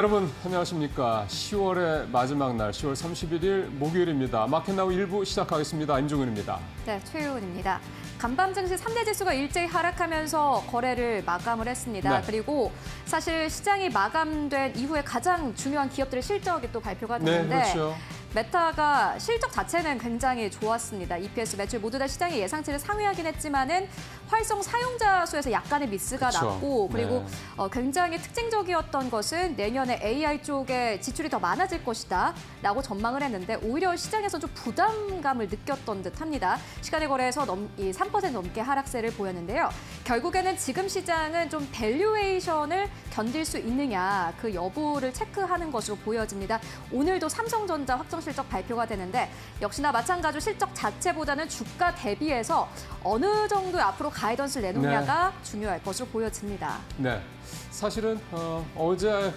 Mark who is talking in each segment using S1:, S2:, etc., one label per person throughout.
S1: 여러분 안녕하십니까. 10월의 마지막 날 10월 31일 목요일입니다. 마켓나우 1부 시작하겠습니다. 임종윤입니다.
S2: 네, 최유은입니다. 간밤 증시 3대 지수가 일제히 하락하면서 거래를 마감을 했습니다.
S1: 네.
S2: 그리고 사실 시장이 마감된 이후에 가장 중요한 기업들의 실적이 또 발표가 됐는데
S1: 네, 그렇죠.
S2: 메타가 실적 자체는 굉장히 좋았습니다. EPS 매출 모두 다 시장의 예상치를 상회하긴 했지만은 활성 사용자 수에서 약간의 미스가
S1: 그쵸.
S2: 났고 그리고
S1: 네.
S2: 굉장히 특징적이었던 것은 내년에 AI 쪽에 지출이 더 많아질 것이다 라고 전망을 했는데 오히려 시장에서 좀 부담감을 느꼈던 듯합니다. 시간의 거래에서 3% 넘게 하락세를 보였는데요. 결국에는 지금 시장은 좀 밸류에이션을 견딜 수 있느냐 그 여부를 체크하는 것으로 보여집니다. 오늘도 삼성전자 확정 실적 발표가 되는데 역시나 마찬가지로 실적 자체보다는 주가 대비해서 어느 정도 앞으로 가이던스를 내놓냐가 중요할 것으로 보여집니다.
S1: 네. 사실은 어제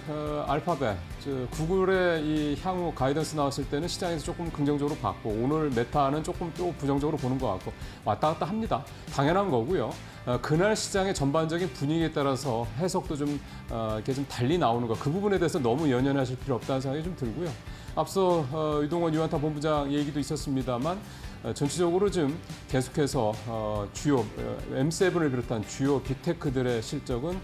S1: 알파벳, 즉 구글의 이 향후 가이던스 나왔을 때는 시장에서 조금 긍정적으로 봤고 오늘 메타는 조금 또 부정적으로 보는 것 같고 왔다 갔다 합니다. 당연한 거고요. 그날 시장의 전반적인 분위기에 따라서 해석도 좀 이렇게 좀 달리 나오는 것, 그 부분에 대해서 너무 연연하실 필요 없다는 생각이 좀 들고요. 앞서 유동원 유한타 본부장 얘기도 있었습니다만 전체적으로 좀 계속해서 주요 M7을 비롯한 주요 빅테크들의 실적은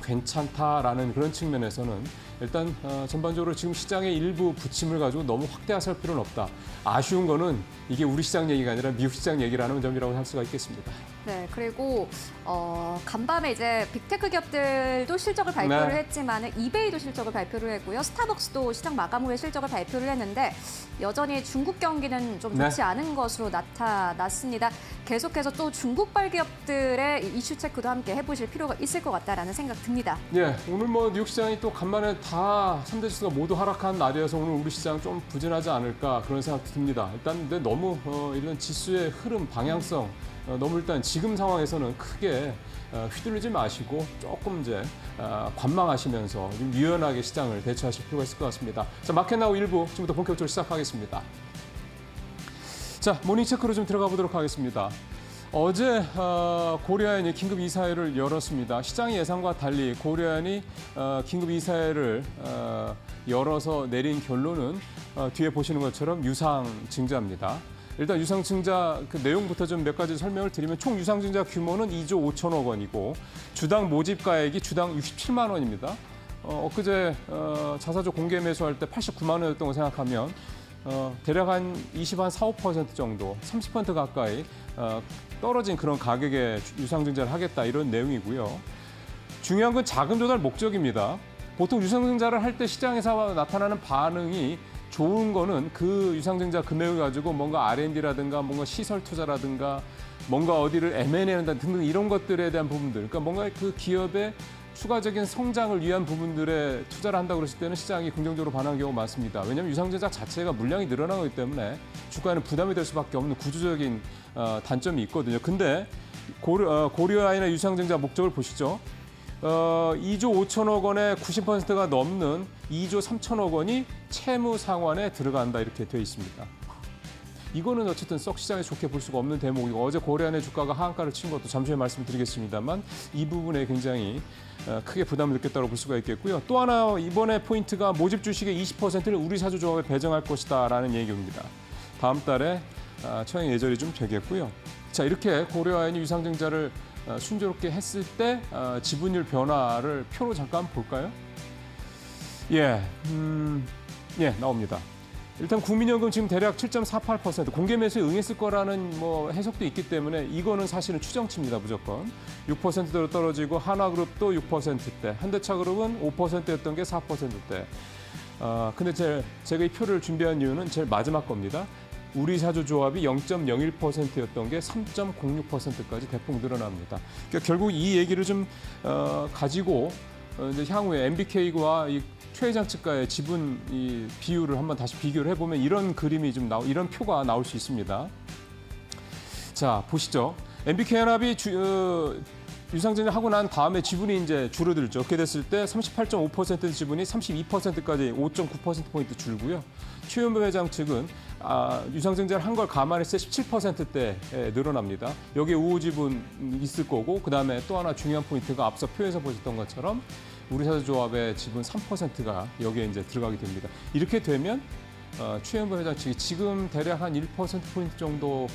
S1: 괜찮다라는 그런 측면에서는 일단 전반적으로 지금 시장의 일부 부침을 가지고 너무 확대하실 필요는 없다. 아쉬운 거는 이게 우리 시장 얘기가 아니라 미국 시장 얘기라는 점이라고 할 수가 있겠습니다.
S2: 네, 그리고 간밤에 이제 빅테크 기업들도 실적을 발표를
S1: 네.
S2: 했지만 이베이도 실적을 발표를 했고요. 스타벅스도 시장 마감 후에 실적을 발표를 했는데 여전히 중국 경기는 좀 좋지
S1: 네.
S2: 않은 것으로 나타났습니다. 계속해서 또 중국발 기업들의 이슈 체크도 함께 해보실 필요가 있을 것 같다라는 생각 듭니다.
S1: 예, 오늘 뭐 뉴욕 시장이 또 간만에 다 3대 지수가 모두 하락한 날이어서 오늘 우리 시장 좀 부진하지 않을까 그런 생각도 듭니다. 일단 근데 너무 이런 지수의 흐름, 방향성 너무 일단 지금 상황에서는 크게 휘둘리지 마시고 조금 이제 관망하시면서 좀 유연하게 시장을 대처하실 필요가 있을 것 같습니다. 자, 마켓나우 1부 지금부터 본격적으로 시작하겠습니다. 자, 모닝체크로 좀 들어가 보도록 하겠습니다. 어제 고려아연이 긴급 이사회를 열었습니다. 시장 예상과 달리 고려아연이 긴급 이사회를 열어서 내린 결론은 뒤에 보시는 것처럼 유상증자입니다. 일단 유상증자 그 내용부터 좀 몇 가지 설명을 드리면 총 유상증자 규모는 2조 5천억 원이고 주당 모집가액이 주당 67만 원입니다. 엊그제 자사주 공개 매수할 때 89만 원이었던 거 생각하면 대략 한 4~5% 정도, 30% 가까이 떨어진 그런 가격에 유상증자를 하겠다 이런 내용이고요. 중요한 건 자금 조달 목적입니다. 보통 유상증자를 할 때 시장에서 나타나는 반응이 좋은 거는 그 유상증자 금액을 가지고 뭔가 R&D라든가 뭔가 시설 투자라든가 뭔가 어디를 M&A 한다 등등 이런 것들에 대한 부분들, 그러니까 뭔가 그 기업의 추가적인 성장을 위한 부분들에 투자를 한다고 그랬을 때는 시장이 긍정적으로 반응하는 경우가 많습니다. 왜냐하면 유상증자 자체가 물량이 늘어나기 때문에 주가에는 부담이 될 수밖에 없는 구조적인 단점이 있거든요. 근데 고려아연의 유상증자 목적을 보시죠. 2조 5천억 원의 90%가 넘는 2조 3천억 원이 채무 상환에 들어간다 이렇게 되어 있습니다. 이거는 어쨌든 썩 시장에 좋게 볼 수가 없는 대목이고 어제 고려아연의 주가가 하한가를 친 것도 잠시 후에 말씀드리겠습니다만 이 부분에 굉장히 크게 부담을 느꼈다고 볼 수가 있겠고요. 또 하나 이번에 포인트가 모집 주식의 20%를 우리사주조합에 배정할 것이다라는 얘기입니다. 다음 달에 처형 예절이 좀 되겠고요. 자, 이렇게 고려아연이 유상증자를 순조롭게 했을 때 지분율 변화를 표로 잠깐 볼까요? 예, 나옵니다. 일단 국민연금 지금 대략 7.48% 공개 매수에 응했을 거라는 뭐 해석도 있기 때문에 이거는 사실은 추정치입니다, 무조건. 6%대로 떨어지고 하나그룹도 6%대, 현대차그룹은 5%였던 게 4%대. 근데 제가 이 표를 준비한 이유는 제일 마지막 겁니다. 우리사주조합이 0.01%였던 게 3.06%까지 대폭 늘어납니다. 그러니까 결국 이 얘기를 좀 가지고 이제 향후에 MBK와 이 최 회장 측과의 지분 이 비율을 한번 다시 비교를 해보면 이런 그림이 좀 이런 표가 나올 수 있습니다. 자, 보시죠. MBK연합이 유상증자 하고 난 다음에 지분이 이제 줄어들죠. 그렇게 됐을 때 38.5% 지분이 32%까지 5.9%포인트 줄고요. 최윤배 회장 측은 유상증자를 한 걸 감안했을 때 17%대에 늘어납니다. 여기에 우호 지분 있을 거고 그다음에 또 하나 중요한 포인트가 앞서 표에서 보셨던 것처럼 우리사조조합의 지분 3%가 여기에 이제 들어가게 됩니다. 이렇게 되면 최현범 회장 측이 지금 대략 한 1%포인트 정도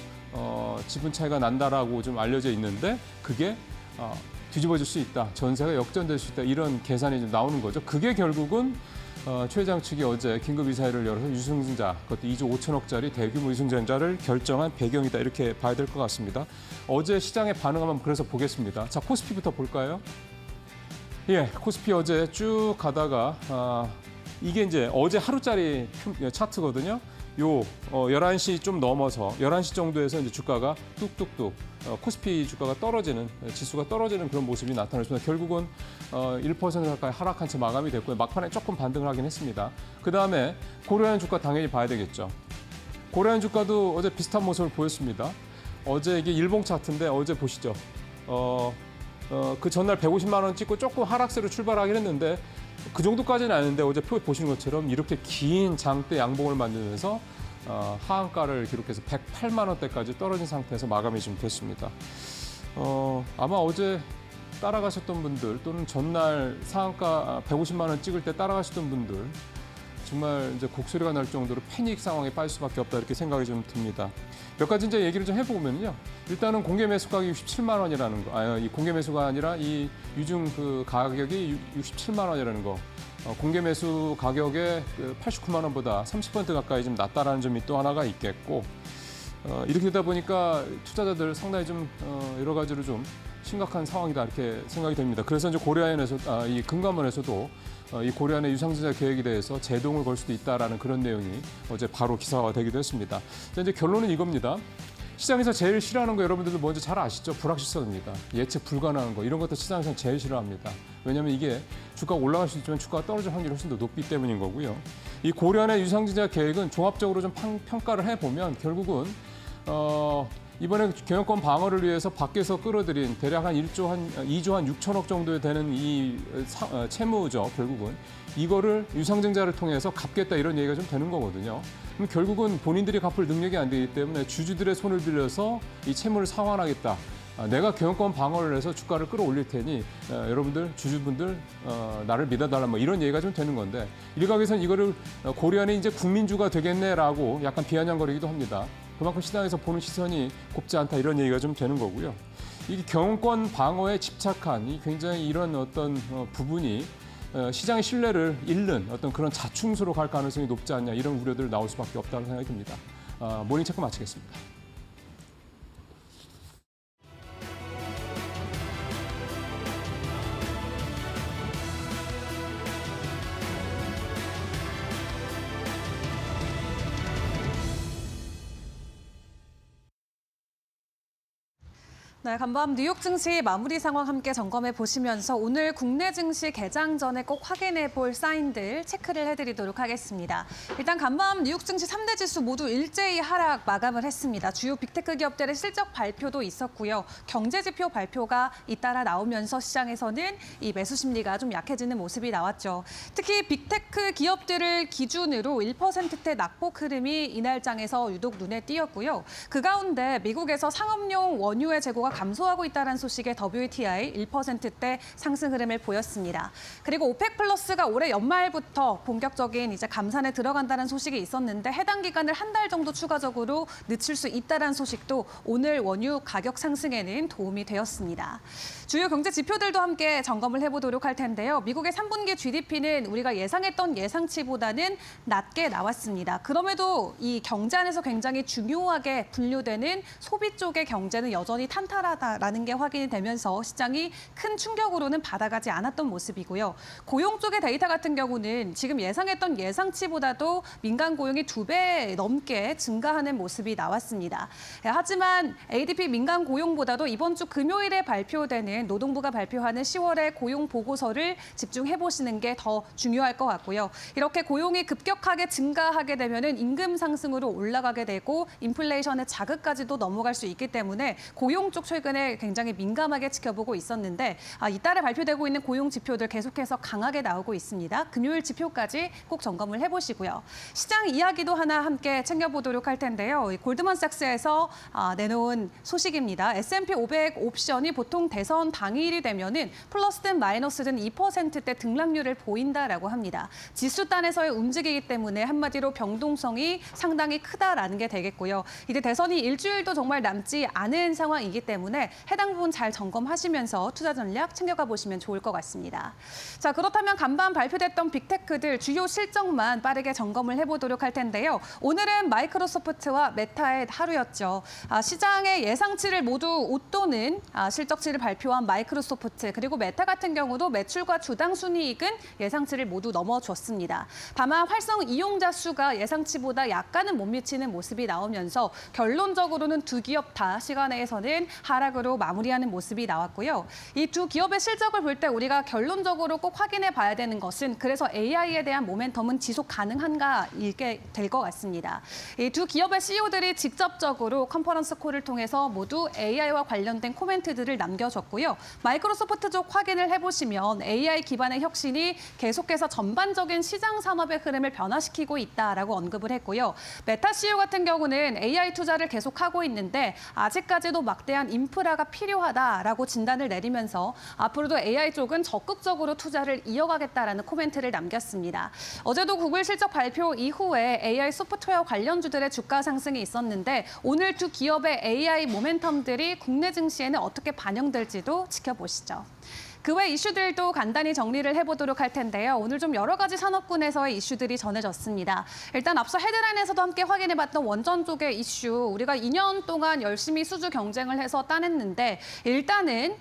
S1: 지분 차이가 난다라고 좀 알려져 있는데 그게 뒤집어질 수 있다. 전세가 역전될 수 있다. 이런 계산이 좀 나오는 거죠. 그게 결국은 최 회장 측이 어제 긴급이사회를 열어서 유승자, 그것도 2조 5천억짜리 대규모 유승전자를 결정한 배경이다. 이렇게 봐야 될 것 같습니다. 어제 시장의 반응 한번 그래서 보겠습니다. 자, 코스피부터 볼까요? 예, 코스피 어제 쭉 가다가 이게 이제 어제 하루짜리 차트거든요. 11시 좀 넘어서 11시 정도에서 이제 주가가 뚝뚝뚝 코스피 주가가 떨어지는 지수가 떨어지는 그런 모습이 나타났습니다. 결국은 1% 가까이 하락한 채 마감이 됐고요. 막판에 조금 반등을 하긴 했습니다. 그다음에 고려한 주가 당연히 봐야 되겠죠. 고려한 주가도 어제 비슷한 모습을 보였습니다. 어제 이게 일봉 차트인데 어제 보시죠. 그 전날 150만 원 찍고 조금 하락세로 출발하긴 했는데 그 정도까지는 아닌데 어제 표에 보시는 것처럼 이렇게 긴 장대 양봉을 만들면서 하한가를 기록해서 108만 원대까지 떨어진 상태에서 마감이 좀 됐습니다. 아마 어제 따라가셨던 분들 또는 전날 상한가 150만 원 찍을 때 따라가셨던 분들 정말 이제 곡소리가 날 정도로 패닉 상황에 빠질 수밖에 없다 이렇게 생각이 좀 듭니다. 몇 가지 이제 얘기를 좀 해보면요. 일단은 공개 매수 가격이 67만 원이라는 거. 이 공개 매수가 아니라 이 유증 그 가격이 67만 원이라는 거. 공개 매수 가격의 89만 원보다 30% 가까이 좀 낮다라는 점이 또 하나가 있겠고. 이렇게 되다 보니까 투자자들 상당히 좀 여러 가지로 좀 심각한 상황이다 이렇게 생각이 됩니다. 그래서 이제 고려은에서 이 금감원에서도 이 고려은의 유상증자 계획에 대해서 제동을 걸 수도 있다라는 그런 내용이 어제 바로 기사화가 되기도 했습니다. 자, 이제 결론은 이겁니다. 시장에서 제일 싫어하는 거 여러분들도 먼저 잘 아시죠? 불확실성입니다. 예측 불가능한 거 이런 것도 시장에서 제일 싫어합니다. 왜냐하면 이게 주가가 올라갈 수 있지만 주가가 떨어질 확률이 훨씬 더 높기 때문인 거고요. 이 고려은의 유상증자 계획은 종합적으로 좀 평가를 해보면 결국은 이번에 경영권 방어를 위해서 밖에서 끌어들인 대략 한 2조 한 6천억 정도 되는 이 채무죠. 결국은 이거를 유상증자를 통해서 갚겠다 이런 얘기가 좀 되는 거거든요. 그럼 결국은 본인들이 갚을 능력이 안 되기 때문에 주주들의 손을 빌려서 이 채무를 상환하겠다. 내가 경영권 방어를 해서 주가를 끌어올릴 테니 여러분들 주주분들 나를 믿어달라 뭐 이런 얘기가 좀 되는 건데 일각에서는 이거를 고려은이 이제 국민주가 되겠네라고 약간 비아냥거리기도 합니다. 그만큼 시장에서 보는 시선이 곱지 않다 이런 얘기가 좀 되는 거고요. 이게 경영권 방어에 집착한 이 굉장히 이런 어떤 부분이 시장의 신뢰를 잃는 어떤 그런 자충수로 갈 가능성이 높지 않냐 이런 우려들 나올 수밖에 없다는 생각이 듭니다. 모닝 체크 마치겠습니다.
S3: 네, 간밤 뉴욕 증시 마무리 상황 함께 점검해 보시면서 오늘 국내 증시 개장 전에 꼭 확인해 볼 사인들 체크를 해드리도록 하겠습니다. 일단 간밤 뉴욕 증시 3대 지수 모두 일제히 하락 마감을 했습니다. 주요 빅테크 기업들의 실적 발표도 있었고요. 경제 지표 발표가 잇따라 나오면서 시장에서는 이 매수 심리가 좀 약해지는 모습이 나왔죠. 특히 빅테크 기업들을 기준으로 1%대 낙폭 흐름이 이날장에서 유독 눈에 띄었고요. 그 가운데 미국에서 상업용 원유의 재고가 감소하고 있다는 소식에 WTI 1%대 상승 흐름을 보였습니다. 그리고 오펙 플러스가 올해 연말부터 본격적인 이제 감산에 들어간다는 소식이 있었는데 해당 기간을 한 달 정도 추가적으로 늦출 수 있다는 소식도 오늘 원유 가격 상승에는 도움이 되었습니다. 주요 경제 지표들도 함께 점검을 해보도록 할 텐데요. 미국의 3분기 GDP는 우리가 예상했던 예상치보다는 낮게 나왔습니다. 그럼에도 이 경제 안에서 굉장히 중요하게 분류되는 소비 쪽의 경제는 여전히 탄탄하다라는 게 확인이 되면서 시장이 큰 충격으로는 받아가지 않았던 모습이고요. 고용 쪽의 데이터 같은 경우는 지금 예상했던 예상치보다도 민간 고용이 2배 넘게 증가하는 모습이 나왔습니다. 하지만 ADP 민간 고용보다도 이번 주 금요일에 발표되는 노동부가 발표하는 10월의 고용 보고서를 집중해 보시는 게 더 중요할 것 같고요. 이렇게 고용이 급격하게 증가하게 되면은 임금 상승으로 올라가게 되고 인플레이션의 자극까지도 넘어갈 수 있기 때문에 고용 쪽 최근에 굉장히 민감하게 지켜보고 있었는데 이달에 발표되고 있는 고용 지표들 계속해서 강하게 나오고 있습니다. 금요일 지표까지 꼭 점검을 해보시고요. 시장 이야기도 하나 함께 챙겨보도록 할 텐데요. 골드만삭스에서 내놓은 소식입니다. S&P 500 옵션이 보통 대선 당일이 되면은 플러스든 마이너스든 2%대 등락률을 보인다라고 합니다. 지수단에서의 움직이기 때문에 한마디로 변동성이 상당히 크다라는 게 되겠고요. 이제 대선이 일주일도 정말 남지 않은 상황이기 때문에 해당 부분 잘 점검하시면서 투자 전략 챙겨가 보시면 좋을 것 같습니다. 자, 그렇다면 간밤 발표됐던 빅테크들 주요 실적만 빠르게 점검을 해보도록 할 텐데요. 오늘은 마이크로소프트와 메타의 하루였죠. 시장의 예상치를 모두 웃도는 실적치를 발표한 마이크로소프트 그리고 메타 같은 경우도 매출과 주당 순이익은 예상치를 모두 넘어줬습니다. 다만 활성 이용자 수가 예상치보다 약간은 못 미치는 모습이 나오면서 결론적으로는 두 기업 다 시간에서는 하락으로 마무리하는 모습이 나왔고요. 이 두 기업의 실적을 볼 때 우리가 결론적으로 꼭 확인해 봐야 되는 것은 그래서 AI에 대한 모멘텀은 지속 가능한가 이게 될 것 같습니다. 이 두 기업의 CEO들이 직접적으로 컨퍼런스 콜을 통해서 모두 AI와 관련된 코멘트들을 남겨줬고요. 마이크로소프트 쪽 확인을 해보시면 AI 기반의 혁신이 계속해서 전반적인 시장 산업의 흐름을 변화시키고 있다라고 언급을 했고요. 메타 CEO 같은 경우는 AI 투자를 계속하고 있는데 아직까지도 막대한 인프라가 필요하다라고 진단을 내리면서 앞으로도 AI 쪽은 적극적으로 투자를 이어가겠다라는 코멘트를 남겼습니다. 어제도 구글 실적 발표 이후에 AI 소프트웨어 관련주들의 주가 상승이 있었는데 오늘 두 기업의 AI 모멘텀들이 국내 증시에는 어떻게 반영될지도 지켜보시죠. 그 외 이슈들도 간단히 정리를 해보도록 할 텐데요. 오늘 좀 여러 가지 산업군에서의 이슈들이 전해졌습니다. 일단 앞서 헤드라인에서도 함께 확인해봤던 원전 쪽의 이슈. 우리가 2년 동안 열심히 수주 경쟁을 해서 따냈는데 일단은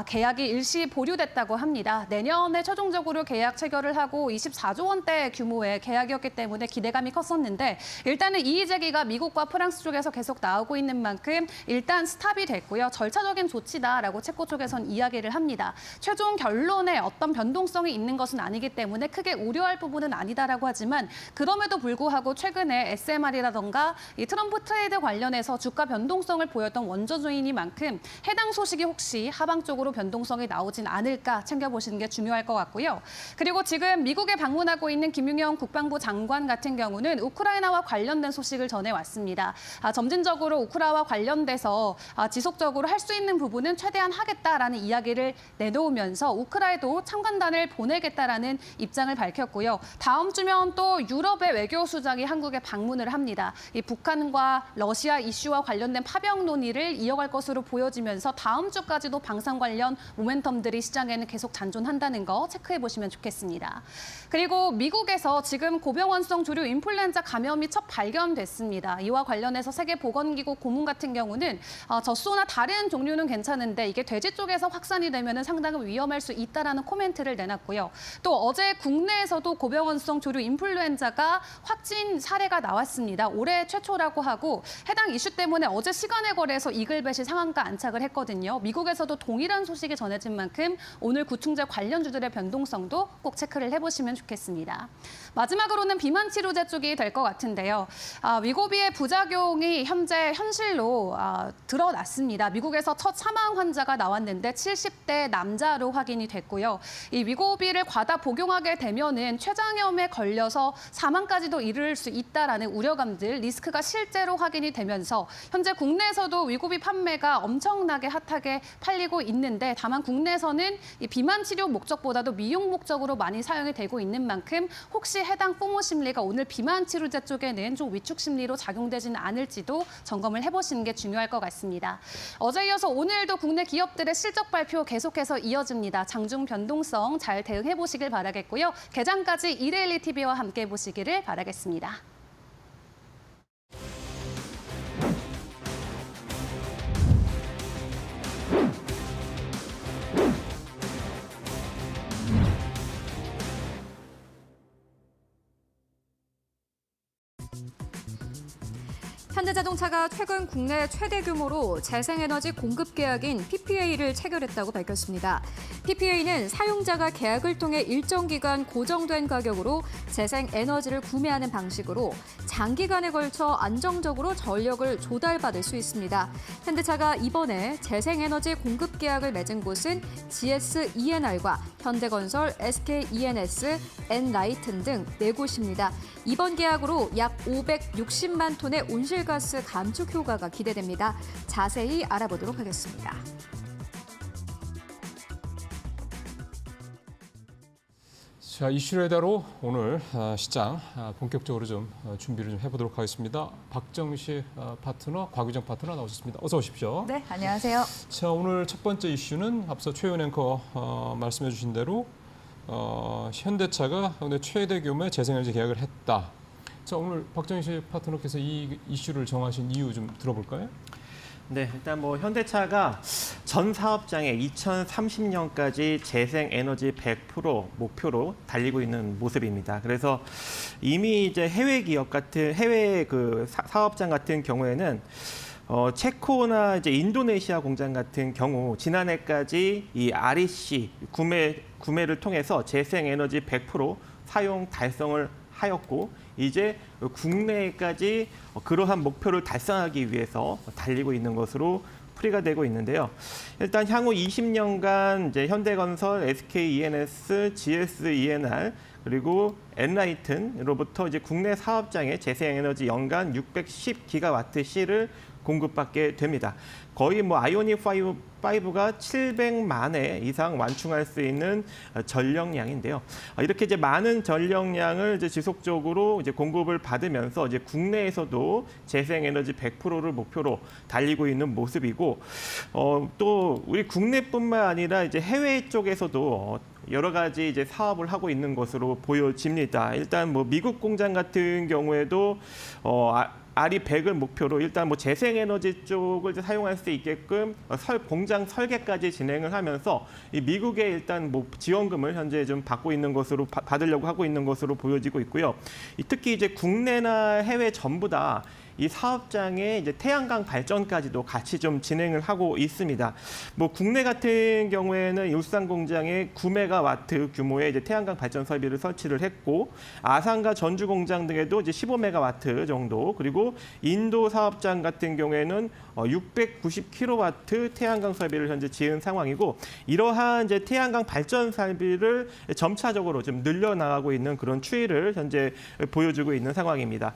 S3: 계약이 일시 보류됐다고 합니다. 내년에 최종적으로 계약 체결을 하고 24조 원대 규모의 계약이었기 때문에 기대감이 컸었는데 일단은 이의 제기가 미국과 프랑스 쪽에서 계속 나오고 있는 만큼 일단 스탑이 됐고요. 절차적인 조치다라고 체코 쪽에선 이야기를 합니다. 최종 결론에 어떤 변동성이 있는 것은 아니기 때문에 크게 우려할 부분은 아니다라고 하지만 그럼에도 불구하고 최근에 SMR이라던가 이 트럼프 트레이드 관련해서 주가 변동성을 보였던 원조주이니만큼 해당 소식이 혹시 하방 쪽으로 변동성이 나오진 않을까 챙겨보시는 게 중요할 것 같고요. 그리고 지금 미국에 방문하고 있는 김용현 국방부 장관 같은 경우는 우크라이나와 관련된 소식을 전해왔습니다. 점진적으로 우크라이나와 관련돼서 지속적으로 할 수 있는 부분은 최대한 하겠다라는 이야기를 내놓으면서 우크라이나도 참관단을 보내겠다라는 입장을 밝혔고요. 다음 주면 또 유럽의 외교수장이 한국에 방문을 합니다. 이 북한과 러시아 이슈와 관련된 파병 논의를 이어갈 것으로 보여지면서 다음 주까지도 방산 관련 모멘텀들이 시장에는 계속 잔존한다는 거 체크해 보시면 좋겠습니다. 그리고 미국에서 지금 고병원성 조류 인플루엔자 감염이 첫 발견됐습니다. 이와 관련해서 세계보건기구 고문 같은 경우는 젖소나 다른 종류는 괜찮은데 이게 돼지 쪽에서 확산이 되면 상당히 위험할 수 있다라는 코멘트를 내놨고요. 또 어제 국내에서도 고병원성 조류 인플루엔자가 확진 사례가 나왔습니다. 올해 최초라고 하고 해당 이슈 때문에 어제 시간에 거래해서 이글벳이 상한가 안착을 했거든요. 미국에서도 동일한 소식이 전해진 만큼 오늘 구충제 관련주들의 변동성도 꼭 체크를 해보시면 좋겠습니다. 마지막으로는 비만 치료제 쪽이 될 것 같은데요. 위고비의 부작용이 현재 현실로 드러났습니다. 미국에서 첫 사망 환자가 나왔는데 70대 남자로 확인이 됐고요. 이 위고비를 과다 복용하게 되면은 췌장염에 걸려서 사망까지도 이를 수 있다라는 우려감들, 리스크가 실제로 확인이 되면서 현재 국내에서도 위고비 판매가 엄청나게 핫하게 팔리고 있는데 다만 국내에서는 이 비만 치료 목적보다도 미용 목적으로 많이 사용이 되고 있는 만큼 혹시 해당 포모 심리가 오늘 비만 치료제 쪽에는 좀 위축 심리로 작용되지는 않을지도 점검을 해보시는 게 중요할 것 같습니다. 어제 이어서 오늘도 국내 기업들의 실적 발표 계속해서 이어집니다. 장중 변동성 잘 대응해 보시길 바라겠고요. 개장까지 이데일리 TV와 함께 보시기를 바라겠습니다.
S2: 현대자동차가 최근 국내 최대 규모로 재생에너지 공급 계약인 PPA를 체결했다고 밝혔습니다. PPA는 사용자가 계약을 통해 일정 기간 고정된 가격으로 재생에너지를 구매하는 방식으로 장기간에 걸쳐 안정적으로 전력을 조달받을 수 있습니다. 현대차가 이번에 재생에너지 공급 계약을 맺은 곳은 GS-ENR과 현대건설, SK-E&S, Enlighten 등 4곳입니다. 이번 계약으로 약 560만 톤의 온실가스 감축 효과가 기대됩니다. 자세히 알아보도록 하겠습니다.
S1: 자, 이슈를 해다로 오늘 시장 본격적으로 좀 준비를 좀 해보도록 하겠습니다. 박정식 파트너, 곽유정 파트너 나오셨습니다. 어서 오십시오.
S4: 네, 안녕하세요.
S1: 자, 오늘 첫 번째 이슈는 앞서 최윤 앵커 말씀해 주신 대로 현대차가 오늘 최대 규모의 재생에너지 계약을 했다. 자, 오늘 박정식 파트너께서 이 이슈를 정하신 이유 좀 들어볼까요?
S5: 네, 일단 뭐 현대차가 전 사업장에 2030년까지 재생에너지 100% 목표로 달리고 있는 모습입니다. 그래서 이미 이제 해외 기업 같은 해외 그 사업장 같은 경우에는 체코나 이제 인도네시아 공장 같은 경우 지난해까지 이 REC 구매를 통해서 재생에너지 100% 사용 달성을 하였고 이제 국내까지 그러한 목표를 달성하기 위해서 달리고 있는 것으로 풀이가 되고 있는데요. 일단 향후 20년간 이제 현대건설, SK-E&S, GS-ENR 그리고 엔라이튼으로부터 이제 국내 사업장에 재생에너지 연간 610기가와트시를 공급받게 됩니다. 거의 뭐 아이오닉 5가 700만 회 이상 완충할 수 있는 전력량인데요. 이렇게 이제 많은 전력량을 이제 지속적으로 이제 공급을 받으면서 이제 국내에서도 재생에너지 100%를 목표로 달리고 있는 모습이고, 또 우리 국내뿐만 아니라 이제 해외 쪽에서도 여러 가지 이제 사업을 하고 있는 것으로 보여집니다. 일단 뭐 미국 공장 같은 경우에도 RE100을 목표로 일단 뭐 재생에너지 쪽을 사용할 수 있게끔 공장 설계까지 진행을 하면서 이 미국에 일단 뭐 지원금을 현재 좀 받고 있는 것으로 받으려고 하고 있는 것으로 보여지고 있고요. 특히 이제 국내나 해외 전부 다 이 사업장에 이제 태양광 발전까지도 같이 좀 진행을 하고 있습니다. 뭐 국내 같은 경우에는 울산 공장에 9메가와트 규모의 이제 태양광 발전 설비를 설치를 했고, 아산과 전주 공장 등에도 이제 15메가와트 정도, 그리고 인도 사업장 같은 경우에는 690kW 태양광 설비를 현재 지은 상황이고, 이러한 이제 태양광 발전 설비를 점차적으로 좀 늘려나가고 있는 그런 추이를 현재 보여주고 있는 상황입니다.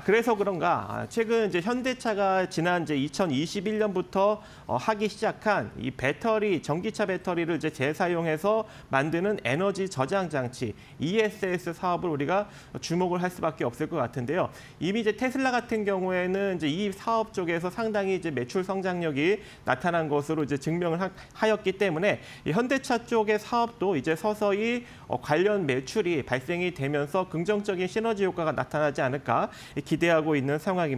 S5: 그래서 그런가 최근 이제 현대차가 지난 이제 2021년부터 하기 시작한 이 배터리, 전기차 배터리를 이제 재사용해서 만드는 에너지 저장 장치 ESS 사업을 우리가 주목을 할 수밖에 없을 것 같은데요. 이미 이제 테슬라 같은 경우에는 이제 이 사업 쪽에서 상당히 이제 매출 성장력이 나타난 것으로 이제 증명을 하였기 때문에 이 현대차 쪽의 사업도 이제 서서히 관련 매출이 발생이 되면서 긍정적인 시너지 효과가 나타나지 않을까 기대하고 있는 상황입니다.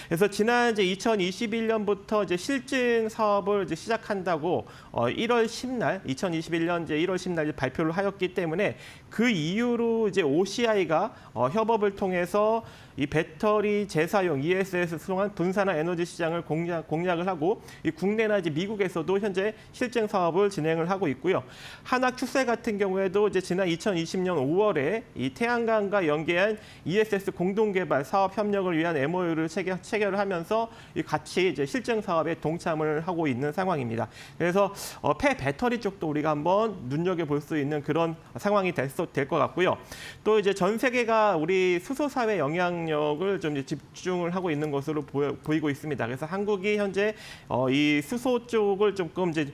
S5: 그래서 지난 이제 2021년부터 이제 실증 사업을 이제 시작한다고 1월 10날 2021년 이제 1월 10날 발표를 하였기 때문에 그 이후로 이제 OCI가 협업을 통해서 이 배터리 재사용 ESS 수송한 분산화 에너지 시장을 공략을 하고 이 국내나 이제 미국에서도 현재 실증 사업을 진행을 하고 있고요. 한학축세 같은 경우에도 이제 지난 2020년 5월에 이 태양광과 연계한 ESS 공동 개발 사업 협력을 위한 MOU를 체결을 하면서 이 같이 이제 실증 사업에 동참을 하고 있는 상황입니다. 그래서 폐배터리 쪽도 우리가 한번 눈여겨 볼 수 있는 그런 상황이 될 것 같고요. 또 이제 전 세계가 우리 수소 사회 영향력을 좀 이제 집중을 하고 있는 것으로 보이고 있습니다. 그래서 한국이 현재 이 수소 쪽을 조금 이제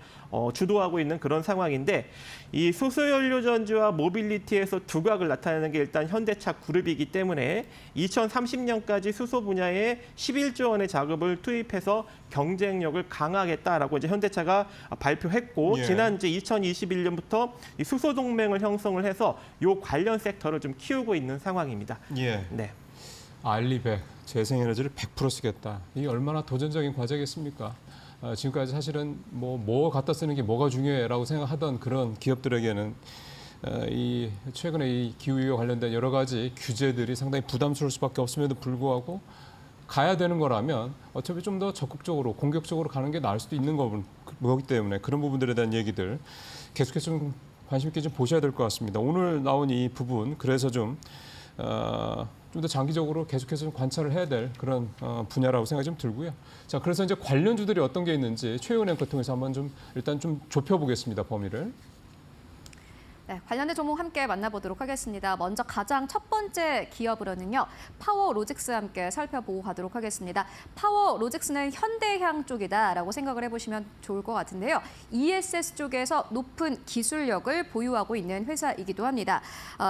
S5: 주도하고 있는 그런 상황인데, 이 수소연료 전지와 모빌리티에서 두각을 나타내는 게 일단 현대차 그룹이기 때문에 2030년까지 수소 분야에 11조 원의 자금을 투입해서 경쟁력을 강화하겠다라고 이제 현대차가 발표했고,
S1: 예.
S5: 지난 이제 2021년부터 이 수소 동맹을 형성을 해서 요 관련 섹터를 좀 키우고 있는 상황입니다.
S1: 예.
S5: 네.
S1: RE100 재생에너지를 100% 쓰겠다. 이게 얼마나 도전적인 과제겠습니까? 지금까지 사실은 뭐 갖다 쓰는 게 뭐가 중요해라고 생각하던 그런 기업들에게는 이 최근에 이 기후위와 관련된 여러 가지 규제들이 상당히 부담스러울 수밖에 없음에도 불구하고 가야 되는 거라면 어차피 좀 더 적극적으로 공격적으로 가는 게 나을 수도 있는 거기 때문에 그런 부분들에 대한 얘기들 계속해서 좀 관심 있게 좀 보셔야 될 것 같습니다. 오늘 나온 이 부분 그래서 좀 더 장기적으로 계속해서 좀 관찰을 해야 될 그런 분야라고 생각이 좀 들고요. 자, 그래서 이제 관련주들이 어떤 게 있는지 최의원 앵커 통해서 한번 좀 일단 좀 좁혀보겠습니다. 범위를.
S2: 네, 관련된 종목 함께 만나보도록 하겠습니다. 먼저 가장 첫 번째 기업으로는요. 파워로직스와 함께 살펴보고 가도록 하겠습니다. 파워로직스는 현대향 쪽이다라고 생각을 해보시면 좋을 것 같은데요. ESS 쪽에서 높은 기술력을 보유하고 있는 회사이기도 합니다.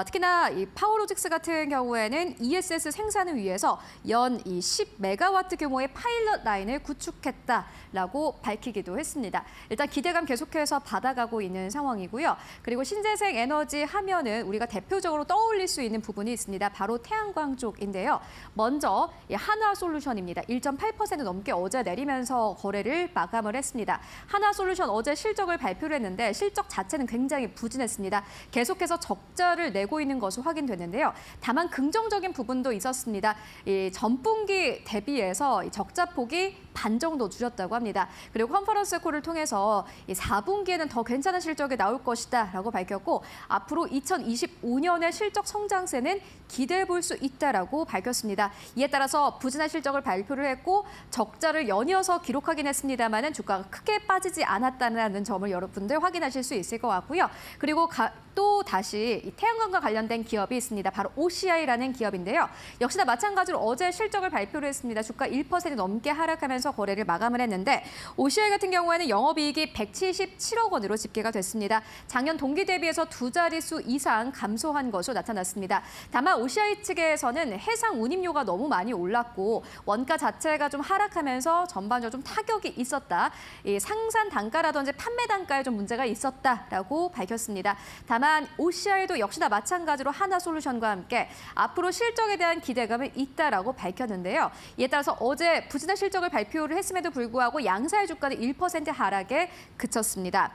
S2: 특히나 이 파워로직스 같은 경우에는 ESS 생산을 위해서 연 10메가와트 규모의 파일럿 라인을 구축했다라고 밝히기도 했습니다. 일단 기대감 계속해서 받아가고 있는 상황이고요. 그리고 신재생 에너지 하면은 우리가 대표적으로 떠올릴 수 있는 부분이 있습니다. 바로 태양광 쪽인데요. 먼저 한화솔루션입니다. 1.8% 넘게 어제 내리면서 거래를 마감을 했습니다. 한화솔루션 어제 실적을 발표를 했는데 실적 자체는 굉장히 부진했습니다. 계속해서 적자를 내고 있는 것으로 확인됐는데요. 다만 긍정적인 부분도 있었습니다. 이 전분기 대비해서 적자 폭이 반 정도 줄였다고 합니다. 그리고 컨퍼런스 콜을 통해서 4분기에는 더 괜찮은 실적이 나올 것이다라고 밝혔고 앞으로 2025년의 실적 성장세는 기대해 볼 수 있다라고 밝혔습니다. 이에 따라서 부진한 실적을 발표를 했고 적자를 연이어서 기록하긴 했습니다만은 주가가 크게 빠지지 않았다는 점을 여러분들 확인하실 수 있을 것 같고요. 그리고 또 다시 이 태양광과 관련된 기업이 있습니다. 바로 OCI라는 기업인데요. 역시나 마찬가지로 어제 실적을 발표를 했습니다. 주가 1% 넘게 하락하면서 거래를 마감을 했는데 OCI 같은 경우에는 영업이익이 177억 원으로 집계가 됐습니다. 작년 동기 대비해서 두 자릿수 이상 감소한 것으로 나타났습니다. 다만 OCI 측에서는 해상 운임료가 너무 많이 올랐고 원가 자체가 좀 하락하면서 전반적으로 좀 타격이 있었다. 이 상산 단가라든지 판매 단가에 좀 문제가 있었다라고 밝혔습니다. 다만 OCI도 역시나 마찬가지로 한화솔루션과 함께 앞으로 실적에 대한 기대감이 있다라고 밝혔는데요. 이에 따라서 어제 부진한 실적을 발표를 했음에도 불구하고 양사의 주가는 1% 하락에 그쳤습니다.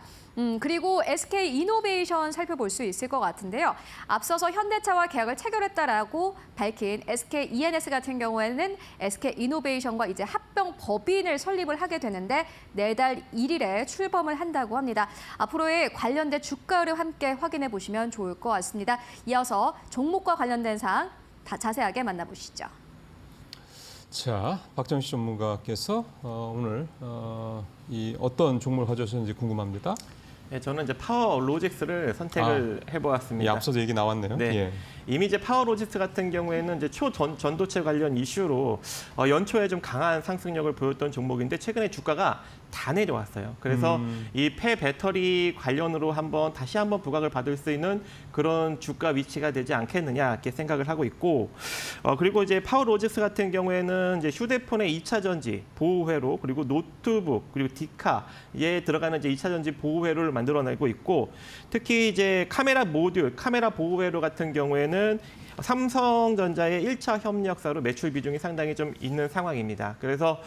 S2: 그리고 SK이노베이션 살펴볼 수 있을 것 같은데요. 앞서서 현대차와 계약을 체결했다라고 밝힌 SKENS 같은 경우에는 SK이노베이션과 이제 합병 법인을 설립을 하게 되는데 내달 1일에 출범을 한다고 합니다. 앞으로의 관련된 주가를 함께 확인해 보시면 좋을 것 같습니다. 이어서 종목과 관련된 사항 다 자세하게 만나보시죠.
S1: 자, 박정식 전문가께서 오늘 이 어떤 종목을 가져오셨는지 궁금합니다.
S5: 네, 저는 이제 파워로직스를 선택을 해보았습니다.
S1: 예, 앞서도 얘기 나왔네요.
S5: 네.
S1: 예.
S5: 이미 이제 파워로직스 같은 경우에는 이제 초전도체 관련 이슈로 연초에 좀 강한 상승력을 보였던 종목인데 최근에 주가가 다 내려왔어요. 그래서 이 폐배터리 관련으로 다시 한번 부각을 받을 수 있는 그런 주가 위치가 되지 않겠느냐 이렇게 생각을 하고 있고 그리고 이제 파워로직스 같은 경우에는 이제 휴대폰의 2차 전지 보호회로 그리고 노트북 그리고 디카에 들어가는 이제 2차 전지 보호회로를 만들어내고 있고 특히 이제 카메라 모듈, 카메라 보호회로 같은 경우에는 삼성전자의 1차 협력사로 매출 비중이 상당히 좀 있는 상황입니다. 그래서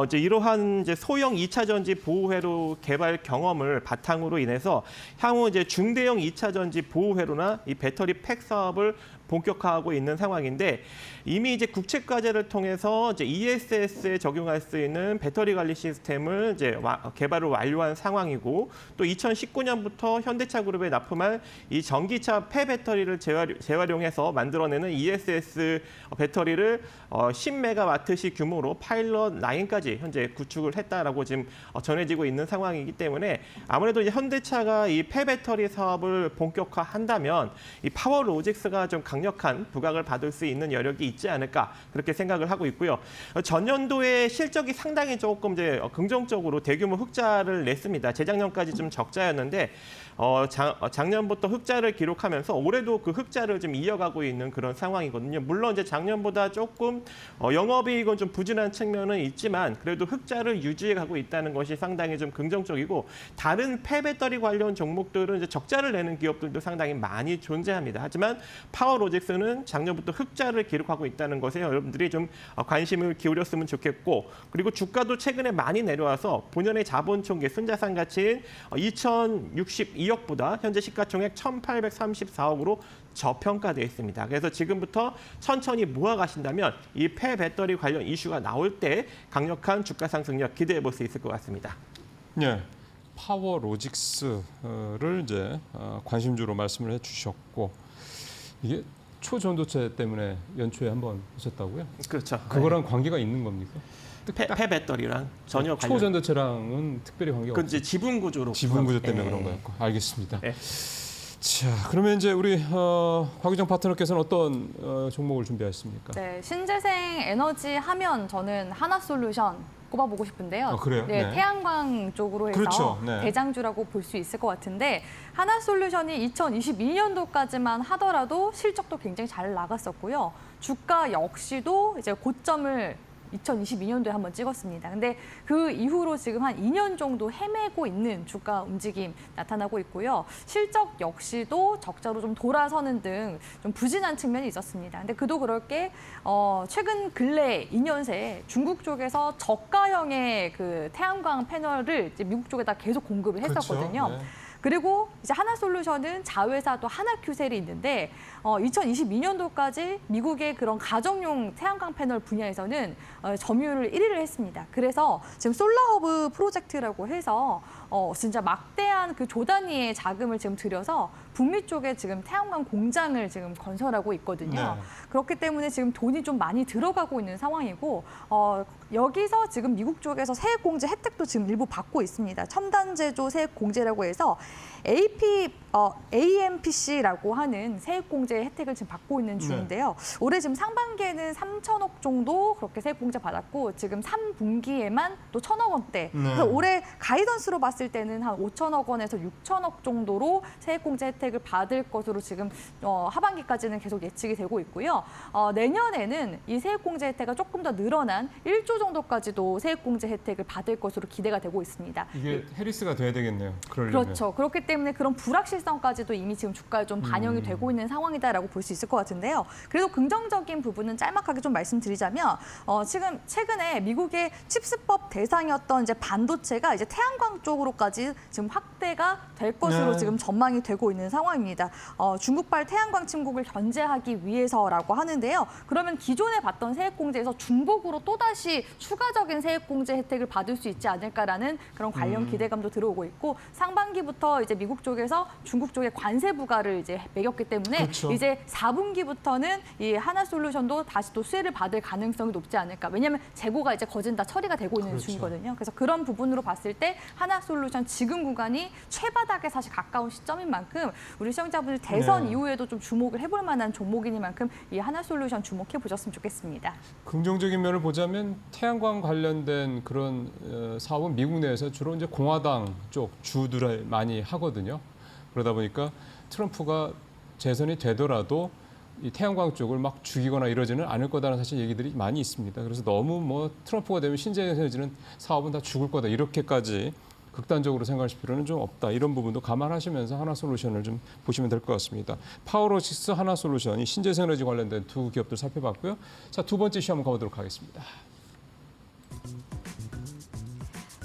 S5: 이제 이러한 이제 소형 2차 전지 보호회로 개발 경험을 바탕으로 인해서 향후 이제 중대형 2차 전지 보호회로나 이 배터리 팩 사업을 본격화하고 있는 상황인데 이미 이제 국책과제를 통해서 이제 ESS에 적용할 수 있는 배터리 관리 시스템을 이제 개발을 완료한 상황이고 또 2019년부터 현대차 그룹에 납품할 이 전기차 폐배터리를 재활용해서 만들어내는 ESS 배터리를 10메가와트시 규모로 파일럿 라인까지 현재 구축을 했다라고 지금 전해지고 있는 상황이기 때문에 아무래도 이제 현대차가 이 폐배터리 사업을 본격화한다면 이 파워로직스가 좀 강력한 부각을 받을 수 있는 여력이 있지 않을까 그렇게 생각을 하고 있고요. 전년도에 실적이 상당히 조금 이제 긍정적으로 대규모 흑자를 냈습니다. 재작년까지 좀 적자였는데 작년부터 흑자를 기록하면서 올해도 그 흑자를 좀 이어가고 있는 그런 상황이거든요. 물론 이제 작년보다 조금 영업이익은 좀 부진한 측면은 있지만 그래도 흑자를 유지해가고 있다는 것이 상당히 좀 긍정적이고 다른 폐배터리 관련 종목들은 이제 적자를 내는 기업들도 상당히 많이 존재합니다. 하지만 파워로직스는 작년부터 흑자를 기록하고 있다는 것에 여러분들이 좀 관심을 기울였으면 좋겠고 그리고 주가도 최근에 많이 내려와서 본연의 자본총계 순자산 가치인 2,062억보다 현재 시가총액 1,834억으로 저평가되어 있습니다. 그래서 지금부터 천천히 모아가신다면 이 폐배터리 관련 이슈가 나올 때 강력한 주가 상승력 기대해 볼 수 있을 것 같습니다.
S1: 예. 파워로직스를 이제 관심주로 말씀을 해주셨고 이게 초전도체 때문에 연초에 한번 보셨다고요?
S5: 그렇죠.
S1: 그거랑 관계가 있는 겁니까?
S5: 폐배터리랑 전혀 관련.
S1: 초전도체랑은 특별히 관계가
S5: 그건
S1: 없어요.
S5: 이제 지분 구조로.
S1: 지분 구조 때문에
S5: 예.
S1: 그런 거였고 알겠습니다.
S5: 예.
S1: 자, 그러면 이제 우리 곽유정 파트너께서는 어떤 종목을 준비하셨습니까?
S4: 네, 신재생 에너지 하면 저는 하나솔루션 꼽아보고 싶은데요.
S1: 아, 그래요?
S4: 네,
S1: 네.
S4: 태양광 쪽으로 해서
S1: 그렇죠. 네.
S4: 대장주라고 볼 수 있을 것 같은데 하나솔루션이 2022년도까지만 하더라도 실적도 굉장히 잘 나갔었고요. 주가 역시도 이제 고점을 2022년도에 한번 찍었습니다. 근데 그 이후로 지금 한 2년 정도 헤매고 있는 주가 움직임 나타나고 있고요. 실적 역시도 적자로 좀 돌아서는 등 좀 부진한 측면이 있었습니다. 근데 그도 그럴 게 최근 근래 2년 새 중국 쪽에서 저가형의 그 태양광 패널을 이제 미국 쪽에다 계속 공급을 했었거든요.
S1: 그렇죠. 네.
S4: 그리고 이제 하나솔루션은 자회사 또 하나큐셀이 있는데 2022년도까지 미국의 그런 가정용 태양광 패널 분야에서는 점유율을 1위를 했습니다. 그래서 지금 솔라허브 프로젝트라고 해서 진짜 막대한 그 조 단위의 자금을 지금 들여서 북미 쪽에 지금 태양광 공장을 지금 건설하고 있거든요.
S1: 네.
S4: 그렇기 때문에 지금 돈이 좀 많이 들어가고 있는 상황이고 여기서 지금 미국 쪽에서 세액 공제 혜택도 지금 일부 받고 있습니다. 첨단 제조 세액 공제라고 해서 AMPC라고 하는 세액 공제 혜택을 지금 받고 있는 중인데요. 올해 지금 상반기에는 3천억 정도 그렇게 세액 공제 받았고 지금 3분기에만 또 1,000억 원대. 그래서 올해 가이던스로 봤을 때는 한 5천억 원에서 6천억 정도로 세액 공제 혜택을 받을 것으로 지금 하반기까지는 계속 예측이 되고 있고요. 내년에는 이 세액 공제 혜택이 조금 더 늘어난 1조 정도까지도 세액 공제 혜택을 받을 것으로 기대가 되고 있습니다.
S1: 이게 해리스가 돼야 되겠네요. 그러려면.
S4: 그렇죠. 그렇기 때문에 그런 불확실성까지도 이미 지금 주가에 좀 반영이 되고 있는 상황이다라고 볼 수 있을 것 같은데요. 그래도 긍정적인 부분은 짤막하게 좀 말씀드리자면 지금 최근에 미국의 칩스법 대상이었던 이제 반도체가 이제 태양광 쪽으로까지 지금 확대가 될 것으로
S1: 네.
S4: 지금 전망이 되고 있는 상황입니다. 중국발 태양광 침국을 견제하기 위해서라고 하는데요. 그러면 기존에 받던 세액 공제에서 중복으로 또다시 추가적인 세액 공제 혜택을 받을 수 있지 않을까라는 그런 관련 기대감도 들어오고 있고 상반기부터 이제 미국 쪽에서 중국 쪽에 관세 부과를 이제 매겼기 때문에
S1: 그렇죠.
S4: 이제 4분기부터는 이 하나솔루션도 다시 또 수혜를 받을 가능성이 높지 않을까. 왜냐하면 재고가 이제 거진 다 처리가 되고 있는
S1: 그렇죠.
S4: 중이거든요. 그래서 그런 부분으로 봤을 때 하나솔루션 지금 구간이 최바닥에 사실 가까운 시점인 만큼 우리 시청자분들 대선
S1: 네.
S4: 이후에도 좀 주목을 해볼 만한 종목이니만큼 이 하나솔루션 주목해 보셨으면 좋겠습니다.
S1: 긍정적인 면을 보자면 태양광 관련된 그런 사업은 미국 내에서 주로 이제 공화당 쪽 주들을 많이 하거든요. 그러다 보니까 트럼프가 재선이 되더라도 이 태양광 쪽을 막 죽이거나 이러지는 않을 거다라는 사실 얘기들이 많이 있습니다. 그래서 너무 뭐 트럼프가 되면 신재생에너지는 사업은 다 죽을 거다 이렇게까지 극단적으로 생각하실 필요는 좀 없다. 이런 부분도 감안하시면서 하나솔루션을 좀 보시면 될 것 같습니다. 파워로직스, 하나솔루션이 신재생에너지 관련된 두 기업들 살펴봤고요. 자, 두 번째 시험 가보도록 하겠습니다.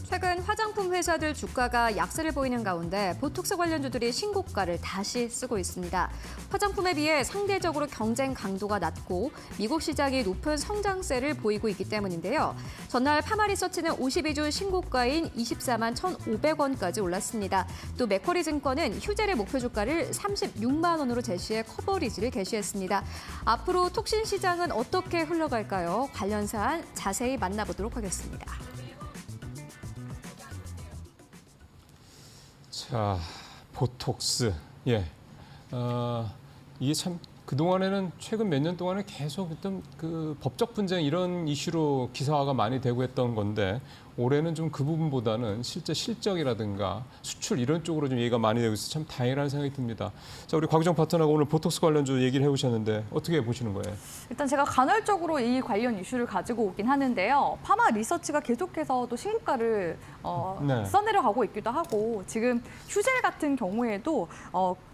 S2: 최근 화장품 회사들 주가가 약세를 보이는 가운데 보톡스 관련주들이 신고가를 다시 쓰고 있습니다. 화장품에 비해 상대적으로 경쟁 강도가 낮고 미국 시장이 높은 성장세를 보이고 있기 때문인데요. 전날 파마리서치는 52주 신고가인 24만 1,500원까지 올랐습니다. 또 맥쿼리 증권은 휴젤의 목표 주가를 36만 원으로 제시해 커버리지를 게시했습니다. 앞으로 톡신 시장은 어떻게 흘러갈까요? 관련 사안 자세히 만나보도록 하겠습니다.
S1: 자, 보톡스. 예. 이게 참 그동안에는 최근 몇 년 동안에 계속 어떤 그 법적 분쟁 이런 이슈로 기사화가 많이 되고 했던 건데 올해는 좀 그 부분보다는 실제 실적이라든가 수출 이런 쪽으로 좀 얘기가 많이 되고 있어서 참 다행이라는 생각이 듭니다. 자, 우리 곽유정 파트너가 오늘 보톡스 관련주 얘기를 해오셨는데 어떻게 보시는 거예요?
S4: 일단 제가 간헐적으로 이 관련 이슈를 가지고 오긴 하는데요. 파마 리서치가 계속해서 또 신고가를
S1: 네.
S4: 써내려가고 있기도 하고 지금 휴젤 같은 경우에도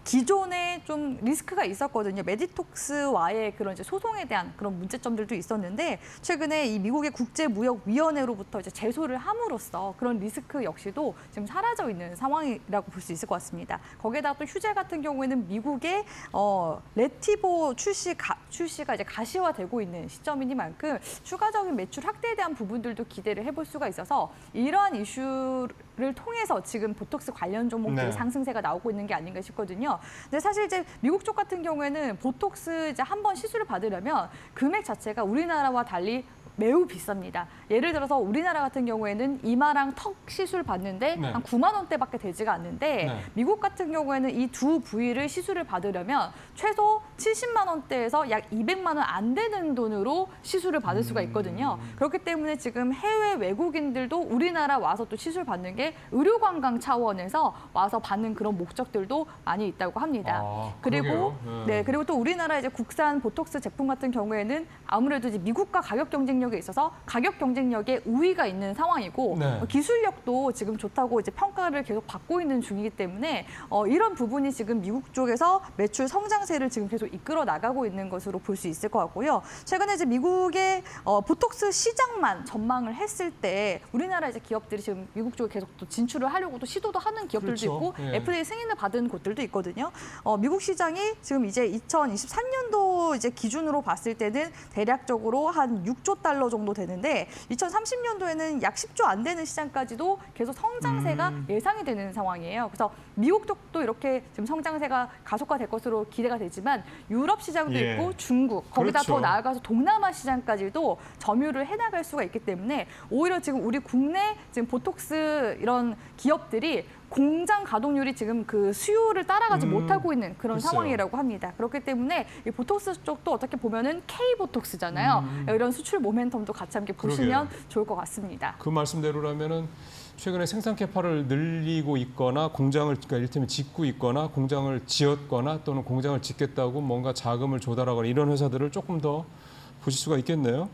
S4: 기존에 좀 리스크가 있었거든요. 메디톡스와의 그런 이제 소송에 대한 그런 문제점들도 있었는데 최근에 이 미국의 국제무역위원회로부터 이제 제소를 보유를 함으로써 그런 리스크 역시도 지금 사라져 있는 상황이라고 볼 수 있을 것 같습니다. 거기에다가 또 휴젤 같은 경우에는 미국의 레티보 출시가 이제 가시화되고 있는 시점이니만큼 추가적인 매출 확대에 대한 부분들도 기대를 해볼 수가 있어서 이러한 이슈를 통해서 지금 보톡스 관련 종목들의
S1: 네.
S4: 상승세가 나오고 있는 게 아닌가 싶거든요. 근데 사실 이제 미국 쪽 같은 경우에는 보톡스 이제 한번 시술을 받으려면 금액 자체가 우리나라와 달리 매우 비쌉니다. 예를 들어서 우리나라 같은 경우에는 이마랑 턱 시술 받는데
S1: 네.
S4: 한 9만 원대밖에 되지가 않는데
S1: 네.
S4: 미국 같은 경우에는 이 두 부위를 시술을 받으려면 최소 70만 원대에서 약 200만 원 안 되는 돈으로 시술을 받을 수가 있거든요. 그렇기 때문에 지금 해외 외국인들도 우리나라 와서 또 시술 받는 게 의료 관광 차원에서 와서 받는 그런 목적들도 많이 있다고 합니다. 그리고 그리고 또 우리나라 이제 국산 보톡스 제품 같은 경우에는 아무래도 이제 미국과 가격 경쟁력에 있어서 가격 경쟁력에 우위가 있는 상황이고
S1: 네.
S4: 기술력도 지금 좋다고 이제 평가를 계속 받고 있는 중이기 때문에 이런 부분이 지금 미국 쪽에서 매출 성장세를 지금 계속 이끌어 나가고 있는 것으로 볼 수 있을 것 같고요. 최근에 이제 미국의 보톡스 시장만 전망을 했을 때 우리나라 이제 기업들이 지금 미국 쪽에 계속 또 진출을 하려고 또 시도도 하는 기업들도
S1: 그렇죠.
S4: 있고
S1: 예.
S4: FDA 승인을 받은 곳들도 있거든요. 미국 시장이 지금 이제 2023년도 이제 기준으로 봤을 때는 대략적으로 한 6조 달러 정도 되는데 2030년도에는 약 10조 안 되는 시장까지도 계속 성장세가 예상이 되는 상황이에요. 그래서 미국 쪽도 이렇게 지금 성장세가 가속화될 것으로 기대가 되지만 유럽 시장도
S1: 예.
S4: 있고 중국, 거기다
S1: 그렇죠.
S4: 더 나아가서 동남아 시장까지도 점유를 해나갈 수가 있기 때문에 오히려 지금 우리 국내 지금 보톡스 이런 기업들이 공장 가동률이 지금 그 수요를 따라가지 못하고 있는 그런
S1: 글쎄요.
S4: 상황이라고 합니다. 그렇기 때문에 이 보톡스 쪽도 어떻게 보면은 K 보톡스잖아요. 이런 수출 모멘텀도 같이 함께 보시면 좋을 것 같습니다.
S1: 그 말씀대로라면은 최근에 생산 캐파를 늘리고 있거나 공장을 그러니까 이를테면 짓고 있거나 공장을 지었거나 또는 공장을 짓겠다고 뭔가 자금을 조달하거나 이런 회사들을 조금 더 보실 수가 있겠네요.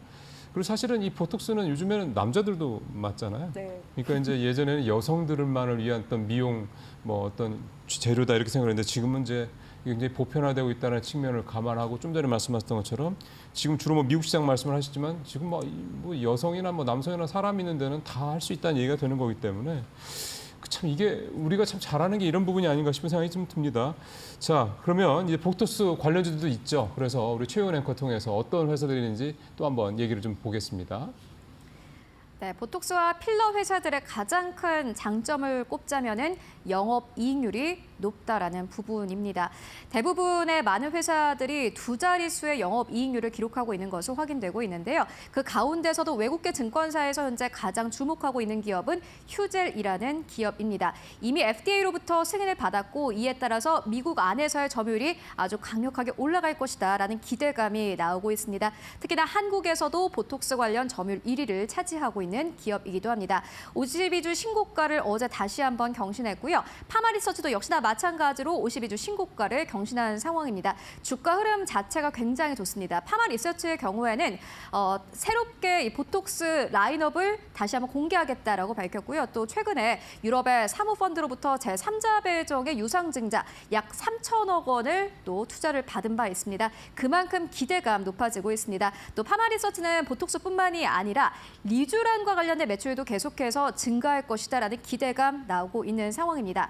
S1: 그리고 사실은 이 보톡스는 요즘에는 남자들도 맞잖아요.
S4: 네.
S1: 그러니까 이제 예전에는 여성들만을 위한 어떤 미용 뭐 어떤 재료다 이렇게 생각했는데 지금은 이제 굉장히 보편화되고 있다는 측면을 감안하고 좀 전에 말씀하셨던 것처럼 지금 주로 뭐 미국 시장 말씀을 하시지만 지금 뭐 여성이나 뭐 남성이나 사람 있는 데는 다 할 수 있다는 얘기가 되는 거기 때문에 참 이게 우리가 참 잘하는 게 이런 부분이 아닌가 싶은 생각이 좀 듭니다. 자, 그러면 이제 보톡스 관련주들도 있죠. 그래서 우리 최윤 앵커 통해서 어떤 회사들이 있는지 또 한번 얘기를 좀 보겠습니다.
S2: 네, 보톡스와 필러 회사들의 가장 큰 장점을 꼽자면은 영업이익률이 높다라는 부분입니다. 대부분의 많은 회사들이 두 자릿수의 영업이익률을 기록하고 있는 것으로 확인되고 있는데요. 그 가운데서도 외국계 증권사에서 현재 가장 주목하고 있는 기업은 휴젤이라는 기업입니다. 이미 FDA로부터 승인을 받았고 이에 따라서 미국 안에서의 점유율이 아주 강력하게 올라갈 것이다라는 기대감이 나오고 있습니다. 특히나 한국에서도 보톡스 관련 점유율 1위를 차지하고 있는 기업이기도 합니다. 52주 신고가를 어제 다시 한번 경신했고요. 파마리서치도 역시나 마찬가지로 52주 신고가를 경신한 상황입니다. 주가 흐름 자체가 굉장히 좋습니다. 파마리서치의 경우에는 새롭게 이 보톡스 라인업을 다시 한번 공개하겠다라고 밝혔고요. 또 최근에 유럽의 사모펀드로부터 제3자 배정의 유상증자 약 3천억 원을 또 투자를 받은 바 있습니다. 그만큼 기대감 높아지고 있습니다. 또 파마리서치는 보톡스뿐만이 아니라 리쥬란과 관련된 매출도 계속해서 증가할 것이다라는 기대감 나오고 있는 상황입니다.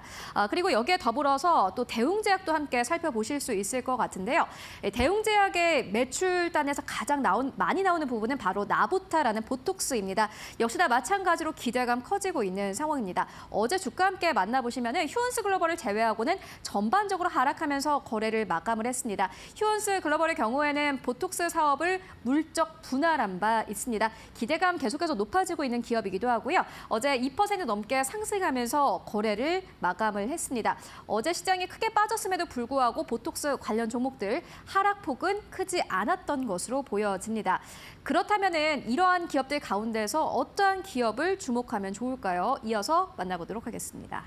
S2: 그리고 여기에 더불어서 또 대웅제약도 함께 살펴보실 수 있을 것 같은데요. 대웅제약의 매출단에서 가장 많이 나오는 부분은 바로 나부타라는 보톡스입니다. 역시나 마찬가지로 기대감 커지고 있는 상황입니다. 어제 주가 함께 만나보시면 휴원스 글로벌을 제외하고는 전반적으로 하락하면서 거래를 마감을 했습니다. 휴원스 글로벌의 경우에는 보톡스 사업을 물적 분할한 바 있습니다. 기대감 계속해서 높아지고 있는 기업이기도 하고요. 어제 2% 넘게 상승하면서 거래를 마감을 했습니다. 어제 시장이 크게 빠졌음에도 불구하고 보톡스 관련 종목들 하락폭은 크지 않았던 것으로 보여집니다. 그렇다면은 이러한 기업들 가운데서 어떠한 기업을 주목하면 좋을까요? 이어서 만나보도록 하겠습니다.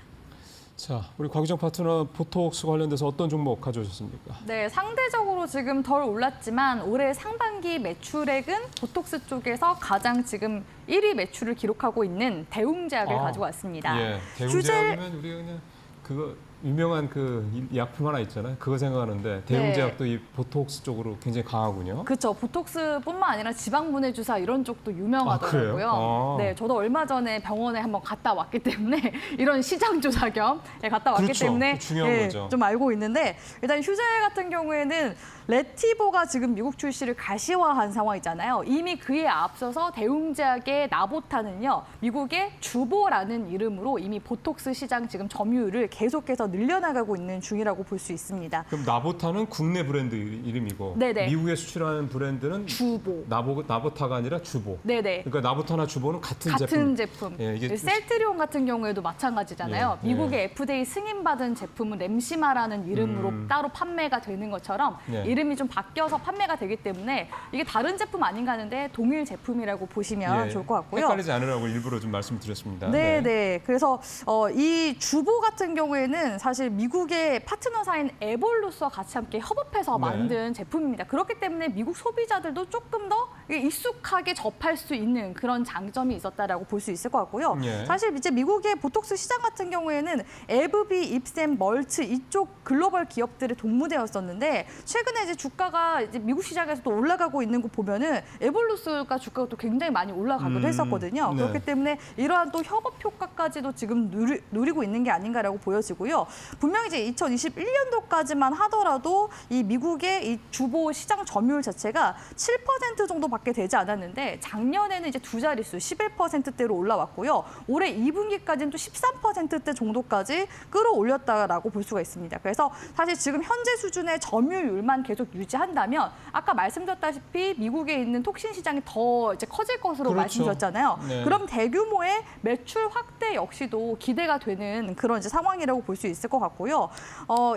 S1: 자, 우리 곽유정 파트너 보톡스 관련돼서 어떤 종목 가져오셨습니까?
S4: 네, 상대적으로 지금 덜 올랐지만 올해 상반기 매출액은 보톡스 쪽에서 가장 지금 1위 매출을 기록하고 있는 대웅제약을 가져왔습니다.
S1: 예, 대웅제약이면 우리가 그냥 그거 유명한 그 약품 하나 있잖아요. 그거 생각하는데 대웅제약도 이 보톡스 쪽으로 굉장히 강하군요.
S4: 그렇죠. 보톡스뿐만 아니라 지방분해 주사 이런 쪽도 유명하더라고요.
S1: 그래요? 아.
S4: 네, 저도 얼마 전에 병원에 한번 갔다 왔기 때문에 이런 시장 조사 겸 갔다 왔기
S1: 그렇죠.
S4: 때문에
S1: 중요한 거죠.
S4: 좀 알고 있는데 일단 휴젤 같은 경우에는 레티보가 지금 미국 출시를 가시화한 상황이잖아요. 이미 그에 앞서서 대웅제약의 나보타는요, 미국의 주보라는 이름으로 이미 보톡스 시장 지금 점유율을 계속해서 늘려나가고 있는 중이라고 볼 수 있습니다.
S1: 그럼 나보타는 국내 브랜드 이름이고
S4: 네네.
S1: 미국에 수출하는 브랜드는
S4: 주보.
S1: 나보타가 아니라 주보.
S4: 네네.
S1: 그러니까 나보타나 주보는 같은 제품. 예, 이게
S4: 셀트리온 같은 경우에도 마찬가지잖아요.
S1: 예,
S4: 미국의 FDA 승인받은 제품은 램시마라는 이름으로 따로 판매가 되는 것처럼
S1: 예.
S4: 이름이 좀 바뀌어서 판매가 되기 때문에 이게 다른 제품 아닌가 하는데 동일 제품이라고 보시면
S1: 예,
S4: 좋을 것 같고요.
S1: 헷갈리지 않으라고 일부러 좀 말씀드렸습니다.
S4: 네. 그래서 이 주보 같은 경우에는 사실 미국의 파트너사인 에볼루스와 같이 함께 협업해서
S1: 네.
S4: 만든 제품입니다. 그렇기 때문에 미국 소비자들도 조금 더 익숙하게 접할 수 있는 그런 장점이 있었다라고 볼 수 있을 것 같고요.
S1: 예.
S4: 사실 이제 미국의 보톡스 시장 같은 경우에는 에브비, 입셈, 멀츠 이쪽 글로벌 기업들의 동무대였었는데 최근에 이제 주가가 이제 미국 시장에서도 올라가고 있는 거 보면은 에볼루스가 주가가 또 굉장히 많이 올라가기도 했었거든요.
S1: 네.
S4: 그렇기 때문에 이러한 또 협업 효과까지도 지금 누리고 있는 게 아닌가라고 보여지고요. 분명히 이제 2021년도까지만 하더라도 이 미국의 이 주보 시장 점유율 자체가 7% 정도밖에 되지 않았는데 작년에는 이제 두 자릿수 11%대로 올라왔고요. 올해 2분기까지는 또 13%대 정도까지 끌어올렸다라고 볼 수가 있습니다. 그래서 사실 지금 현재 수준의 점유율만 계속 유지한다면 아까 말씀드렸다시피 미국에 있는 톡신 시장이 더 이제 커질 것으로
S1: 그렇죠.
S4: 말씀드렸잖아요.
S1: 네.
S4: 그럼 대규모의 매출 확대 역시도 기대가 되는 그런 이제 상황이라고 볼 수 있을 것 같고요.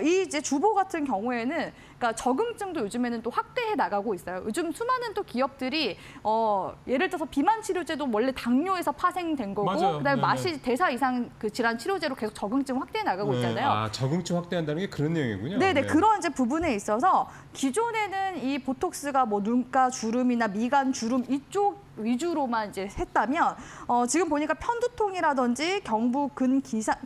S4: 이 이제 주보 같은 경우에는 그러니까 적응증도 요즘에는 또 확대해 나가고 있어요. 요즘 수많은 또 기업들이 예를 들어서 비만 치료제도 원래 당뇨에서 파생된 거고
S1: 맞아요.
S4: 그다음에
S1: 네네.
S4: 마시 대사 이상 그 질환 치료제로 계속 적응증 확대해 나가고 있잖아요.
S1: 아, 적응증 확대한다는 게 그런 내용이군요.
S4: 네네, 그런 이제 부분에 있어서 기존에는 이 보톡스가 뭐 눈가 주름이나 미간 주름 이쪽 위주로만 이제 했다면 지금 보니까 편두통이라든지 경부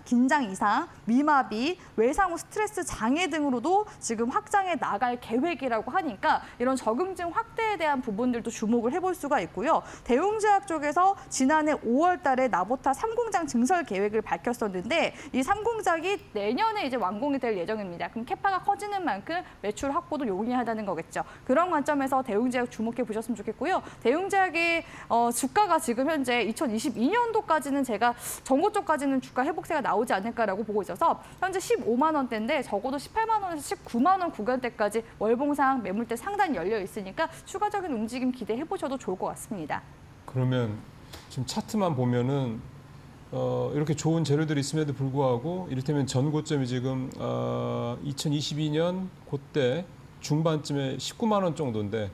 S4: 긴장 이상, 미마비, 외상 후 스트레스 장애 등으로도 지금 확장해 나갈 계획이라고 하니까 이런 적응증 확대에 대한 부분들도 주목을 해볼 수가 있고요. 대웅제약 쪽에서 지난해 5월 달에 나보타 3공장 증설 계획을 밝혔었는데 이 3공장이 내년에 이제 완공이 될 예정입니다. 그럼 캐파가 커지는 만큼 매출 확보도 용이하다는 거겠죠. 그런 관점에서 대웅제약 주목해 보셨으면 좋겠고요. 대웅제약이 주가가 지금 현재 2022년도까지는 제가 정고 쪽까지는 주가 회복세가 나오지 않을까라고 보고 있어서 현재 15만 원대인데 적어도 18만 원에서 19만 원 구간대까지 월봉상 매물대 상단이 열려 있으니까 추가적인 움직임 기대해 보셔도 좋을 것 같습니다.
S1: 그러면 지금 차트만 보면은 이렇게 좋은 재료들이 있음에도 불구하고 이를테면 전고점이 지금 2022년 그때 중반쯤에 19만 원 정도인데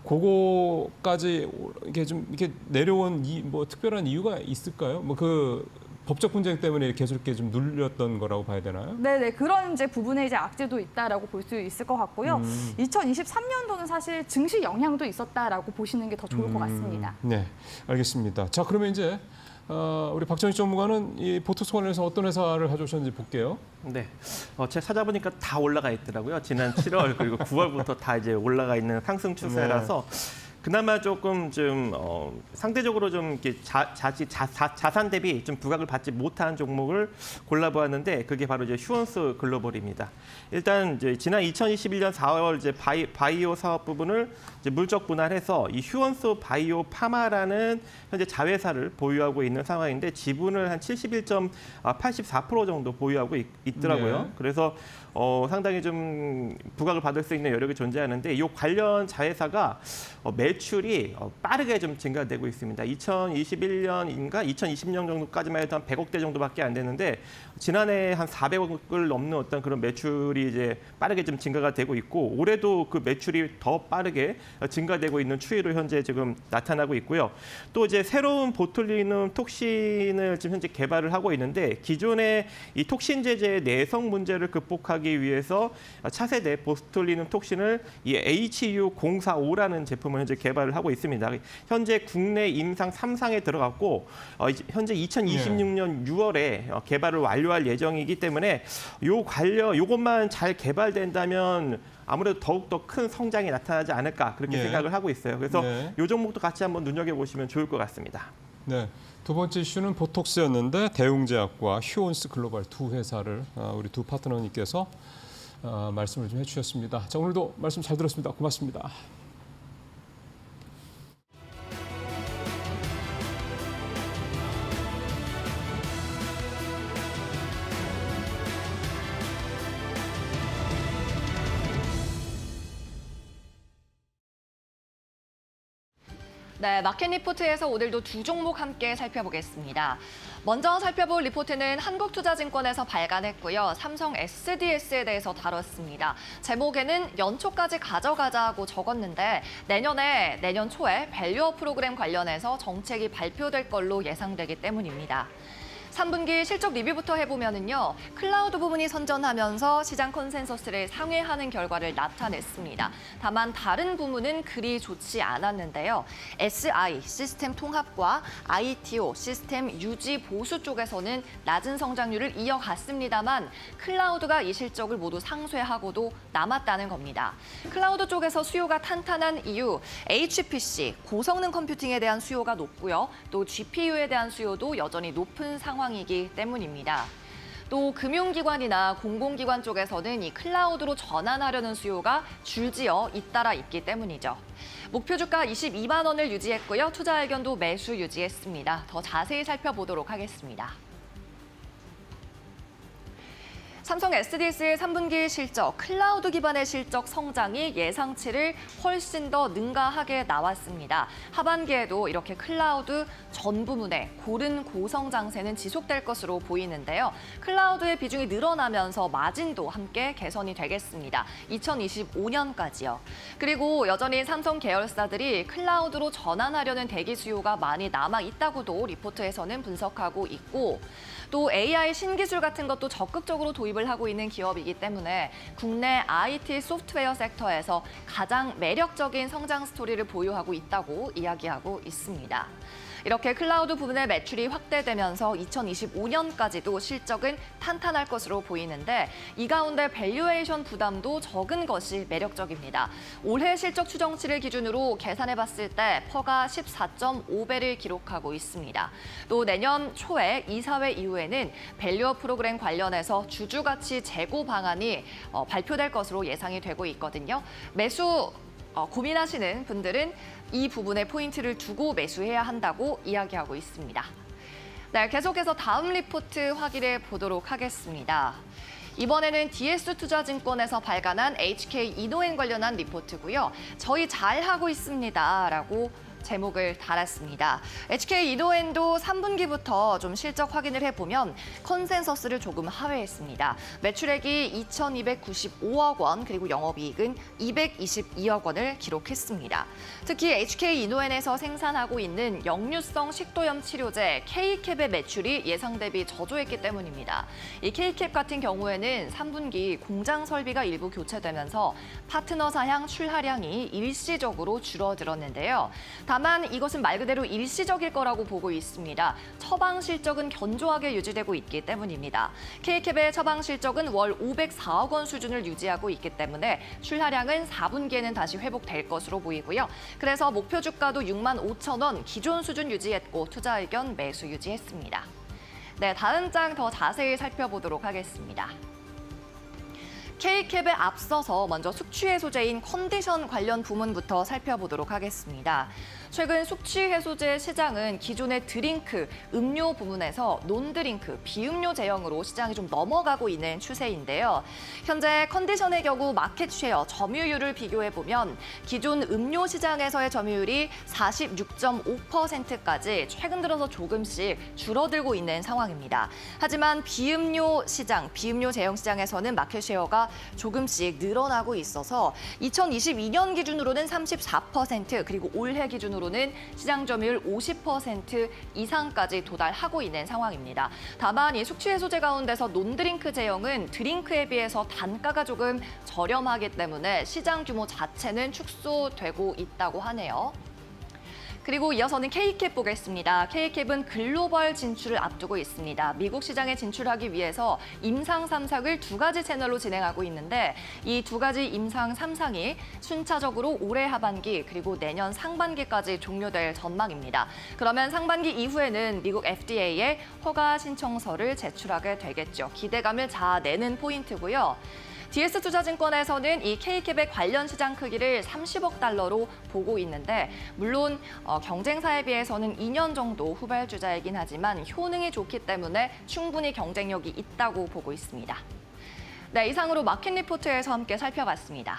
S1: 그거까지 이게 좀 이렇게 내려온 뭐 특별한 이유가 있을까요? 뭐 그 법적 분쟁 때문에 계속 이렇게 좀 눌렸던 거라고 봐야 되나요?
S4: 네네, 그런 이제 부분에 이제 악재도 있다라고 볼 수 있을 것 같고요. 2023년도는 사실 증시 영향도 있었다라고 보시는 게 더 좋을 것 같습니다.
S1: 네, 알겠습니다. 자, 그러면 이제 우리 박정희 전무관은 이 보톡스 관련해서 어떤 회사를 가져오셨는지 볼게요.
S5: 네, 제가 찾아보니까 다 올라가 있더라고요. 지난 7월 그리고 9월부터 다 이제 올라가 있는 상승 추세라서 그나마 조금 좀 상대적으로 좀 이렇게 자산 대비 좀 부각을 받지 못한 종목을 골라보았는데 그게 바로 이제 휴원스 글로벌입니다. 일단 이제 지난 2021년 4월 이제 바이오 사업 부분을 이제 물적 분할해서 이 휴원스 바이오 파마라는 현재 자회사를 보유하고 있는 상황인데 지분을 한 71.84% 정도 보유하고 있더라고요.
S1: 네.
S5: 그래서 상당히 좀 부각을 받을 수 있는 여력이 존재하는데 이 관련 자회사가 매출이 빠르게 좀 증가되고 있습니다. 2021년인가 2020년 정도까지만 해도 한 100억대 정도밖에 안 되는데 지난해 한 400억을 넘는 어떤 그런 매출이 이제 빠르게 좀 증가가 되고 있고 올해도 그 매출이 더 빠르게 증가되고 있는 추이로 현재 지금 나타나고 있고요. 또 이제 새로운 보툴리눔 톡신을 지금 현재 개발을 하고 있는데 기존의 이 톡신 제제의 내성 문제를 극복하기 위해서 차세대 보툴리눔 톡신을 이 HU045라는 제품을 현재 개발을 하고 있습니다. 현재 국내 임상 3상에 들어갔고 현재 2026년 6월에 개발을 완료 완료할 예정이기 때문에 요것만 잘 개발된다면 아무래도 더욱더 큰 성장이 나타나지 않을까 그렇게
S1: 네.
S5: 생각을 하고 있어요. 그래서
S1: 네.
S5: 이 종목도 같이 한번 눈여겨보시면 좋을 것 같습니다.
S1: 네. 두 번째 이슈는 보톡스였는데 대웅제약과 휴온스 글로벌 두 회사를 우리 두 파트너님께서 말씀을 좀 해주셨습니다. 자, 오늘도 말씀 잘 들었습니다. 고맙습니다.
S6: 네, 마켓 리포트에서 오늘도 두 종목 함께 살펴보겠습니다. 먼저 살펴볼 리포트는 한국투자증권에서 발간했고요. 삼성 SDS에 대해서 다뤘습니다. 제목에는 연초까지 가져가자고 적었는데 내년 초에 밸류업 프로그램 관련해서 정책이 발표될 걸로 예상되기 때문입니다. 3분기 실적 리뷰부터 해보면은요. 클라우드 부분이 선전하면서 시장 컨센서스를 상회하는 결과를 나타냈습니다. 다만 다른 부문은 그리 좋지 않았는데요. SI, 시스템 통합과 ITO, 시스템 유지 보수 쪽에서는 낮은 성장률을 이어갔습니다만 클라우드가 이 실적을 모두 상쇄하고도 남았다는 겁니다. 클라우드 쪽에서 수요가 탄탄한 이유, HPC, 고성능 컴퓨팅에 대한 수요가 높고요. 또 GPU에 대한 수요도 여전히 높은 상황이기 때문입니다. 또 금융기관이나 공공기관 쪽에서는 이 클라우드로 전환하려는 수요가 줄지어 잇따라 있기 때문이죠. 목표 주가 22만 원을 유지했고요. 투자 의견도 매수 유지했습니다. 더 자세히 살펴보도록 하겠습니다. 삼성 SDS의 3분기 실적, 클라우드 기반의 실적 성장이 예상치를 훨씬 더 능가하게 나왔습니다. 하반기에도 이렇게 클라우드 전 부문의 고른 고성 장세는 지속될 것으로 보이는데요. 클라우드의 비중이 늘어나면서 마진도 함께 개선이 되겠습니다. 2025년까지요. 그리고 여전히 삼성 계열사들이 클라우드로 전환하려는 대기 수요가 많이 남아있다고도 리포트에서는 분석하고 있고 또 AI 신기술 같은 것도 적극적으로 도입을 하고 있는 기업이기 때문에 국내 IT 소프트웨어 섹터에서 가장 매력적인 성장 스토리를 보유하고 있다고 이야기하고 있습니다. 이렇게 클라우드 부분의 매출이 확대되면서 2025년까지도 실적은 탄탄할 것으로 보이는데 이 가운데 밸류에이션 부담도 적은 것이 매력적입니다. 올해 실적 추정치를 기준으로 계산해봤을 때 퍼가 14.5배를 기록하고 있습니다. 또 내년 초에 이사회 이후에는 밸류업 프로그램 관련해서 주주가치 재고 방안이 발표될 것으로 예상이 되고 있거든요. 매수 고민하시는 분들은 이 부분에 포인트를 두고 매수해야 한다고 이야기하고 있습니다. 네, 계속해서 다음 리포트 확인해 보도록 하겠습니다. 이번에는 DS투자증권에서 발간한 HK 이노엔 관련한 리포트고요. 저희 잘하고 있습니다라고 제목을 달았습니다. HK 이노엔도 3분기부터 좀 실적 확인을 해보면 컨센서스를 조금 하회했습니다. 매출액이 2,295억 원, 그리고 영업이익은 222억 원을 기록했습니다. 특히 HK 이노엔에서 생산하고 있는 역류성 식도염 치료제 K캡의 매출이 예상 대비 저조했기 때문입니다. 이 K캡 같은 경우에는 3분기 공장 설비가 일부 교체되면서 파트너사 향 출하량이 일시적으로 줄어들었는데요. 다만 이것은 말 그대로 일시적일 거라고 보고 있습니다. 처방 실적은 견조하게 유지되고 있기 때문입니다. K캡의 처방 실적은 월 504억 원 수준을 유지하고 있기 때문에 출하량은 4분기에는 다시 회복될 것으로 보이고요. 그래서 목표 주가도 6만 5천 원 기존 수준 유지했고 투자 의견 매수 유지했습니다. 네, 다음 장 더 자세히 살펴보도록 하겠습니다. K캡에 앞서서 먼저 숙취 해소제인 컨디션 관련 부문부터 살펴보도록 하겠습니다. 최근 숙취 해소제 시장은 기존의 드링크, 음료 부문에서 논드링크, 비음료 제형으로 시장이 좀 넘어가고 있는 추세인데요. 현재 컨디션의 경우 마켓 쉐어, 점유율을 비교해보면 기존 음료 시장에서의 점유율이 46.5%까지 최근 들어서 조금씩 줄어들고 있는 상황입니다. 하지만 비음료 시장, 비음료 제형 시장에서는 마켓 쉐어가 조금씩 늘어나고 있어서 2022년 기준으로는 34%, 그리고 올해 기준으로는 시장 점유율 50% 이상까지 도달하고 있는 상황입니다. 다만 이 숙취 해소제 가운데서 논드링크 제형은 드링크에 비해서 단가가 조금 저렴하기 때문에 시장 규모 자체는 축소되고 있다고 하네요. 그리고 이어서는 K캡 보겠습니다. K캡은 글로벌 진출을 앞두고 있습니다. 미국 시장에 진출하기 위해서 임상 3상을 2가지 채널로 진행하고 있는데 이 2가지 임상 3상이 순차적으로 올해 하반기 그리고 내년 상반기까지 종료될 전망입니다. 그러면 상반기 이후에는 미국 FDA에 허가 신청서를 제출하게 되겠죠. 기대감을 자아내는 포인트고요. DS투자증권에서는 이 K캡의 관련 시장 크기를 30억 달러로 보고 있는데 물론 경쟁사에 비해서는 2년 정도 후발주자이긴 하지만 효능이 좋기 때문에 충분히 경쟁력이 있다고 보고 있습니다. 네, 이상으로 마켓 리포트에서 함께 살펴봤습니다.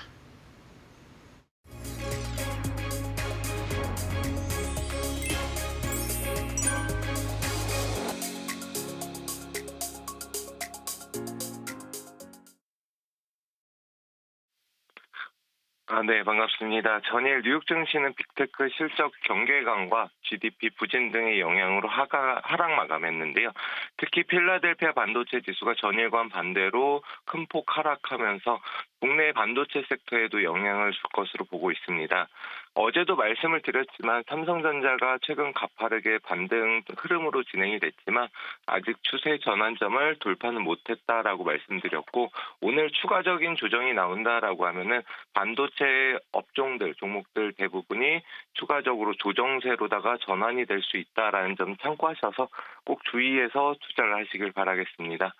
S7: 네, 반갑습니다. 전일 뉴욕 증시는 빅테크 실적 경계감과 GDP 부진 등의 영향으로 하락 마감했는데요. 특히 필라델피아 반도체 지수가 전일과는 반대로 큰 폭 하락하면서 국내 반도체 섹터에도 영향을 줄 것으로 보고 있습니다. 어제도 말씀을 드렸지만 삼성전자가 최근 가파르게 반등 흐름으로 진행이 됐지만 아직 추세 전환점을 돌파는 못했다라고 말씀드렸고 오늘 추가적인 조정이 나온다라고 하면은 반도체 업종들, 종목들 대부분이 추가적으로 조정세로다가 전환이 될 수 있다라는 점 참고하셔서 꼭 주의해서 투자를 하시길 바라겠습니다.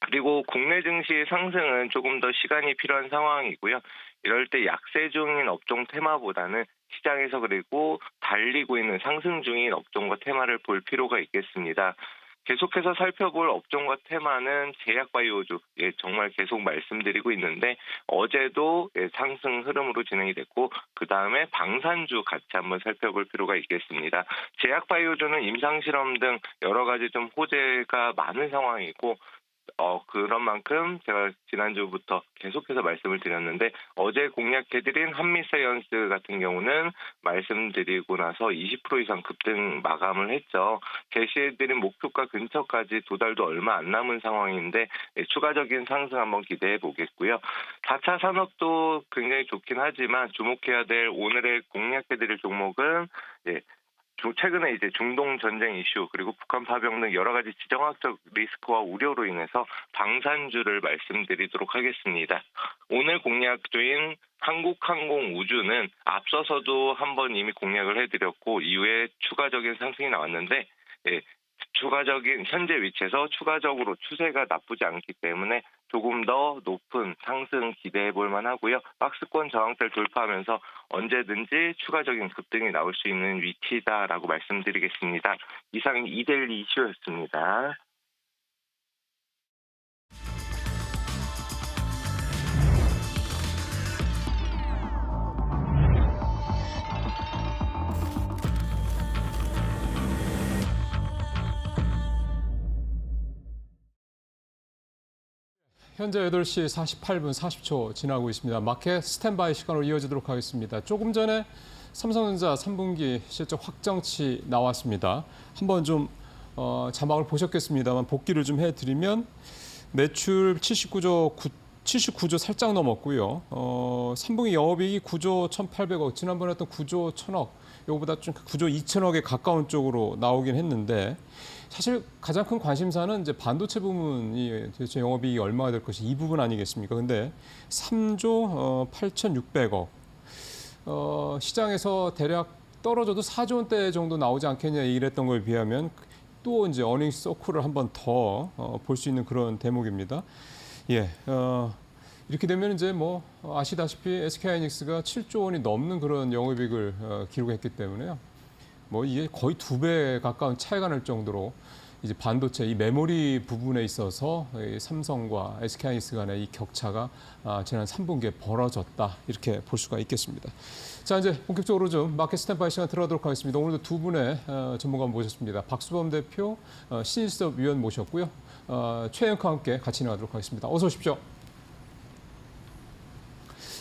S7: 그리고 국내 증시의 상승은 조금 더 시간이 필요한 상황이고요. 이럴 때 약세 중인 업종 테마보다는 시장에서 그리고 달리고 있는 상승 중인 업종과 테마를 볼 필요가 있겠습니다. 계속해서 살펴볼 업종과 테마는 제약바이오주, 정말 계속 말씀드리고 있는데 어제도 상승 흐름으로 진행이 됐고 그다음에 방산주 같이 한번 살펴볼 필요가 있겠습니다. 제약바이오주는 임상실험 등 여러 가지 좀 호재가 많은 상황이고 그런 만큼 제가 지난주부터 계속해서 말씀을 드렸는데 어제 공략해드린 한미사이언스 같은 경우는 말씀드리고 나서 20% 이상 급등 마감을 했죠. 제시해드린 목표가 근처까지 도달도 얼마 안 남은 상황인데 추가적인 상승 한번 기대해 보겠고요. 4차 산업도 굉장히 좋긴 하지만 주목해야 될 오늘의 공략해드릴 종목은 최근에 이제 중동 전쟁 이슈 그리고 북한 파병 등 여러 가지 지정학적 리스크와 우려로 인해서 방산주를 말씀드리도록 하겠습니다. 오늘 공략주인 한국항공우주는 앞서서도 한번 이미 공략을 해드렸고 이후에 추가적인 상승이 나왔는데 추가적인 현재 위치에서 추가적으로 추세가 나쁘지 않기 때문에 조금 더 높은 상승 기대해 볼 만하고요. 박스권 저항대를 돌파하면서 언제든지 추가적인 급등이 나올 수 있는 위치다라고 말씀드리겠습니다. 이상 이데일리 이슈였습니다.
S1: 현재 8시 48분 40초 지나고 있습니다. 마켓 스탠바이 시간으로 이어지도록 하겠습니다. 조금 전에 삼성전자 3분기 실적 확정치 나왔습니다. 한번 좀 자막을 보셨겠습니다만 복기를 좀 해드리면 매출 79조 살짝 넘었고요. 3분기 영업이익이 9조 1,800억, 지난번에 했던 9조 1,000억, 이거보다 좀 9조 2천억에 가까운 쪽으로 나오긴 했는데 사실 가장 큰 관심사는 이제 반도체 부문이 도대체 영업이익이 얼마가 될 것이 이 부분 아니겠습니까? 근데 3조 8,600억, 시장에서 대략 떨어져도 4조 원대 정도 나오지 않겠냐 얘기를 했던 거에 비하면 또 이제 어닝스 서클을 한번 더 볼 수 있는 그런 대목입니다. 이렇게 되면 이제 뭐 아시다시피 SK하이닉스가 7조 원이 넘는 그런 영업이익을 기록했기 때문에요. 뭐 이게 거의 2배 가까운 차이가 날 정도로 이제 반도체 이 메모리 부분에 있어서 이 삼성과 SK하이닉스 간의 이 격차가 지난 3분기에 벌어졌다 이렇게 볼 수가 있겠습니다. 자, 이제 본격적으로 좀 마켓 스탠바이 시간 들어가도록 하겠습니다. 오늘도 두 분의 전문가 모셨습니다. 박수범 대표, 신일섭 위원 모셨고요. 최영과 함께 같이 나가도록 하겠습니다. 어서 오십시오.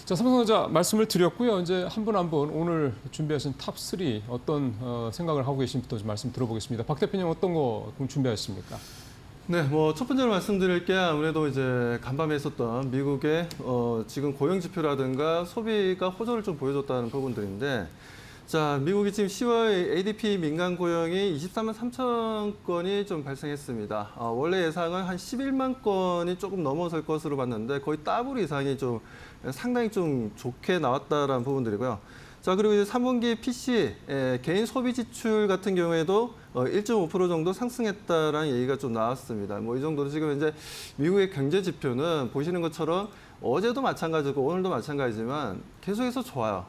S1: 자, 삼성전자 말씀을 드렸고요. 이제 한 분 한 분 오늘 준비하신 탑3 어떤 생각을 하고 계신부터 좀 말씀 들어보겠습니다. 박 대표님 어떤 거 준비하셨습니까?
S8: 네, 뭐 첫 번째로 말씀드릴 게 아무래도 이제 간밤에 있었던 미국의 지금 고용 지표라든가 소비가 호조를 좀 보여줬다는 부분들인데 자, 미국이 지금 10월 ADP 민간 고용이 23만 3천 건이 좀 발생했습니다. 원래 예상은 한 11만 건이 조금 넘어설 것으로 봤는데 거의 더블 이상이 좀 상당히 좀 좋게 나왔다라는 부분들이고요. 자, 그리고 이제 3분기 PC 개인 소비 지출 같은 경우에도 1.5% 정도 상승했다라는 얘기가 좀 나왔습니다. 뭐 이 정도로 지금 이제 미국의 경제 지표는 보시는 것처럼 어제도 마찬가지고 오늘도 마찬가지지만 계속해서 좋아요.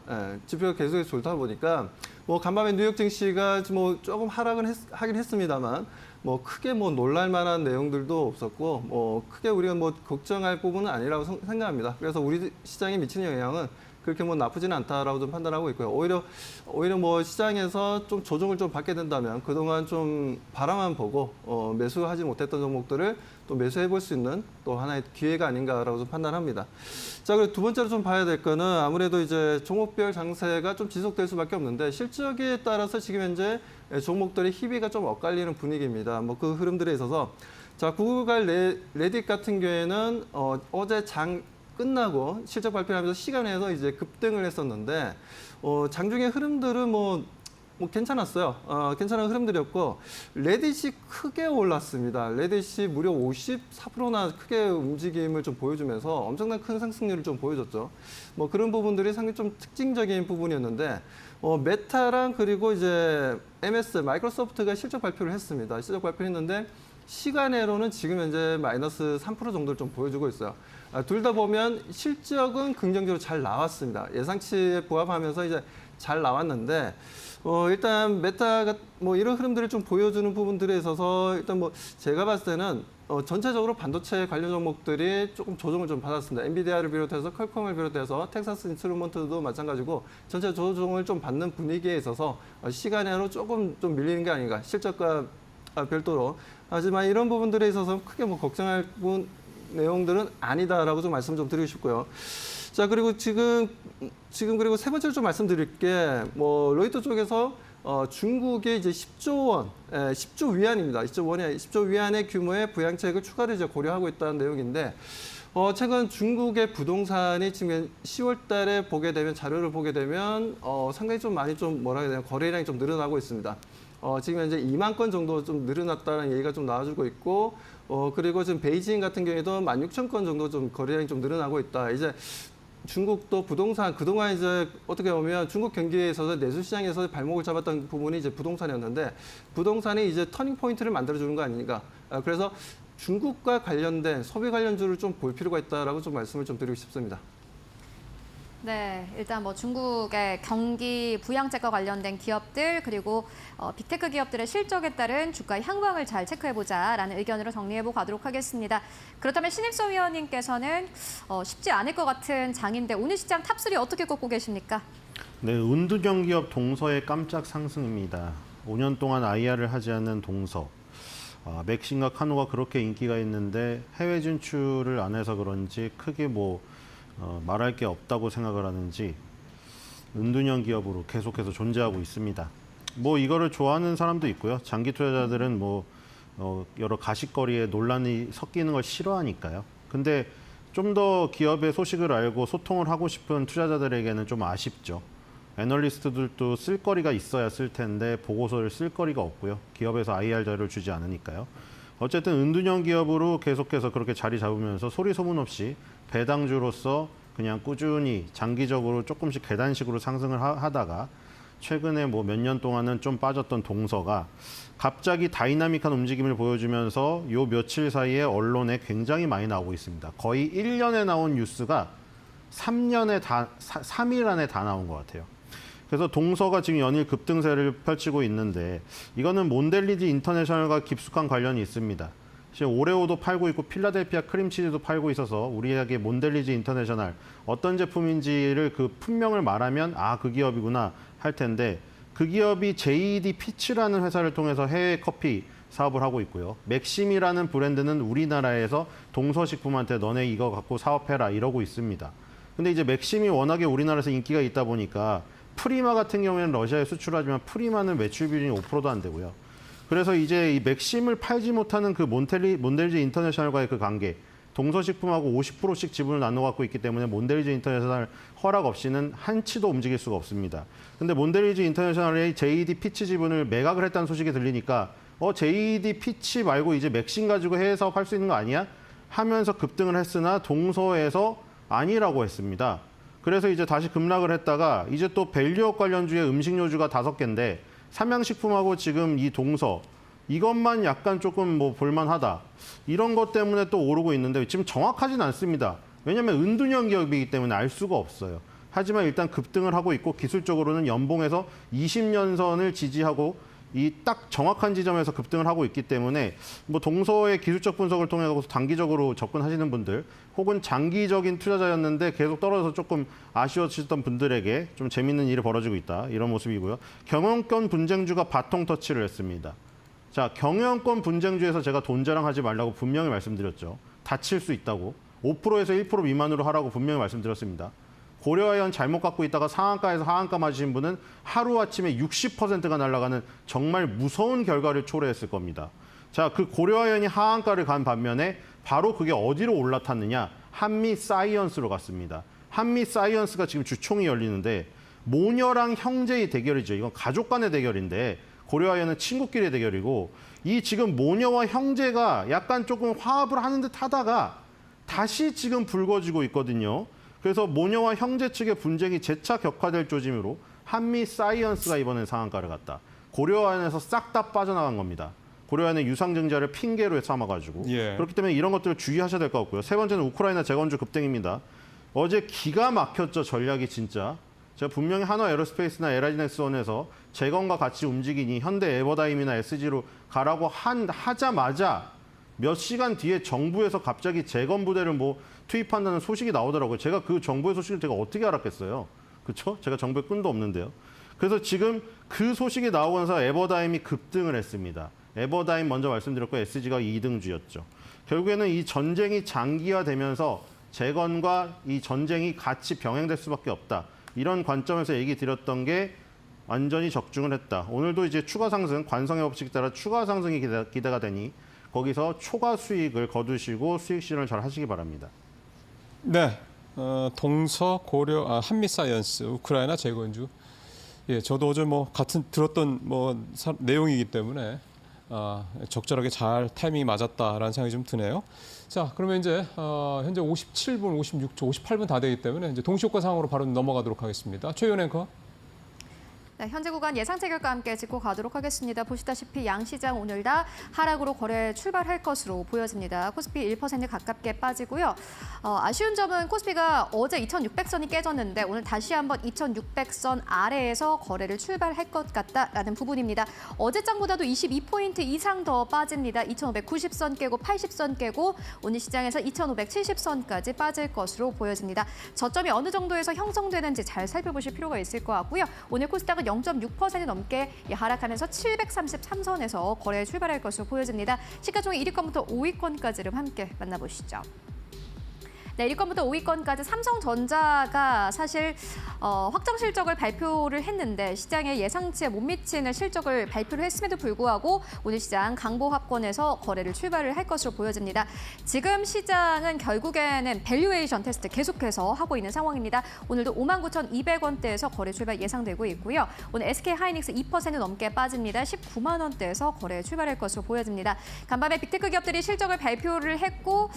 S8: 지표가 계속해서 좋다 보니까 뭐 간밤에 뉴욕 증시가 뭐 조금 하락은 하긴 했습니다만 뭐 크게 뭐 놀랄 만한 내용들도 없었고 뭐 크게 우리가 뭐 걱정할 부분은 아니라고 생각합니다. 그래서 우리 시장에 미치는 영향은 그렇게 뭐 나쁘지는 않다라고 좀 판단하고 있고요. 오히려 뭐 시장에서 좀 조정을 좀 받게 된다면 그동안 좀 바라만 보고 매수하지 못했던 종목들을 또 매수해 볼 수 있는 또 하나의 기회가 아닌가라고 좀 판단합니다. 자, 그리고 두 번째로 좀 봐야 될 거는 아무래도 이제 종목별 장세가 좀 지속될 수밖에 없는데 실적에 따라서 지금 현재 종목들의 희비가 좀 엇갈리는 분위기입니다. 뭐 그 흐름들에 있어서 자, 구글과 레딧 같은 경우에는 어제 장 끝나고 실적 발표를 하면서 시간에서 이제 급등을 했었는데 장중의 흐름들은 뭐 괜찮았어요. 괜찮은 흐름들이었고 레딧이 크게 올랐습니다. 레딧이 무려 54%나 크게 움직임을 좀 보여주면서 엄청난 큰 상승률을 좀 보여줬죠. 뭐 그런 부분들이 상당히 좀 특징적인 부분이었는데 메타랑 그리고 이제 MS 마이크로소프트가 실적 발표를 했습니다. 실적 발표했는데 시간외로는 지금 현재 마이너스 3% 정도를 좀 보여주고 있어요. 둘 다 보면 실적은 긍정적으로 잘 나왔습니다. 예상치에 부합하면서 이제 잘 나왔는데 일단 메타가 뭐 이런 흐름들을 좀 보여주는 부분들에 있어서 일단 뭐 제가 봤을 때는 전체적으로 반도체 관련 종목들이 조금 조정을 좀 받았습니다. 엔비디아를 비롯해서 퀄컴을 비롯해서 텍사스 인스트루먼트도 마찬가지고 전체 조정을 좀 받는 분위기에 있어서 시간외로 조금 좀 밀리는 게 아닌가. 실적과 별도로. 하지만 이런 부분들에 있어서 크게 뭐 걱정할 내용들은 아니다라고 좀 말씀 좀 드리고 싶고요. 자, 그리고 지금 그리고 세 번째로 좀 말씀드릴 게 뭐 로이터 쪽에서 중국의 이제 10조 원, 10조 위안입니다. 10조 위안의 규모의 부양책을 추가로 이제 고려하고 있다는 내용인데 최근 중국의 부동산이 지금 10월 달에 자료를 보게 되면 상당히 좀 많이 좀 거래량이 좀 늘어나고 있습니다. 지금 현재 2만 건 정도 좀 늘어났다는 얘기가 좀 나와주고 있고, 그리고 지금 베이징 같은 경우에도 16,000건 정도 좀 거래량이 좀 늘어나고 있다. 이제 중국도 부동산, 그동안 이제 어떻게 보면 중국 경기에 있어서 내수시장에서 발목을 잡았던 부분이 이제 부동산이었는데, 부동산이 이제 터닝 포인트를 만들어주는 거 아닙니까? 그래서 중국과 관련된 소비 관련주를 좀 볼 필요가 있다라고 좀 말씀을 좀 드리고 싶습니다.
S2: 네, 일단 뭐 중국의 경기 부양책과 관련된 기업들 그리고 빅테크 기업들의 실적에 따른 주가 향방을 잘 체크해보자라는 의견으로 정리해보고 가도록 하겠습니다. 그렇다면 신입성 위원님께서는 쉽지 않을 것 같은 장인데 오늘 시장 탑3 어떻게 꼽고 계십니까?
S9: 네, 은둔형 기업 동서의 깜짝 상승입니다. 5년 동안 IR을 하지 않는 동서. 맥신과 카노가 그렇게 인기가 있는데 해외 진출을 안 해서 그런지 크게 말할 게 없다고 생각을 하는지 은둔형 기업으로 계속해서 존재하고 있습니다. 이거를 좋아하는 사람도 있고요. 장기 투자자들은 여러 가십거리에 논란이 섞이는 걸 싫어하니까요. 근데 좀 더 기업의 소식을 알고 소통을 하고 싶은 투자자들에게는 좀 아쉽죠. 애널리스트들도 쓸 거리가 있어야 쓸 텐데 보고서를 쓸 거리가 없고요. 기업에서 IR 자료를 주지 않으니까요. 어쨌든 은둔형 기업으로 계속해서 그렇게 자리 잡으면서 소리 소문 없이 배당주로서 그냥 꾸준히 장기적으로 조금씩 계단식으로 상승을 하다가 최근에 몇 년 동안은 좀 빠졌던 동서가 갑자기 다이나믹한 움직임을 보여주면서 요 며칠 사이에 언론에 굉장히 많이 나오고 있습니다. 거의 1년에 나온 뉴스가 3일 안에 다 나온 것 같아요. 그래서 동서가 지금 연일 급등세를 펼치고 있는데 이거는 몬델리지 인터내셔널과 깊숙한 관련이 있습니다. 지금 오레오도 팔고 있고 필라델피아 크림치즈도 팔고 있어서 우리에게 몬델리지 인터내셔널 어떤 제품인지를 그 품명을 말하면 그 기업이구나 할 텐데 그 기업이 JED 피츠라는 회사를 통해서 해외 커피 사업을 하고 있고요. 맥심이라는 브랜드는 우리나라에서 동서식품한테 너네 이거 갖고 사업해라 이러고 있습니다. 근데 이제 맥심이 워낙에 우리나라에서 인기가 있다 보니까 프리마 같은 경우에는 러시아에 수출하지만 프리마는 매출 비율이 5%도 안 되고요. 그래서 이제 이 맥심을 팔지 못하는 그 몬델리지 인터내셔널과의 그 관계, 동서식품하고 50%씩 지분을 나눠 갖고 있기 때문에 몬데리즈 인터내셔널 허락 없이는 한치도 움직일 수가 없습니다. 근데 몬데리즈 인터내셔널의 JD 피치 지분을 매각을 했다는 소식이 들리니까 JD 피치 말고 이제 맥신 가지고 해외 사업 할 수 있는 거 아니야? 하면서 급등을 했으나 동서에서 아니라고 했습니다. 그래서 이제 다시 급락을 했다가 이제 또 밸류업 관련주의 음식료주가 5개인데 삼양식품하고 지금 이 동서 이것만 약간 조금 뭐 볼만하다. 이런 것 때문에 또 오르고 있는데 지금 정확하진 않습니다. 왜냐하면 은둔형 기업이기 때문에 알 수가 없어요. 하지만 일단 급등을 하고 있고 기술적으로는 연봉에서 20년선을 지지하고 이 딱 정확한 지점에서 급등을 하고 있기 때문에 뭐 동서의 기술적 분석을 통해 서 단기적으로 접근하시는 분들 혹은 장기적인 투자자였는데 계속 떨어져서 조금 아쉬워지셨던 분들에게 좀 재밌는 일이 벌어지고 있다. 이런 모습이고요. 경영권 분쟁주가 바통 터치를 했습니다. 자, 경영권 분쟁주에서 제가 돈 자랑하지 말라고 분명히 말씀드렸죠. 다칠 수 있다고. 5%에서 1% 미만으로 하라고 분명히 말씀드렸습니다. 고려아연 잘못 갖고 있다가 상한가에서 하한가 맞으신 분은 하루아침에 60%가 날아가는 정말 무서운 결과를 초래했을 겁니다. 자, 그 고려아연이 하한가를 간 반면에 바로 그게 어디로 올라탔느냐? 한미사이언스로 갔습니다. 한미사이언스가 지금 주총이 열리는데 모녀랑 형제의 대결이죠. 이건 가족 간의 대결인데 고려아연은 친구끼리의 대결이고 이 지금 모녀와 형제가 약간 조금 화합을 하는 듯 하다가 다시 지금 불거지고 있거든요. 그래서 모녀와 형제 측의 분쟁이 재차 격화될 조짐으로 한미사이언스가 이번엔 상한가를 갔다. 고려아연에서 싹 다 빠져나간 겁니다. 고려아연의 유상증자를 핑계로 삼아가지고.
S1: 예.
S9: 그렇기 때문에 이런 것들을 주의하셔야 될 것 같고요. 세 번째는 우크라이나 재건주 급등입니다. 어제 기가 막혔죠. 전략이 진짜. 제가 분명히 한화 에어로스페이스나 LI넥스원에서 재건과 같이 움직이니 현대 에버다임이나 SG로 가라고 하자마자 몇 시간 뒤에 정부에서 갑자기 재건 부대를 뭐 투입한다는 소식이 나오더라고요. 제가 그 정부의 소식을 제가 어떻게 알았겠어요? 그렇죠? 제가 정부의 끈도 없는데요. 그래서 지금 그 소식이 나오고 나서 에버다임이 급등을 했습니다. 에버다임 먼저 말씀드렸고 SG가 2등주였죠. 결국에는 이 전쟁이 장기화되면서 재건과 이 전쟁이 같이 병행될 수밖에 없다. 이런 관점에서 얘기 드렸던 게 완전히 적중을 했다. 오늘도 이제 추가 상승, 관성의 법칙에 따라 추가 상승이 기대가 되니 거기서 초과 수익을 거두시고 수익 실현을 잘 하시기 바랍니다.
S1: 네, 동서 고려 한미사이언스 우크라이나 재건주. 예, 저도 어제 뭐 같은 들었던 내용이기 때문에 적절하게 잘 타이밍이 맞았다라는 생각이 좀 드네요. 자, 그러면 이제 현재 57분, 56초, 58분 다 되기 때문에 이제 동시효과 상황으로 바로 넘어가도록 하겠습니다. 최윤 앵커.
S2: 네, 현재 구간 예상치 결과 함께 짚고 가도록 하겠습니다. 보시다시피 양시장 오늘 다 하락으로 거래 출발할 것으로 보여집니다. 코스피 1% 가깝게 빠지고요. 아쉬운 점은 코스피가 어제 2600선이 깨졌는데 오늘 다시 한번 2600선 아래에서 거래를 출발할 것 같다라는 부분입니다. 어제장보다도 22포인트 이상 더 빠집니다. 2590선 깨고 80선 깨고 오늘 시장에서 2570선까지 빠질 것으로 보여집니다. 저점이 어느 정도에서 형성되는지 잘 살펴보실 필요가 있을 것 같고요. 오늘 코스닥은 0.6% 넘게 하락하면서 733선에서 거래에 출발할 것으로 보여집니다. 시가총액 1위권부터 5위권까지를 함께 만나보시죠. 네, 1위권부터 5위권까지 삼성전자가 사실 확정 실적을 발표를 했는데 시장의 예상치에 못 미치는 실적을 발표를 했음에도 불구하고 오늘 시장 강보합권에서 거래를 출발을 할 것으로 보여집니다. 지금 시장은 결국에는 밸류에이션 테스트 계속해서 하고 있는 상황입니다. 오늘도 59,200원대에서 거래 출발 예상되고 있고요. 오늘 SK하이닉스 2% 넘게 빠집니다. 19만 원대에서 거래에 출발할 것으로 보여집니다. 간밤에 빅테크 기업들이 실적을 발표를 했고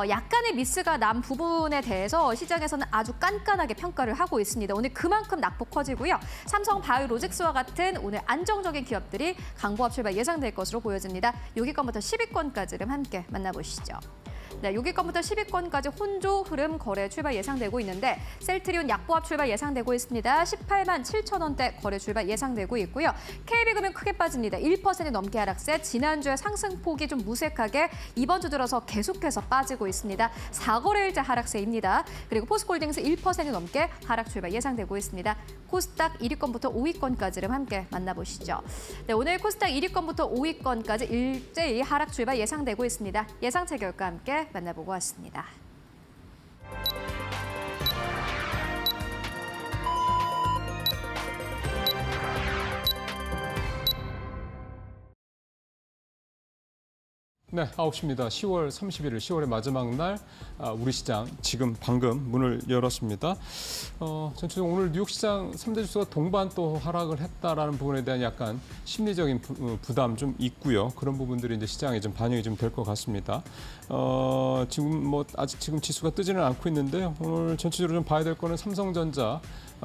S2: 약간의 미스가 남 부분에 대해서 시장에서는 아주 깐깐하게 평가를 하고 있습니다. 오늘 그만큼 낙폭 커지고요. 삼성 바이오로직스와 같은 오늘 안정적인 기업들이 강보합 출발 예상될 것으로 보여집니다. 6위권부터 10위권까지를 함께 만나보시죠. 네, 6위권부터 10위권까지 혼조 흐름 거래 출발 예상되고 있는데 셀트리온 약보합 출발 예상되고 있습니다. 18만 7천 원대 거래 출발 예상되고 있고요. KB금융 크게 빠집니다. 1% 넘게 하락세. 지난주에 상승폭이 좀 무색하게 이번 주 들어서 계속해서 빠지고 있습니다. 4거래일째 하락세입니다. 그리고 포스코홀딩스 1% 넘게 하락 출발 예상되고 있습니다. 코스닥 1위권부터 5위권까지를 함께 만나보시죠. 네, 오늘 코스닥 1위권부터 5위권까지 일제히 하락 출발 예상되고 있습니다. 예상치 결과 함께 만나보고 왔습니다.
S1: 네, 9시입니다. 10월 31일, 10월의 마지막 날 우리 시장 지금 방금 문을 열었습니다. 전체적으로 오늘 뉴욕 시장 3대 지수가 동반 또 하락을 했다라는 부분에 대한 약간 심리적인 부담 좀 있고요. 그런 부분들이 이제 시장에 좀 반영이 좀 될 것 같습니다. 지금 뭐 아직 지금 지수가 뜨지는 않고 있는데요. 오늘 전체적으로 좀 봐야 될 거는 삼성전자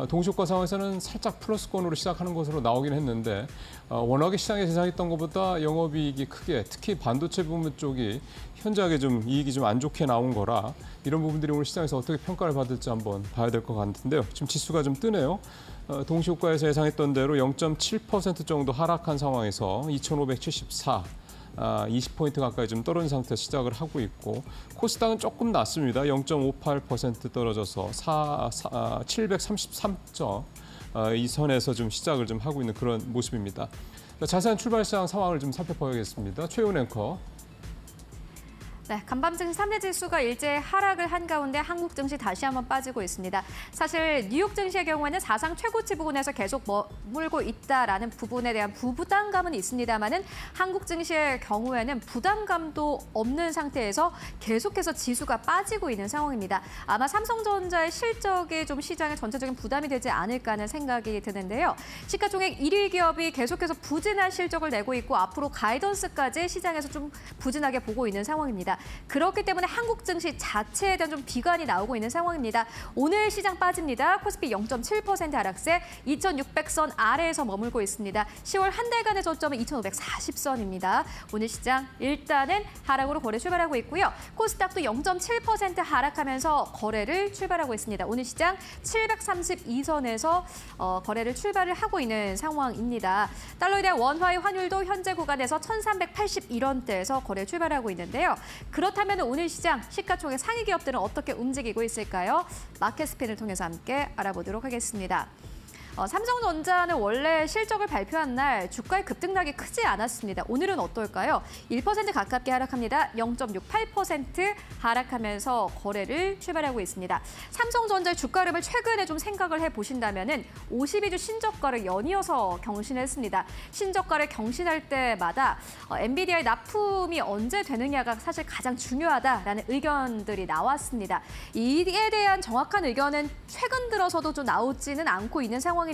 S1: 동시효과 상황에서는 살짝 플러스권으로 시작하는 것으로 나오긴 했는데 워낙에 시장에 예상했던 것보다 영업이익이 크게 특히 반도체 부분 쪽이 현저하게 좀 이익이 좀 안 좋게 나온 거라 이런 부분들이 오늘 시장에서 어떻게 평가를 받을지 한번 봐야 될 것 같은데요. 지금 지수가 좀 뜨네요. 동시효과에서 예상했던 대로 0.7% 정도 하락한 상황에서 2,574. 20포인트 가까이 좀 떨어진 상태에서 시작을 하고 있고 코스닥은 조금 낮습니다. 0.58% 떨어져서 733점 이 선에서 좀 시작을 좀 하고 있는 그런 모습입니다. 자세한 출발 시장 상황을 좀 살펴봐야겠습니다. 최윤 앵커.
S2: 네, 간밤 증시 3대 지수가 일제 하락을 한 가운데 한국 증시 다시 한번 빠지고 있습니다. 사실 뉴욕 증시의 경우에는 사상 최고치 부근에서 계속 머물고 있다라는 부분에 대한 부담감은 있습니다만은 한국 증시의 경우에는 부담감도 없는 상태에서 계속해서 지수가 빠지고 있는 상황입니다. 아마 삼성전자의 실적이 좀 시장에 전체적인 부담이 되지 않을까 하는 생각이 드는데요. 시가총액 1위 기업이 계속해서 부진한 실적을 내고 있고 앞으로 가이던스까지 시장에서 좀 부진하게 보고 있는 상황입니다. 그렇기 때문에 한국 증시 자체에 대한 좀 비관이 나오고 있는 상황입니다. 오늘 시장 빠집니다. 코스피 0.7% 하락세 2,600선 아래에서 머물고 있습니다. 10월 한 달간의 저점은 2,540선입니다. 오늘 시장 일단은 하락으로 거래 출발하고 있고요. 코스닥도 0.7% 하락하면서 거래를 출발하고 있습니다. 오늘 시장 732선에서 거래를 출발을 하고 있는 상황입니다. 달러에 대한 원화의 환율도 현재 구간에서 1,381원대에서 거래 출발하고 있는데요. 그렇다면 오늘 시장 시가총액 상위 기업들은 어떻게 움직이고 있을까요? 마켓 스핀을 통해서 함께 알아보도록 하겠습니다. 삼성전자는 원래 실적을 발표한 날 주가의 급등락이 크지 않았습니다. 오늘은 어떨까요? 1% 가깝게 하락합니다. 0.68% 하락하면서 거래를 출발하고 있습니다. 삼성전자의 주가 흐름을 최근에 좀 생각을 해보신다면 52주 신저가를 연이어서 경신했습니다. 신저가를 경신할 때마다 엔비디아의 납품이 언제 되느냐가 사실 가장 중요하다라는 의견들이 나왔습니다. 이에 대한 정확한 의견은 최근 들어서도 좀 나오지는 않고 있는 상황입니다만은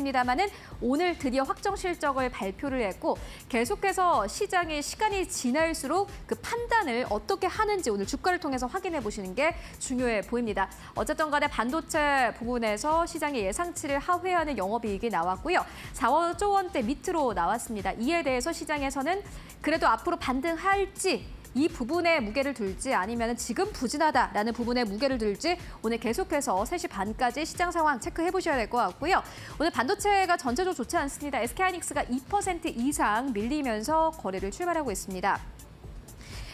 S2: 오늘 드디어 확정 실적을 발표를 했고 계속해서 시장의 시간이 지날수록 그 판단을 어떻게 하는지 오늘 주가를 통해서 확인해 보시는 게 중요해 보입니다. 어쨌든 간에 반도체 부분에서 시장의 예상치를 하회하는 영업이익이 나왔고요. 4조 원대 밑으로 나왔습니다. 이에 대해서 시장에서는 그래도 앞으로 반등할지 이 부분에 무게를 둘지 아니면 지금 부진하다라는 부분에 무게를 둘지 오늘 계속해서 3시 반까지 시장 상황 체크해 보셔야 될 것 같고요. 오늘 반도체가 전체적으로 좋지 않습니다. SK하이닉스가 2% 이상 밀리면서 거래를 출발하고 있습니다.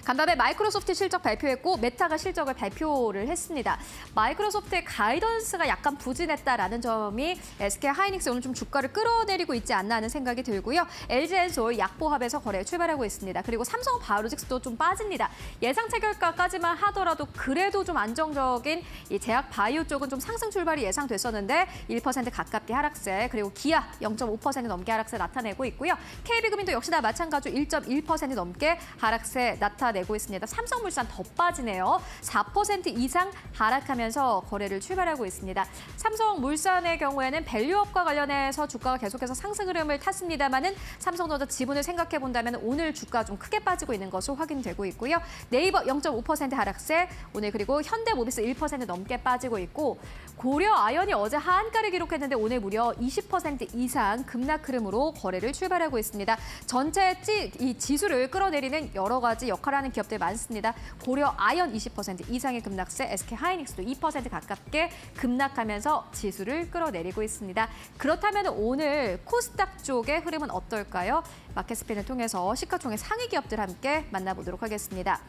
S2: 간밤에 마이크로소프트 실적 발표했고 메타가 실적을 발표를 했습니다. 마이크로소프트의 가이던스가 약간 부진했다라는 점이 SK하이닉스 오늘 좀 주가를 끌어내리고 있지 않나 하는 생각이 들고요. LG엔솔 약보합에서 거래에 출발하고 있습니다. 그리고 삼성바이오로직스도 좀 빠집니다. 예상 체결가까지만 하더라도 그래도 좀 안정적인 이 제약 바이오 쪽은 좀 상승 출발이 예상됐었는데 1% 가깝게 하락세 그리고 기아 0.5% 넘게 하락세 나타내고 있고요. KB금융도 역시나 마찬가지로 1.1% 넘게 하락세 나타내고 있습니다. 삼성물산 더 빠지네요. 4% 이상 하락하면서 거래를 출발하고 있습니다. 삼성물산의 경우에는 밸류업과 관련해서 주가가 계속해서 상승 흐름을 탔습니다만은 삼성전자 지분을 생각해 본다면 오늘 주가 좀 크게 빠지고 있는 것으로 확인되고 있고요. 네이버 0.5% 하락세 오늘 그리고 현대모비스 1% 넘게 빠지고 있고 고려아연이 어제 하한가를 기록했는데 오늘 무려 20% 이상 급락 흐름으로 거래를 출발하고 있습니다. 전체 이 지수를 끌어내리는 여러 가지 역할을 하는 기업들 많습니다. 고려아연 20% 이상의 급락세, SK하이닉스도 2% 가깝게 급락하면서 지수를 끌어내리고 있습니다. 그렇다면 오늘 코스닥 쪽의 흐름은 어떨까요? 마켓스핀을 통해서 시가총액 상위 기업들 함께 만나보도록 하겠습니다.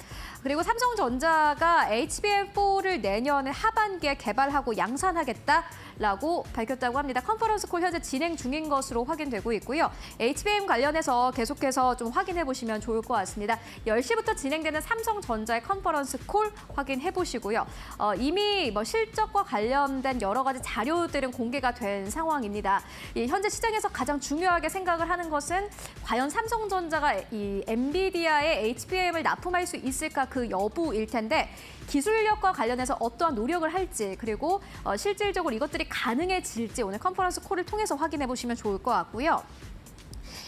S2: 그리고 삼성전자가 HBM4를 내년 하반기에 개발하고 양산하겠다. 라고 밝혔다고 합니다. 컨퍼런스 콜 현재 진행 중인 것으로 확인되고 있고요. HBM 관련해서 계속해서 좀 확인해 보시면 좋을 것 같습니다. 10시부터 진행되는 삼성전자의 컨퍼런스 콜 확인해 보시고요. 이미 뭐 실적과 관련된 여러 가지 자료들은 공개가 된 상황입니다. 현재 시장에서 가장 중요하게 생각을 하는 것은 과연 삼성전자가 이 엔비디아의 HBM을 납품할 수 있을까 그 여부일 텐데 기술력과 관련해서 어떠한 노력을 할지 그리고 실질적으로 이것들이 가능해질지 오늘 컨퍼런스 콜을 통해서 확인해 보시면 좋을 것 같고요.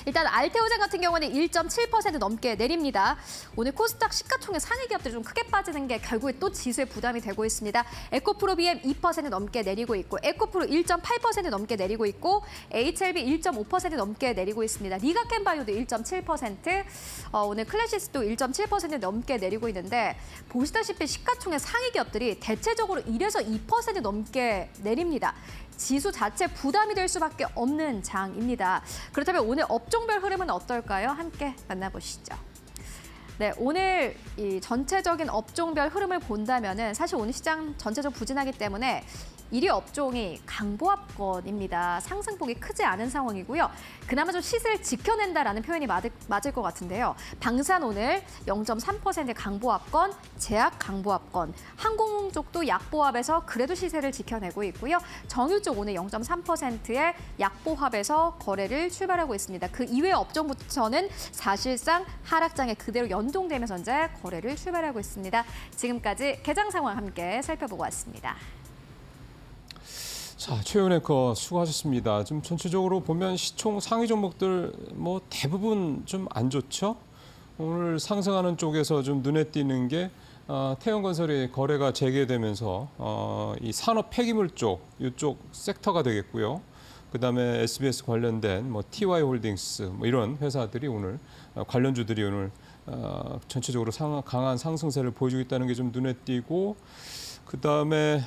S2: 일단 알테오젠 같은 경우는 1.7% 넘게 내립니다. 오늘 코스닥 시가총액 상위 기업들이 좀 크게 빠지는 게 결국에 또 지수에 부담이 되고 있습니다. 에코프로 BM 2% 넘게 내리고 있고 에코프로 1.8% 넘게 내리고 있고 HLB 1.5% 넘게 내리고 있습니다. 리가켄바이오도 1.7%, 오늘 클래시스도 1.7% 넘게 내리고 있는데 보시다시피 시가총액 상위 기업들이 대체적으로 1에서 2% 넘게 내립니다. 지수 자체 부담이 될 수밖에 없는 장입니다. 그렇다면 오늘 업종별 흐름은 어떨까요? 함께 만나보시죠. 네, 오늘 이 전체적인 업종별 흐름을 본다면은 사실 오늘 시장 전체적으로 부진하기 때문에 1위 업종이 강보합권입니다. 상승폭이 크지 않은 상황이고요. 그나마 좀 시세를 지켜낸다라는 표현이 맞을 것 같은데요. 방산 오늘 0.3% 강보합권, 제약 강보합권, 항공 쪽도 약보합에서 그래도 시세를 지켜내고 있고요. 정유 쪽 오늘 0.3%의 약보합에서 거래를 출발하고 있습니다. 그 이외의 업종부터는 사실상 하락장에 그대로 연동되면서 현재 거래를 출발하고 있습니다. 지금까지 개장 상황 함께 살펴보고 왔습니다.
S1: 자, 최윤 앵커 수고하셨습니다. 좀 전체적으로 보면 시총 상위 종목들 뭐 대부분 좀 안 좋죠? 오늘 상승하는 쪽에서 좀 눈에 띄는 게 태형건설이 거래가 재개되면서 이 산업 폐기물 쪽, 이쪽 섹터가 되겠고요. 그다음에 SBS 관련된 뭐 TY홀딩스 뭐 이런 회사들이 오늘 관련주들이 오늘 전체적으로 강한 상승세를 보여주고 있다는 게 좀 눈에 띄고 그다음에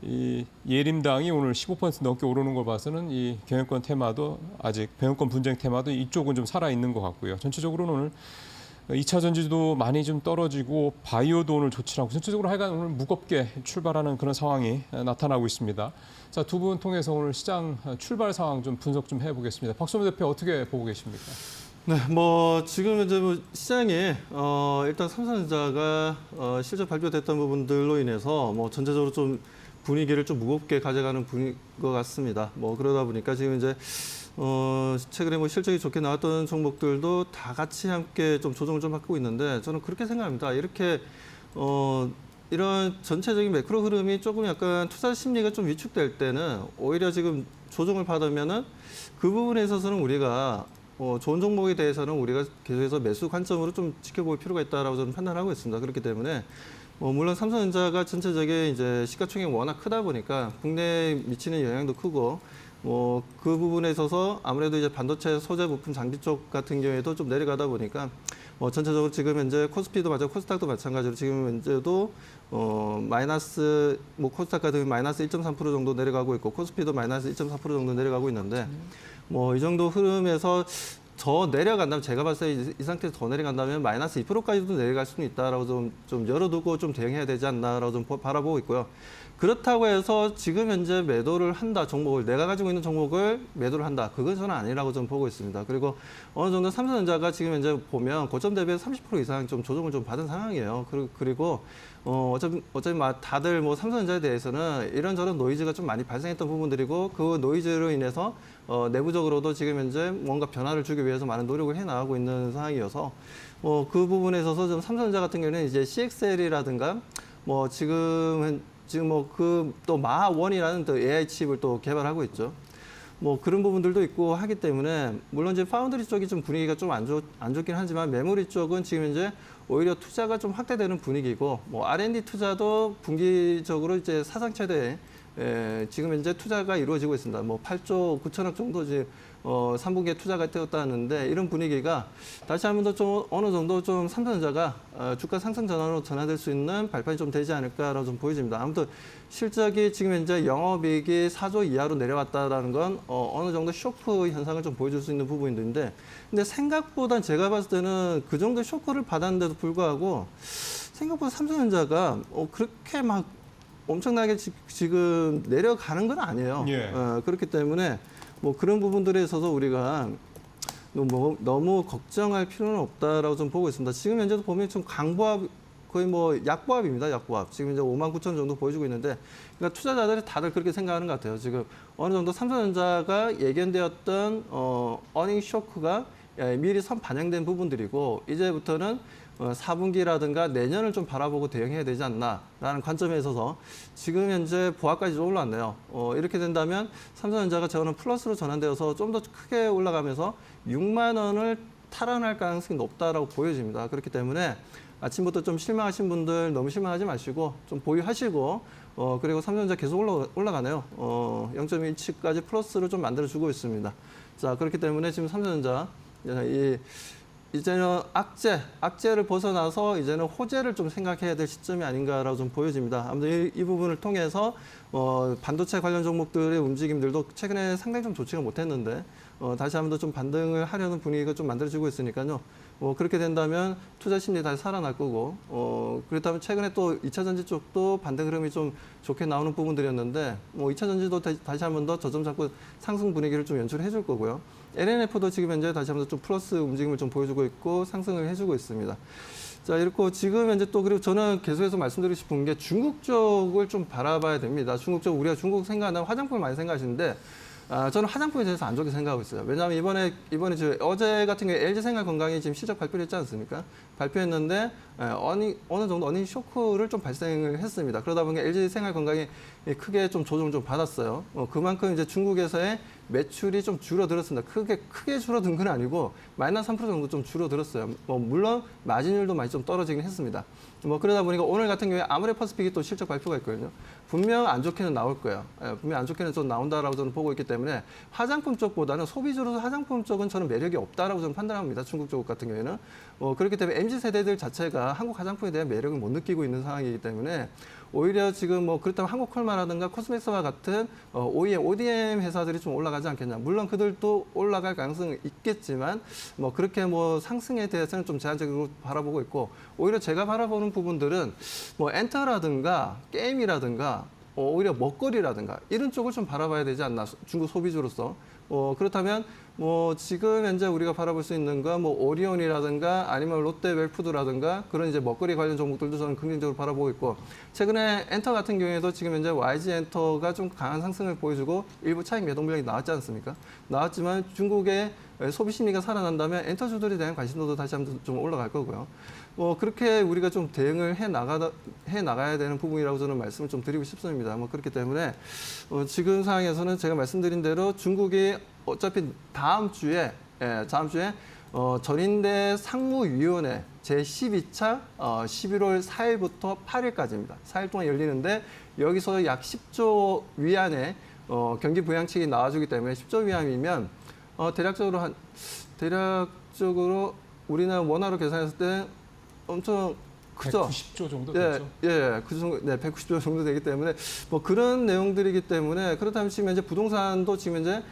S1: 이 예림당이 오늘 15% 넘게 오르는 걸 봐서는 이 경영권 테마도 아직 경영권 분쟁 테마도 이쪽은 좀 살아 있는 것 같고요. 전체적으로는 오늘 2차 전지도 많이 좀 떨어지고 바이오도 오늘 좋지 않고 전체적으로 하여간 오늘 무겁게 출발하는 그런 상황이 나타나고 있습니다. 자, 두 분 통해서 오늘 시장 출발 상황 좀 분석 좀 해보겠습니다. 박소민 대표 어떻게 보고 계십니까?
S8: 네, 뭐 지금 이제 뭐 시장에 일단 삼성전자가 실적 발표됐던 부분들로 인해서 뭐 전체적으로 좀 분위기를 좀 무겁게 가져가는 분위기인 것 같습니다. 뭐 그러다 보니까 지금 이제 최근에 뭐 실적이 좋게 나왔던 종목들도 다 같이 함께 좀 조정을 좀 하고 있는데 저는 그렇게 생각합니다. 이렇게 이런 전체적인 매크로 흐름이 조금 약간 투자 심리가 좀 위축될 때는 오히려 지금 조정을 받으면은 그 부분에 있어서는 우리가 좋은 종목에 대해서는 우리가 계속해서 매수 관점으로 좀 지켜볼 필요가 있다라고 저는 판단하고 있습니다. 그렇기 때문에 물론 삼성전자가 전체적인 이제 시가총액이 워낙 크다 보니까 국내에 미치는 영향도 크고 그 부분에 있어서 아무래도 이제 반도체 소재 부품 장비 쪽 같은 경우에도 좀 내려가다 보니까 전체적으로 지금 현재 코스피도 마찬가지고 코스닥도 마찬가지로 지금 현재도 마이너스 코스닥 같은 경우 마이너스 1.3% 정도 내려가고 있고 코스피도 마이너스 1.4% 정도 내려가고 있는데 이 정도 흐름에서 더 내려간다면 제가 봤을 때 이 상태에서 더 내려간다면 마이너스 2%까지도 내려갈 수는 있다라고 좀 열어두고 좀 대응해야 되지 않나라고 좀 바라보고 있고요. 그렇다고 해서 지금 현재 매도를 한다 종목을 내가 가지고 있는 종목을 매도를 한다 그건 저는 아니라고 좀 보고 있습니다. 그리고 어느 정도 삼성전자가 지금 현재 보면 고점 대비해서 30% 이상 좀 조정을 좀 받은 상황이에요. 그리고 어차피 다들 뭐 삼성전자에 대해서는 이런저런 노이즈가 좀 많이 발생했던 부분들이고 그 노이즈로 인해서 내부적으로도 지금 현재 뭔가 변화를 주기 위해서 많은 노력을 해 나가고 있는 상황이어서 그 부분에 있어서 좀 삼성전자 같은 경우는 이제 CXL이라든가 지금 또 마하1이라는 또 AI 칩을 또 개발하고 있죠. 그런 부분들도 있고 하기 때문에 물론 이제 파운드리 쪽이 좀 분위기가 좀 안 좋긴 하지만 메모리 쪽은 지금 현재 오히려 투자가 좀 확대되는 분위기고 R&D 투자도 분기적으로 이제 사상 최대 지금 현재 투자가 이루어지고 있습니다. 8조 9천억 정도 이제 3분기에 투자가 되었다는데 이런 분위기가 다시 한 번 더 좀 어느 정도 좀 삼성전자가 주가 상승 전환으로 전환될 수 있는 발판이 좀 되지 않을까라고 좀 보여집니다. 아무튼 실적이 지금 현재 영업이익이 4조 이하로 내려왔다라는 건 어느 정도 쇼크 현상을 좀 보여줄 수 있는 부분인데 근데 생각보다 제가 봤을 때는 그 정도 쇼크를 받았는데도 불구하고 생각보다 삼성전자가 그렇게 막 엄청나게 지금 내려가는 건 아니에요.
S1: 예.
S8: 그렇기 때문에 뭐 그런 부분들에 있어서 우리가 너무 걱정할 필요는 없다라고 좀 보고 있습니다. 지금 현재도 보면 좀 강보합 거의 뭐 약보합입니다. 약보합. 지금 이제 59,000원 정도 보여주고 있는데, 그러니까 투자자들이 다들 그렇게 생각하는 것 같아요. 지금 어느 정도 삼성전자가 예견되었던 어닝 쇼크가 미리 선 반영된 부분들이고, 이제부터는 4분기라든가 내년을 좀 바라보고 대응해야 되지 않나라는 관점에 있어서 지금 현재 보합까지 좀 올라왔네요. 이렇게 된다면 삼성전자가 저는 플러스로 전환되어서 좀 더 크게 올라가면서 6만 원을 탈환할 가능성이 높다라고 보여집니다. 그렇기 때문에 아침부터 좀 실망하신 분들 너무 실망하지 마시고 좀 보유하시고, 그리고 삼성전자 계속 올라가네요. 0.17까지 플러스를 좀 만들어주고 있습니다. 자, 그렇기 때문에 지금 삼성전자 이제는 악재를 벗어나서 이제는 호재를 좀 생각해야 될 시점이 아닌가라고 좀 보여집니다. 아무튼 이 부분을 통해서 반도체 관련 종목들의 움직임들도 최근에 상당히 좀 좋지가 못했는데 다시 한번 더 좀 반등을 하려는 분위기가 좀 만들어지고 있으니까요. 그렇게 된다면 투자 심리 다시 살아날 거고, 그렇다면 최근에 또 2차 전지 쪽도 반등 흐름이 좀 좋게 나오는 부분들이었는데, 2차 전지도 다시 한번 더 저점 잡고 상승 분위기를 좀 연출해 줄 거고요. LNF도 지금 현재 다시 한번 좀 플러스 움직임을 좀 보여주고 있고 상승을 해주고 있습니다. 자, 이렇게 지금 현재 또 그리고 저는 계속해서 말씀드리고 싶은 게 중국 쪽을 좀 바라봐야 됩니다. 중국 쪽, 우리가 중국 생각하면 화장품을 많이 생각하시는데, 저는 화장품에 대해서 안 좋게 생각하고 있어요. 왜냐하면 이번에 어제 같은 경우에 LG생활건강이 지금 실적 발표를 했지 않습니까? 발표했는데 어느 정도 어닝 쇼크를 좀 발생을 했습니다. 그러다 보니까 LG생활건강이 크게 좀 조정을 좀 받았어요. 그만큼 이제 중국에서의 매출이 좀 줄어들었습니다. 크게 줄어든 건 아니고 마이너스 3% 정도 좀 줄어들었어요. 물론 마진율도 많이 좀 떨어지긴 했습니다. 그러다 보니까 오늘 같은 경우에 아모레퍼시픽이 또 실적 발표가 있거든요. 분명 안 좋게는 나올 거예요. 분명 안 좋게는 좀 나온다라고 저는 보고 있기 때문에 화장품 쪽보다는 소비주로서 화장품 쪽은 저는 매력이 없다라고 저는 판단합니다. 중국 쪽 같은 경우에는. 그렇기 때문에 MZ 세대들 자체가 한국 화장품에 대한 매력을 못 느끼고 있는 상황이기 때문에 오히려 지금 그렇다면 한국컬마라든가 코스메스와 같은 ODM 회사들이 좀 올라가지 않겠냐. 물론 그들도 올라갈 가능성은 있겠지만 그렇게 상승에 대해서는 좀 제한적으로 바라보고 있고, 오히려 제가 바라보는 부분들은 엔터라든가 게임이라든가 오히려 먹거리라든가 이런 쪽을 좀 바라봐야 되지 않나, 중국 소비주로서. 그렇다면 지금 현재 우리가 바라볼 수 있는 건 오리온이라든가 아니면 롯데웰푸드라든가 그런 이제 먹거리 관련 종목들도 저는 긍정적으로 바라보고 있고, 최근에 엔터 같은 경우에도 지금 현재 YG 엔터가 좀 강한 상승을 보여주고 일부 차익 매도 물량이 나왔지 않습니까? 나왔지만 중국의 소비 심리가 살아난다면 엔터주들에 대한 관심도도 다시 한번 좀 올라갈 거고요. 그렇게 우리가 좀 대응을 해 나가야 되는 부분이라고 저는 말씀을 좀 드리고 싶습니다. 그렇기 때문에 지금 상황에서는 제가 말씀드린 대로 중국이 어차피 다음 주에 전인대 상무위원회 제12차 11월 4일부터 8일까지입니다. 4일 동안 열리는데 여기서 약 10조 위안의 경기 부양책이 나와주기 때문에 10조 위안이면 대략적으로 우리나라 원화로 계산했을 때 엄청 크죠.
S1: 190조 정도 되죠.
S8: 그 정도, 190조 정도 되기 때문에 그런 내용들이기 때문에, 그렇다면 지금 현재 부동산도 지금 현재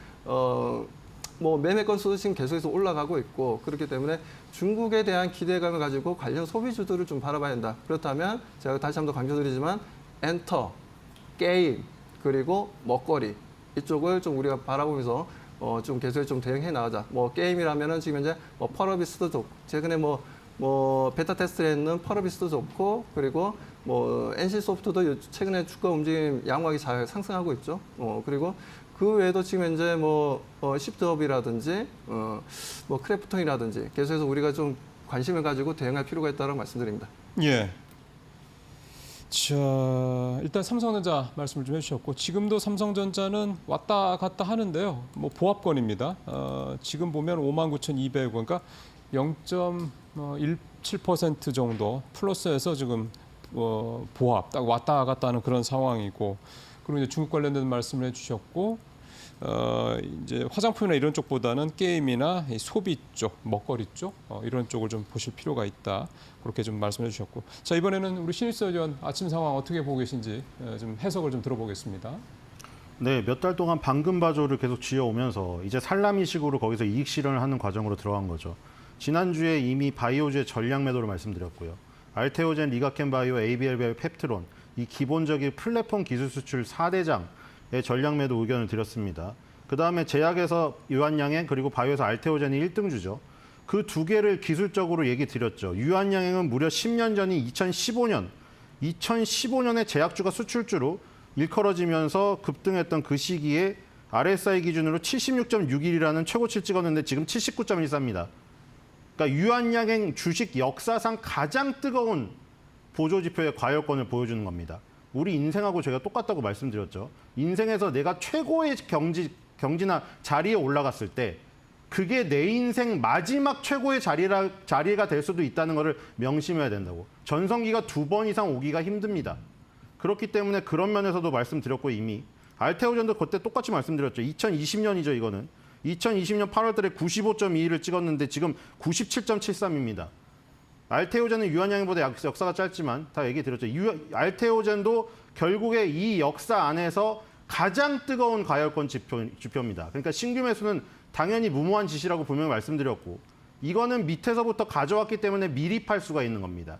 S8: 매매 건수도 지금 계속해서 올라가고 있고, 그렇기 때문에 중국에 대한 기대감을 가지고 관련 소비주들을 좀 바라봐야 한다. 그렇다면 제가 다시 한번 강조드리지만 엔터, 게임, 그리고 먹거리 이쪽을 좀 우리가 바라보면서 좀 계속해서 좀 대응해 나가자. 게임이라면은 지금 현재 펄어비스도 좋고, 최근에 베타 테스트를 했는 펄어비스도 좋고, 그리고 NC소프트도 최근에 주가 움직임 양호하게 잘 상승하고 있죠. 그리고 그 외에도 지금 현재 십드업이라든지 크래프톤이라든지 계속해서 우리가 좀 관심을 가지고 대응할 필요가 있다고 말씀드립니다.
S1: 예. 자, 일단 삼성전자 말씀을 좀 해주셨고, 지금도 삼성전자는 왔다 갔다 하는데요. 보합권입니다. 지금 보면 59,200원, 그러니까 0.17% 정도 플러스해서 지금 보합 딱 왔다 갔다 하는 그런 상황이고, 그리고 이제 중국 관련된 말씀을 해주셨고, 이제 화장품이나 이런 쪽보다는 게임이나 소비 쪽, 먹거리 쪽 이런 쪽을 좀 보실 필요가 있다. 그렇게 좀 말씀해 주셨고, 자, 이번에는 우리 신일서 의원 아침 상황 어떻게 보고 계신지 좀 해석을 좀 들어보겠습니다.
S9: 네, 몇 달 동안 방금바조를 계속 쥐어오면서 이제 살라미식으로 거기서 이익 실현을 하는 과정으로 들어간 거죠. 지난주에 이미 바이오주의 전략 매도를 말씀드렸고요. 알테오젠, 리가켄 바이오, ABL 펩트론 이 기본적인 플랫폼 기술 수출 4대장의 전략 매도 의견을 드렸습니다. 그다음에 제약에서 유한양행 그리고 바이오에서 알테오젠이 1등주죠. 그 두 개를 기술적으로 얘기 드렸죠. 유한양행은 무려 10년 전인 2015년에 제약주가 수출주로 일컬어지면서 급등했던 그 시기에 RSI 기준으로 76.61이라는 최고치를 찍었는데 지금 79.14입니다. 그러니까 유한양행 주식 역사상 가장 뜨거운 보조지표의 과열권을 보여주는 겁니다. 우리 인생하고 제가 똑같다고 말씀드렸죠. 인생에서 내가 최고의 경지나 자리에 올라갔을 때 그게 내 인생 마지막 최고의 자리가 될 수도 있다는 것을 명심해야 된다고. 전성기가 2번 이상 오기가 힘듭니다. 그렇기 때문에 그런 면에서도 말씀드렸고 이미 알테오젠도 그때 똑같이 말씀드렸죠. 2020년이죠, 이거는. 2020년 8월 달에 95.21을 찍었는데 지금 97.73입니다. 알테오젠은 유한양행보다 역사가 짧지만 다 얘기 드렸죠. 알테오젠도 결국에 이 역사 안에서 가장 뜨거운 가열권 지표입니다. 그러니까 신규 매수는 당연히 무모한 짓이라고 분명히 말씀드렸고 이거는 밑에서부터 가져왔기 때문에 미리 팔 수가 있는 겁니다.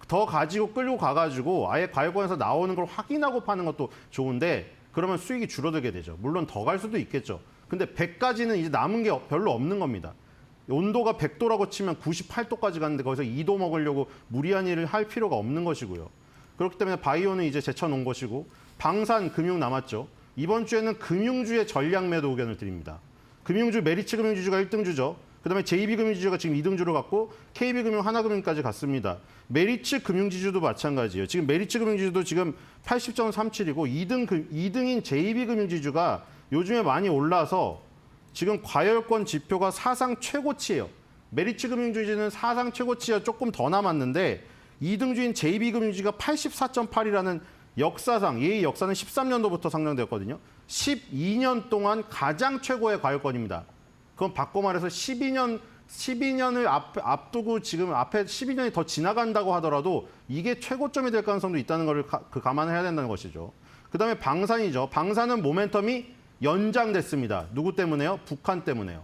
S9: 더 가지고 끌고 가가지고 아예 가열권에서 나오는 걸 확인하고 파는 것도 좋은데 그러면 수익이 줄어들게 되죠. 물론 더 갈 수도 있겠죠. 근데 100까지는 이제 남은 게 별로 없는 겁니다. 온도가 100도라고 치면 98도까지 갔는데 거기서 2도 먹으려고 무리한 일을 할 필요가 없는 것이고요. 그렇기 때문에 바이오는 이제 제쳐놓은 것이고 방산, 금융 남았죠. 이번 주에는 금융주의 전략 매도 의견을 드립니다. 금융주, 메리츠 금융지주가 1등주죠. 그다음에 JB금융지주가 지금 2등주로 갔고 KB금융, 하나금융까지 갔습니다. 메리츠 금융지주도 마찬가지예요. 지금 메리츠 금융지주도 지금 80.37이고 2등인 JB금융지주가 요즘에 많이 올라서 지금 과열권 지표가 사상 최고치예요. 메리츠 금융지주는 사상 최고치가 조금 더 남았는데 2등주인 JB금융지주가 84.8이라는 역사상, 이 역사는 13년도부터 상장되었거든요. 12년 동안 가장 최고의 과열권입니다. 그건 바꿔 말해서 12년을 앞두고 지금 앞에 12년이 더 지나간다고 하더라도 이게 최고점이 될 가능성도 있다는 걸 감안을 해야 된다는 것이죠. 그다음에 방산이죠. 방산은 모멘텀이 연장됐습니다. 누구 때문에요? 북한 때문에요.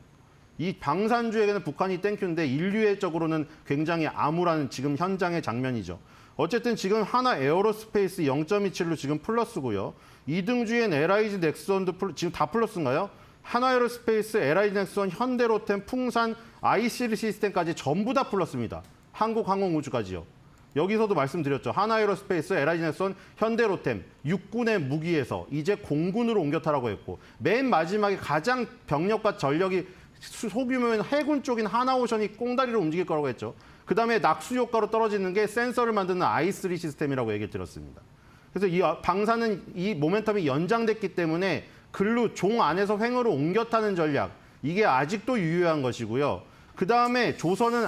S9: 이 방산주에게는 북한이 땡큐인데 인류애적으로는 굉장히 암울한 지금 현장의 장면이죠. 어쨌든 지금 하나 에어로스페이스 0.27로 지금 플러스고요. 2등주엔 LIG 넥슨도 지금 다 플러스인가요? 하나 에어로스페이스, LIG 넥슨, 현대로템, 풍산, IC 시스템까지 전부 다 플러스입니다. 한국항공우주까지요. 여기서도 말씀드렸죠. 하나 에어로스페이스, LIG 넥슨, 현대로템, 육군의 무기에서 이제 공군으로 옮겼다라고 했고 맨 마지막에 가장 병력과 전력이 소규모인 해군 쪽인 하나오션이 꽁다리로 움직일 거라고 했죠. 그다음에 낙수 효과로 떨어지는 게 센서를 만드는 i3 시스템이라고 얘기를 드렸습니다. 그래서 이 방사는 이 모멘텀이 연장됐기 때문에 글로 종 안에서 횡으로 옮겨 타는 전략 이게 아직도 유효한 것이고요. 그다음에 조선은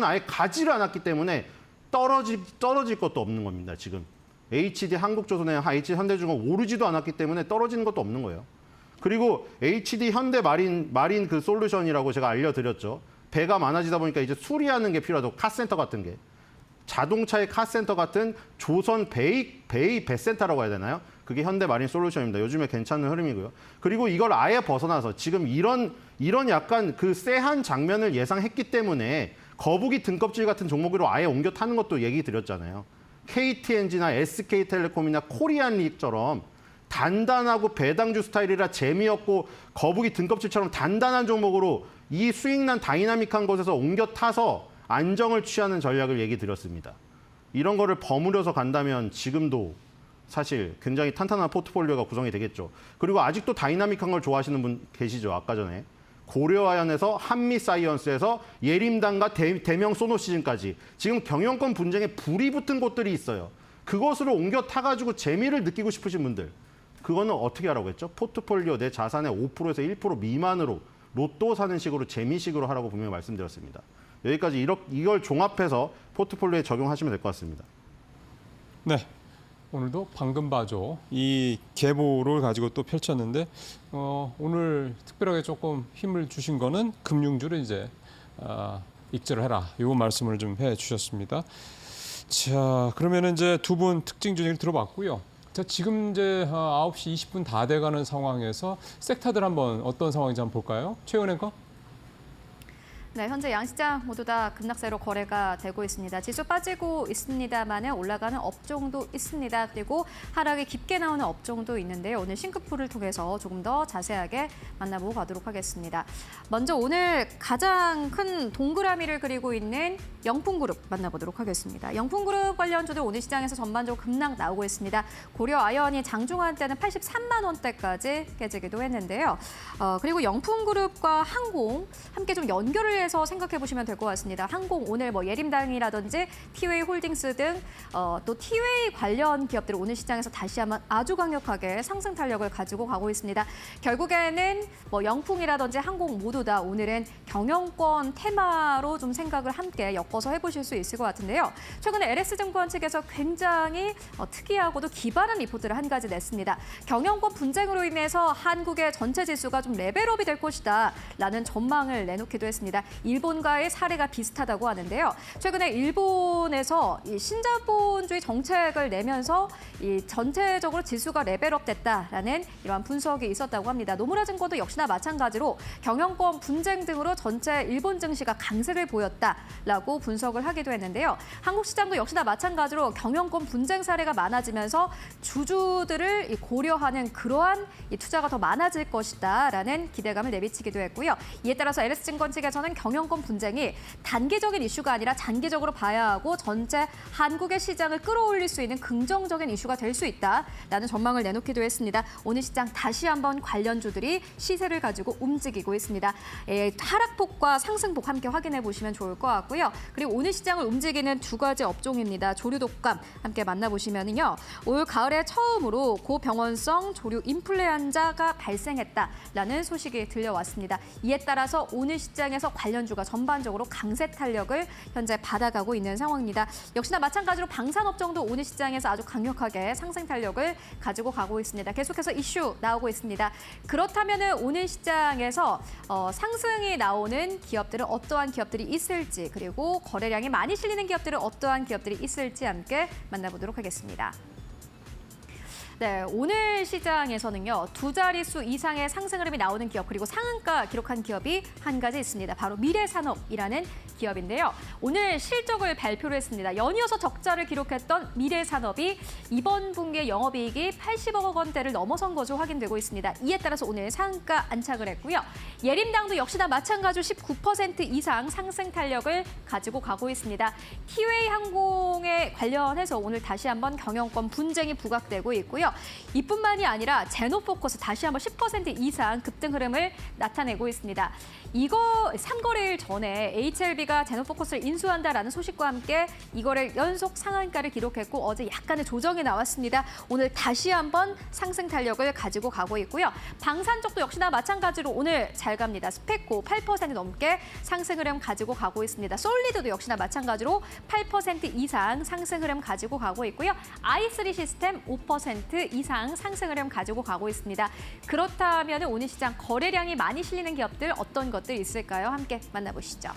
S9: 아예 가지를 않았기 때문에 떨어질 것도 없는 겁니다. 지금 HD 한국조선의 HD 현대중공 오르지도 않았기 때문에 떨어지는 것도 없는 거예요. 그리고 HD 현대 마린 그 솔루션이라고 제가 알려드렸죠. 배가 많아지다 보니까 이제 수리하는 게 필요하다고 카센터 같은 게. 자동차의 카센터 같은 조선 배센터라고 해야 되나요? 그게 현대 마린 솔루션입니다. 요즘에 괜찮은 흐름이고요. 그리고 이걸 아예 벗어나서 지금 이런 약간 그 쎄한 장면을 예상했기 때문에 거북이 등껍질 같은 종목으로 아예 옮겨 타는 것도 얘기 드렸잖아요. KTNG나 SK텔레콤이나 코리안릭처럼 단단하고 배당주 스타일이라 재미없고 거북이 등껍질처럼 단단한 종목으로 이 수익난 다이나믹한 곳에서 옮겨 타서 안정을 취하는 전략을 얘기 드렸습니다. 이런 거를 버무려서 간다면 지금도 사실 굉장히 탄탄한 포트폴리오가 구성이 되겠죠. 그리고 아직도 다이나믹한 걸 좋아하시는 분 계시죠. 아까 전에. 고려아연에서 한미사이언스에서 예림단과 대명 소노시즌까지 지금 경영권 분쟁에 불이 붙은 곳들이 있어요. 그것으로 옮겨 타가지고 재미를 느끼고 싶으신 분들. 그거는 어떻게 하라고 했죠? 포트폴리오 내 자산의 5%에서 1% 미만으로 로또 사는 식으로 재미식으로 하라고 분명히 말씀드렸습니다. 여기까지 이걸 종합해서 포트폴리오에 적용하시면 될 것 같습니다.
S1: 네. 오늘도 방금 봐줘 이 계보를 가지고 또 펼쳤는데 오늘 특별하게 조금 힘을 주신 거는 금융주를 이제 익절을 해라. 이 말씀을 좀 해주셨습니다. 자, 그러면 이제 두 분 특징 얘기를 들어봤고요. 자, 지금 이제 9시 20분 다 돼가는 상황에서 섹터들 한번 어떤 상황인지 한번 볼까요? 최은혜 거?
S2: 네, 현재 양시장 모두 다 급락세로 거래가 되고 있습니다. 지수 빠지고 있습니다만 올라가는 업종도 있습니다. 그리고 하락이 깊게 나오는 업종도 있는데요. 오늘 싱크풀을 통해서 조금 더 자세하게 만나보고 가도록 하겠습니다. 먼저 오늘 가장 큰 동그라미를 그리고 있는 영풍그룹 만나보도록 하겠습니다. 영풍그룹 관련주들 오늘 시장에서 전반적으로 급락 나오고 있습니다. 고려아연이 장중한 때는 83만 원대까지 깨지기도 했는데요. 그리고 영풍그룹과 항공 함께 좀 연결을 해서 생각해 보시면 될 것 같습니다. 항공 오늘 뭐 예림당이라든지 티웨이 홀딩스 등 또 티웨이 관련 기업들 오늘 시장에서 다시 한번 아주 강력하게 상승 탄력을 가지고 가고 있습니다. 결국에는 뭐 영풍이라든지 항공 모두 다 오늘은 경영권 테마로 좀 생각을 함께 엮어서 해보실 수 있을 것 같은데요. 최근에 LS증권 측에서 굉장히 특이하고도 기발한 리포트를 한 가지 냈습니다. 경영권 분쟁으로 인해서 한국의 전체 지수가 좀 레벨업이 될 것이다 라는 전망을 내놓기도 했습니다. 일본과의 사례가 비슷하다고 하는데요. 최근에 일본에서 이 신자본주의 정책을 내면서 이 전체적으로 지수가 레벨업 됐다라는 이러한 분석이 있었다고 합니다. 노무라 증권도 역시나 마찬가지로 경영권 분쟁 등으로 전체 일본 증시가 강세를 보였다라고 분석을 하기도 했는데요. 한국 시장도 역시나 마찬가지로 경영권 분쟁 사례가 많아지면서 주주들을 고려하는 그러한 투자가 더 많아질 것이다라는 기대감을 내비치기도 했고요. 이에 따라서 LS증권 측에서는 경영권 분쟁이 단기적인 이슈가 아니라 장기적으로 봐야 하고 전체 한국의 시장을 끌어올릴 수 있는 긍정적인 이슈가 될 수 있다라는 전망을 내놓기도 했습니다. 오늘 시장 다시 한번 관련주들이 시세를 가지고 움직이고 있습니다. 하락폭과 상승폭 함께 확인해 보시면 좋을 것 같고요. 그리고 오늘 시장을 움직이는 두 가지 업종입니다. 조류 독감 함께 만나보시면요. 올 가을에 처음으로 고병원성 조류 인플루엔자가 발생했다라는 소식이 들려왔습니다. 이에 따라서 오늘 시장에서 관련주가 전반적으로 강세 탄력을 현재 받아가고 있는 상황입니다. 역시나 마찬가지로 방산업종도 오늘 시장에서 아주 강력하게 상승 탄력을 가지고 가고 있습니다. 계속해서 이슈 나오고 있습니다. 그렇다면 오늘 시장에서 상승이 나오는 기업들은 어떠한 기업들이 있을지 그리고 거래량이 많이 실리는 기업들은 어떠한 기업들이 있을지 함께 만나보도록 하겠습니다. 네, 오늘 시장에서는요. 두 자릿수 이상의 상승 흐름이 나오는 기업 그리고 상한가 기록한 기업이 한 가지 있습니다. 바로 미래산업이라는 기업인데요. 오늘 실적을 발표를 했습니다. 연이어서 적자를 기록했던 미래산업이 이번 분기의 영업이익이 80억 원대를 넘어선 것으로 확인되고 있습니다. 이에 따라서 오늘 상한가 안착을 했고요. 예림당도 역시나 마찬가지로 19% 이상 상승 탄력을 가지고 가고 있습니다. 티웨이 항공에 관련해서 오늘 다시 한번 경영권 분쟁이 부각되고 있고요. 이뿐만이 아니라 제노포커스 다시 한번 10% 이상 급등 흐름을 나타내고 있습니다. 이거 3거래일 전에 HLB가 제노포커스를 인수한다라는 소식과 함께 이거를 연속 상한가를 기록했고 어제 약간의 조정이 나왔습니다. 오늘 다시 한번 상승 탄력을 가지고 가고 있고요. 방산 쪽도 역시나 마찬가지로 오늘 잘 갑니다. 스펙고 8% 넘게 상승 흐름 가지고 가고 있습니다. 솔리드도 역시나 마찬가지로 8% 이상 상승 흐름 가지고 가고 있고요. i3 시스템 5% 이상 상승 흐름 가지고 가고 있습니다. 그렇다면 오늘 시장 거래량이 많이 실리는 기업들 어떤 것들 있을까요? 함께 만나보시죠.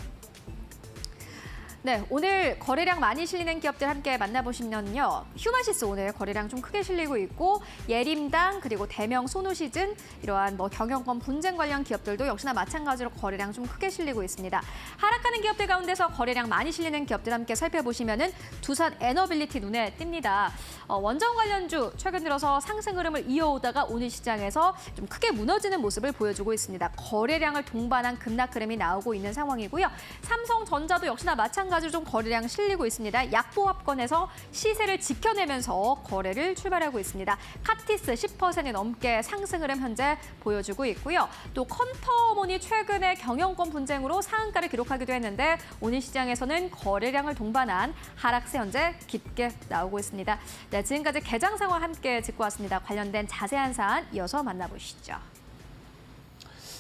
S2: 네, 오늘 거래량 많이 실리는 기업들 함께 만나보시면요. 휴마시스 오늘 거래량 좀 크게 실리고 있고 예림당 그리고 대명 소노시즌 이러한 뭐 경영권 분쟁 관련 기업들도 역시나 마찬가지로 거래량 좀 크게 실리고 있습니다. 하락하는 기업들 가운데서 거래량 많이 실리는 기업들 함께 살펴보시면은 두산 에너빌리티 눈에 띕니다. 원전 관련주 최근 들어서 상승 흐름을 이어오다가 오늘 시장에서 좀 크게 무너지는 모습을 보여주고 있습니다. 거래량을 동반한 급락 흐름이 나오고 있는 상황이고요. 삼성전자도 역시나 마찬가지로 좀 거래량 실리고 있습니다. 약보합권에서 시세를 지켜내면서 거래를 출발하고 있습니다. 카티스 10% 넘게 상승 흐름 현재 보여주고 있고요. 또 컨퍼몬이 최근에 경영권 분쟁으로 상한가를 기록하기도 했는데 오늘 시장에서는 거래량을 동반한 하락세 현재 깊게 나오고 있습니다. 네, 지금까지 개장 상황 함께 짚고 왔습니다. 관련된 자세한 사안 이어서 만나보시죠.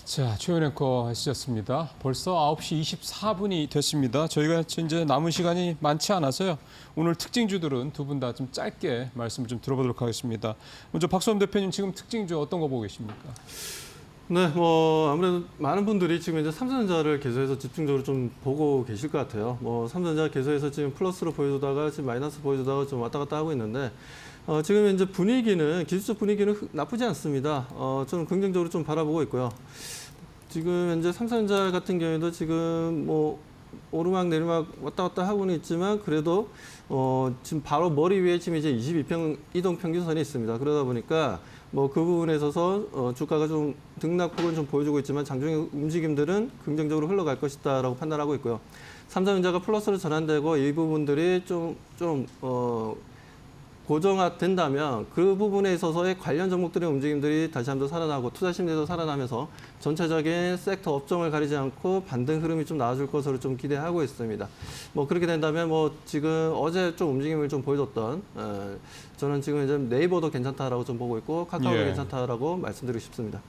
S1: 자, 최현 앵커 하셨습니다. 벌써 9시 24분이 됐습니다. 저희가 이제 남은 시간이 많지 않아서요. 오늘 특징주들은 두 분 다 좀 짧게 말씀을 좀 들어보도록 하겠습니다. 먼저 박수범 대표님 지금 특징주 어떤 거 보고 계십니까?
S8: 네, 아무래도 많은 분들이 지금 이제 삼성전자를 계속해서 집중적으로 좀 보고 계실 것 같아요. 삼성전자 계속해서 지금 플러스로 보여주다가 지금 마이너스 보여주다가 좀 왔다 갔다 하고 있는데, 지금 이제 분위기는, 기술적 분위기는 나쁘지 않습니다. 저는 긍정적으로 좀 바라보고 있고요. 지금 현재 삼성전자 같은 경우에도 지금 뭐 오르막 내리막 왔다 갔다 하고는 있지만 그래도 지금 바로 머리 위에 지금 이제 22이동 평균선이 있습니다. 그러다 보니까 뭐 그 부분에 있어서 주가가 좀 등락폭은 좀 보여주고 있지만 장중의 움직임들은 긍정적으로 흘러갈 것이다라고 판단하고 있고요. 삼성전자가 플러스로 전환되고 이 부분들이 좀 고정화된다면 그 부분에 있어서의 관련 종목들의 움직임들이 다시 한번 살아나고 투자 심리도 살아나면서 전체적인 섹터 업종을 가리지 않고 반등 흐름이 좀 나아질 것으로 좀 기대하고 있습니다. 뭐 그렇게 된다면 뭐 지금 어제 좀 움직임을 좀 보여줬던 저는 지금 이제 네이버도 괜찮다라고 좀 보고 있고 카카오도
S1: 예.
S8: 괜찮다라고 말씀드리고 싶습니다.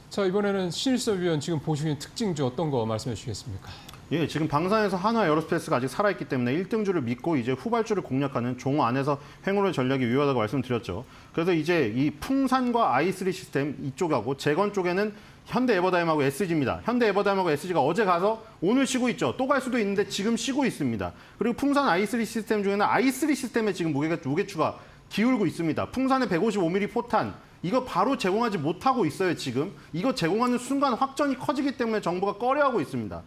S1: 자, 이번에는 신일섭 위원 지금 보시기엔 특징주 어떤 거 말씀해 주시겠습니까?
S9: 예, 지금 방산에서 한화 에어로스페이스가 아직 살아있기 때문에 1등주를 믿고 이제 후발주를 공략하는 종 안에서 행운의 전략이 유효하다고 말씀드렸죠. 그래서 이제 이 풍산과 i3 시스템 이쪽하고 재건 쪽에는 현대 에버다임하고 SG입니다. 현대 에버다임하고 SG가 어제 가서 오늘 쉬고 있죠. 또 갈 수도 있는데 지금 쉬고 있습니다. 그리고 풍산 i3 시스템 중에는 i3 시스템에 지금 무게추가 기울고 있습니다. 풍산의 155mm 포탄 이거 바로 제공하지 못하고 있어요, 지금. 이거 제공하는 순간 확전이 커지기 때문에 정부가 꺼려하고 있습니다.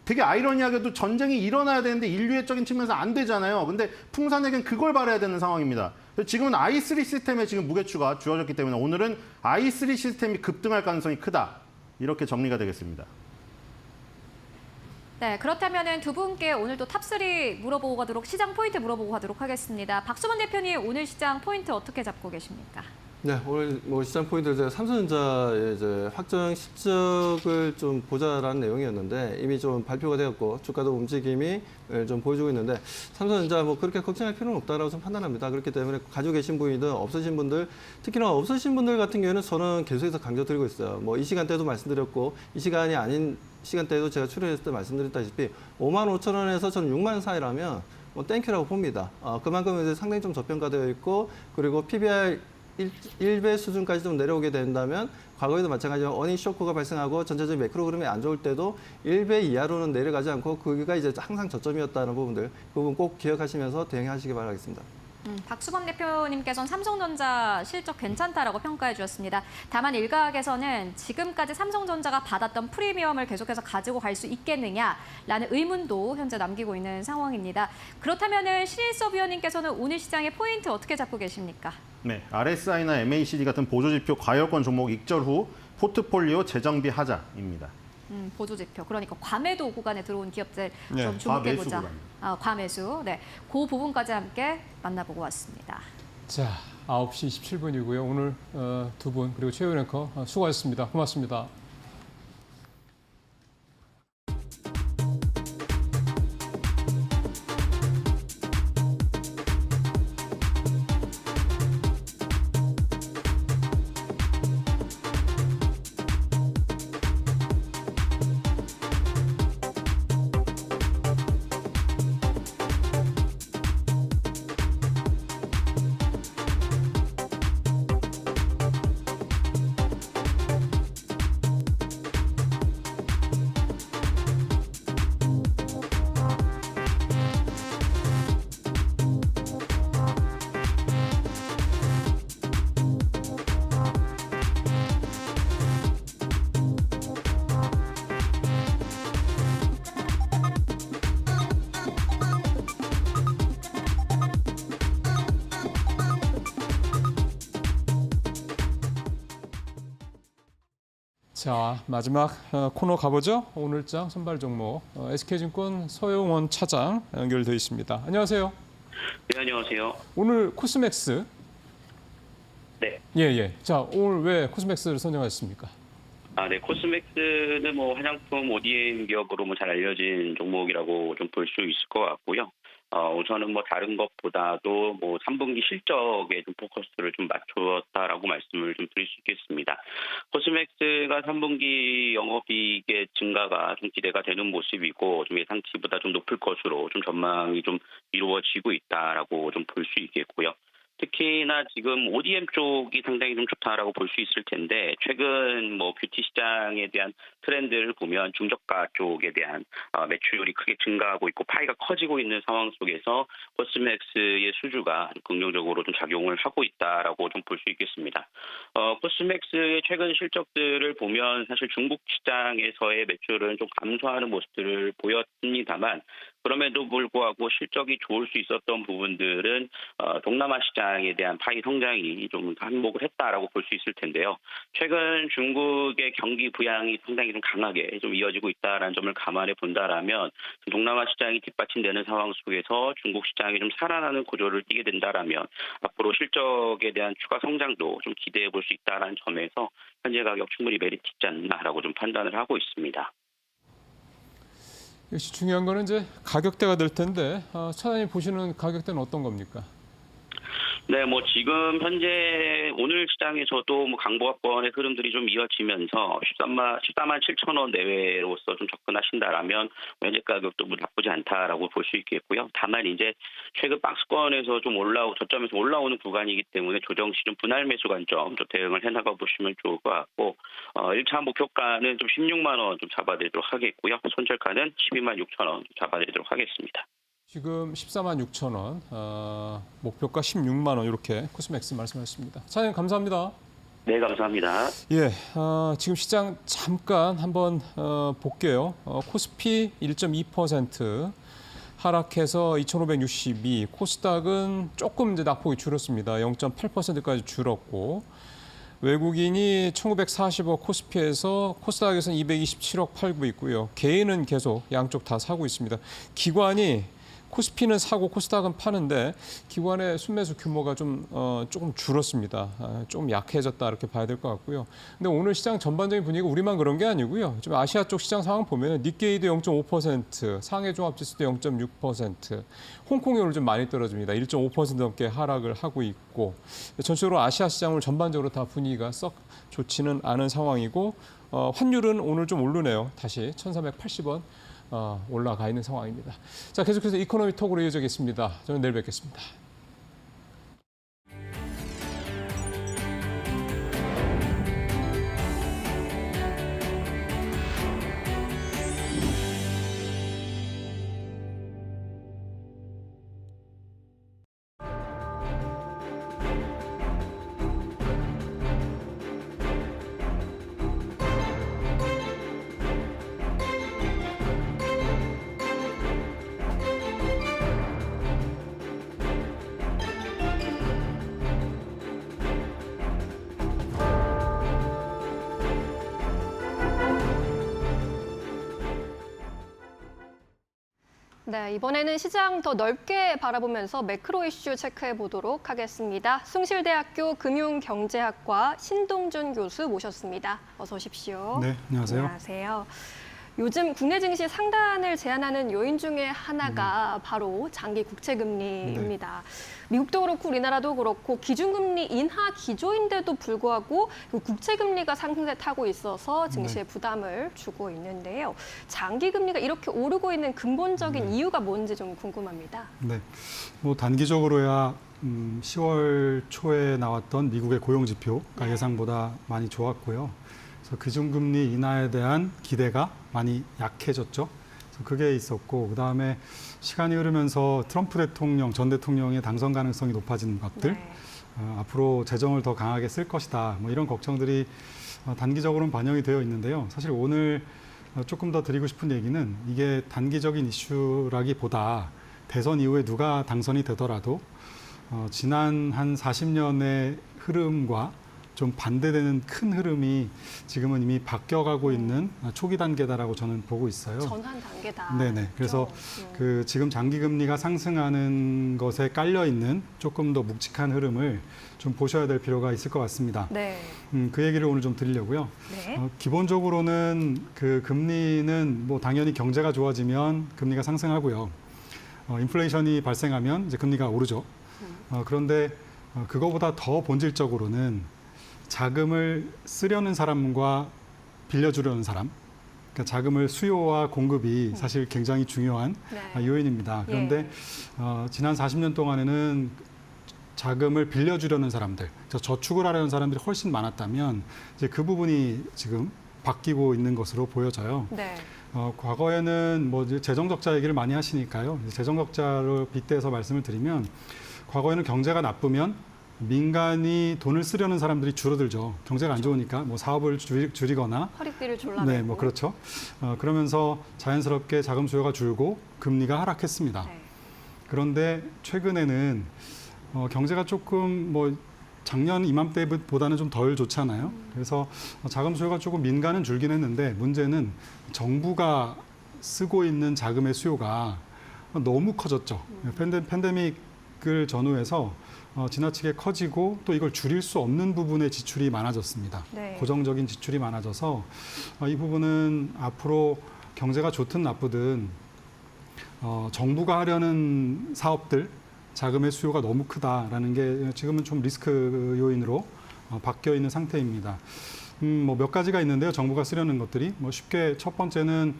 S9: 되게 아이러니하게도 전쟁이 일어나야 되는데 인류애적인 측면에서 안 되잖아요. 근데 풍산에겐 그걸 바라야 되는 상황입니다. 지금은 i3 시스템에 지금 무게추가 주어졌기 때문에 오늘은 i3 시스템이 급등할 가능성이 크다. 이렇게 정리가 되겠습니다.
S2: 네, 그렇다면 두 분께 오늘도 탑3 물어보고 가도록 시장 포인트 물어보고 가도록 하겠습니다. 박수만 대표님, 오늘 시장 포인트 어떻게 잡고 계십니까?
S8: 네, 오늘 뭐 시장 포인트 이제 삼성전자의 이제 확정 실적을 좀 보자라는 내용이었는데 이미 좀 발표가 되었고 주가도 움직임이 좀 보여주고 있는데 삼성전자 뭐 그렇게 걱정할 필요는 없다라고 좀 판단합니다. 그렇기 때문에 가지고 계신 분이든 없으신 분들, 특히나 없으신 분들 같은 경우에는 저는 계속해서 강조드리고 있어요. 뭐 이 시간대도 말씀드렸고 이 시간이 아닌 시간대에도 제가 출연했을 때 말씀드렸다시피 55,000원에서 저는 6만 원 사이라면 뭐 땡큐라고 봅니다. 그만큼 이제 상당히 좀 저평가되어 있고 그리고 PBR 1배 수준까지 좀 내려오게 된다면 과거에도 마찬가지로 어닝 쇼크가 발생하고 전체적인 매크로 흐름이 안 좋을 때도 1배 이하로는 내려가지 않고 그게 이제 항상 저점이었다는 부분들 그 부분 꼭 기억하시면서 대응하시기 바라겠습니다.
S2: 박수범 대표님께서는 삼성전자 실적 괜찮다라고 평가해 주셨습니다. 다만 일각에서는 지금까지 삼성전자가 받았던 프리미엄을 계속해서 가지고 갈 수 있겠느냐라는 의문도 현재 남기고 있는 상황입니다. 그렇다면 신일섭 위원님께서는 오늘 시장의 포인트 어떻게 잡고 계십니까?
S9: 네, RSI나 MACD 같은 보조지표 과열권 종목 익절 후 포트폴리오 재정비 하자입니다.
S2: 보조지표. 그러니까 과매도 구간에 들어온 기업들
S1: 네,
S2: 좀 주목해보자.
S9: 과매수 구간.
S2: 과매수. 네, 그 부분까지 함께 만나보고 왔습니다.
S1: 자, 9시 27분이고요. 오늘 두 분 그리고 최우 앵커 수고하셨습니다. 고맙습니다. 자, 마지막 코너 가보죠. 오늘장 선발 종목 SK증권 서영원 차장 연결되어 있습니다. 안녕하세요.
S10: 네, 안녕하세요.
S1: 오늘 코스맥스.
S10: 네.
S1: 예. 자, 오늘 왜 코스맥스를 선정하셨습니까?
S10: 네, 코스맥스는 뭐 화장품 ODM 기업으로 뭐 잘 알려진 종목이라고 좀 볼 수 있을 것 같고요. 우선은 뭐 다른 것보다도 뭐 3분기 실적에 좀 포커스를 좀 맞추었다라고 말씀을 좀 드릴 수 있겠습니다. 코스맥스가 3분기 영업이익의 증가가 좀 기대가 되는 모습이고 좀 예상치보다 좀 높을 것으로 좀 전망이 좀 이루어지고 있다라고 좀 볼 수 있겠고요. 특히나 지금 ODM 쪽이 상당히 좀 좋다라고 볼 수 있을 텐데 최근 뭐 뷰티 시장에 대한 트렌드를 보면 중저가 쪽에 대한 매출이 크게 증가하고 있고 파이가 커지고 있는 상황 속에서 코스맥스의 수주가 긍정적으로 좀 작용을 하고 있다라고 좀 볼 수 있겠습니다. 코스맥스의 최근 실적들을 보면 사실 중국 시장에서의 매출은 좀 감소하는 모습들을 보였습니다만 그럼에도 불구하고 실적이 좋을 수 있었던 부분들은 동남아 시장에 대한 파이 성장이 좀 한몫을 했다라고 볼 수 있을 텐데요. 최근 중국의 경기 부양이 상당히 좀 강하게 좀 이어지고 있다라는 점을 감안해 본다라면 동남아 시장이 뒷받침되는 상황 속에서 중국 시장이 좀 살아나는 구조를 띠게 된다라면 앞으로 실적에 대한 추가 성장도 좀 기대해 볼 수 있다라는 점에서 현재 가격 충분히 메리트 있지 않나라고 좀 판단을 하고 있습니다.
S1: 역시 중요한 거는 이제 가격대가 될 텐데 차장님 보시는 가격대는 어떤 겁니까?
S10: 네, 뭐 지금 현재 오늘 시장에서도 뭐 강보합권의 흐름들이 좀 이어지면서 14만 7천 원 내외로서 좀 접근하신다라면 현재 가격도 뭐 나쁘지 않다라고 볼 수 있겠고요. 다만 이제 최근 박스권에서 좀 저점에서 올라오는 구간이기 때문에 조정 시 좀 분할 매수 관점 좀 대응을 해나가 보시면 좋을 것 같고 1차 목표가는 좀 16만 원 좀 잡아드리도록 하겠고요. 손절가는 12만 6천 원 잡아드리도록 하겠습니다.
S1: 지금 14만 6천 원, 목표가 16만 원 이렇게 코스맥스 말씀하셨습니다. 차장님 감사합니다.
S10: 네, 감사합니다.
S1: 예, 지금 시장 잠깐 한번 볼게요. 코스피 1.2% 하락해서 2,562, 코스닥은 조금 이제 낙폭이 줄었습니다. 0.8%까지 줄었고 외국인이 1,940억 코스피에서 코스닥에서는 227억 팔고 있고요. 개인은 계속 양쪽 다 사고 있습니다. 기관이 코스피는 사고 코스닥은 파는데 기관의 순매수 규모가 조금 줄었습니다. 좀 약해졌다 이렇게 봐야 될 것 같고요. 근데 오늘 시장 전반적인 분위기가 우리만 그런 게 아니고요. 좀 아시아 쪽 시장 상황 보면 니케이도 0.5%, 상해 종합지수도 0.6%, 홍콩이 오늘 좀 많이 떨어집니다. 1.5% 넘게 하락을 하고 있고 전체적으로 아시아 시장을 전반적으로 다 분위기가 썩 좋지는 않은 상황이고 환율은 오늘 좀 오르네요. 다시 1,380원. 올라가 있는 상황입니다. 자, 계속해서 이코노미 톡으로 이어지겠습니다. 저는 내일 뵙겠습니다.
S11: 네, 이번에는 시장 더 넓게 바라보면서 매크로 이슈 체크해 보도록 하겠습니다. 숭실대학교 금융경제학과 신동준 교수 모셨습니다. 어서 오십시오.
S12: 네, 안녕하세요.
S11: 안녕하세요. 요즘 국내 증시 상단을 제한하는 요인 중에 하나가 바로 장기 국채금리입니다. 미국도 그렇고 우리나라도 그렇고 기준금리 인하 기조인데도 불구하고 국채금리가 상승세 타고 있어서 증시에 부담을 주고 있는데요. 장기금리가 이렇게 오르고 있는 근본적인 이유가 뭔지 좀 궁금합니다.
S12: 네, 뭐 단기적으로야 10월 초에 나왔던 미국의 고용 지표가 예상보다 많이 좋았고요. 그래서 기준금리 인하에 대한 기대가 많이 약해졌죠. 그래서 그게 있었고 그다음에 시간이 흐르면서 트럼프 대통령, 전 대통령의 당선 가능성이 높아진 것들, 앞으로 재정을 더 강하게 쓸 것이다. 뭐 이런 걱정들이 단기적으로는 반영이 되어 있는데요. 사실 오늘 조금 더 드리고 싶은 얘기는 이게 단기적인 이슈라기보다 대선 이후에 누가 당선이 되더라도 지난 한 40년의 흐름과 좀 반대되는 큰 흐름이 지금은 이미 바뀌어가고 있는 초기 단계다라고 저는 보고 있어요.
S11: 전환 단계다.
S12: 네네. 그래서 그 지금 장기 금리가 상승하는 것에 깔려 있는 조금 더 묵직한 흐름을 좀 보셔야 될 필요가 있을 것 같습니다.
S11: 네.
S12: 그 얘기를 오늘 좀 드리려고요.
S11: 네.
S12: 기본적으로는 그 금리는 뭐 당연히 경제가 좋아지면 금리가 상승하고요. 인플레이션이 발생하면 이제 금리가 오르죠. 그런데 그거보다 더 본질적으로는 자금을 쓰려는 사람과 빌려주려는 사람, 그러니까 자금을 수요와 공급이 사실 굉장히 중요한 요인입니다. 그런데 지난 40년 동안에는 자금을 빌려주려는 사람들, 저축을 하려는 사람들이 훨씬 많았다면 이제 그 부분이 지금 바뀌고 있는 것으로 보여져요.
S11: 네.
S12: 과거에는 뭐 이제 재정적자 얘기를 많이 하시니까요. 재정적자로 빗대서 말씀을 드리면 과거에는 경제가 나쁘면 민간이 돈을 쓰려는 사람들이 줄어들죠. 경제가 안 좋으니까 뭐 사업을 줄이거나
S11: 허리띠를 졸라매고.
S12: 네, 뭐 그렇죠. 그러면서 자연스럽게 자금 수요가 줄고 금리가 하락했습니다.
S11: 네.
S12: 그런데 최근에는 경제가 조금 뭐 작년 이맘때보다는 좀 덜 좋잖아요. 그래서 자금 수요가 조금 민간은 줄긴 했는데 문제는 정부가 쓰고 있는 자금의 수요가 너무 커졌죠. 팬데믹을 전후해서 지나치게 커지고 또 이걸 줄일 수 없는 부분의 지출이 많아졌습니다.
S11: 네.
S12: 고정적인 지출이 많아져서 이 부분은 앞으로 경제가 좋든 나쁘든 정부가 하려는 사업들 자금의 수요가 너무 크다라는 게 지금은 좀 리스크 요인으로 바뀌어 있는 상태입니다. 뭐 몇 가지가 있는데요. 정부가 쓰려는 것들이 뭐 쉽게 첫 번째는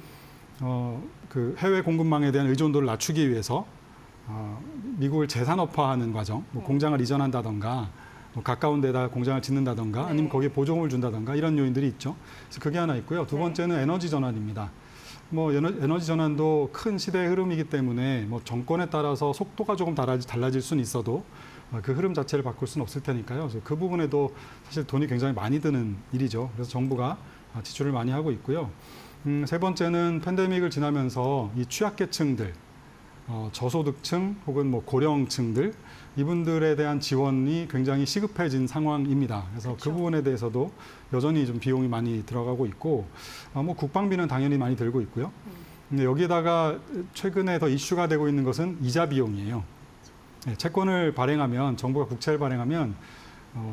S12: 그 해외 공급망에 대한 의존도를 낮추기 위해서 미국을 재산업화하는 과정, 뭐 공장을 이전한다던가 뭐 가까운 데다 공장을 짓는다던가 아니면 거기에 보조금을 준다던가 이런 요인들이 있죠. 그래서 그게 하나 있고요. 두 번째는 에너지 전환입니다. 뭐 에너지 전환도 큰 시대의 흐름이기 때문에 뭐 정권에 따라서 속도가 조금 달라질 수는 있어도 그 흐름 자체를 바꿀 수는 없을 테니까요. 그래서 그 부분에도 사실 돈이 굉장히 많이 드는 일이죠. 그래서 정부가 지출을 많이 하고 있고요. 세 번째는 팬데믹을 지나면서 이 취약계층들, 저소득층 혹은 뭐 고령층들 이분들에 대한 지원이 굉장히 시급해진 상황입니다. 그래서 그 부분에 대해서도 여전히 좀 비용이 많이 들어가고 있고, 뭐 국방비는 당연히 많이 들고 있고요. 근데 여기에다가 최근에 더 이슈가 되고 있는 것은 이자 비용이에요. 네, 채권을 발행하면 정부가 국채를 발행하면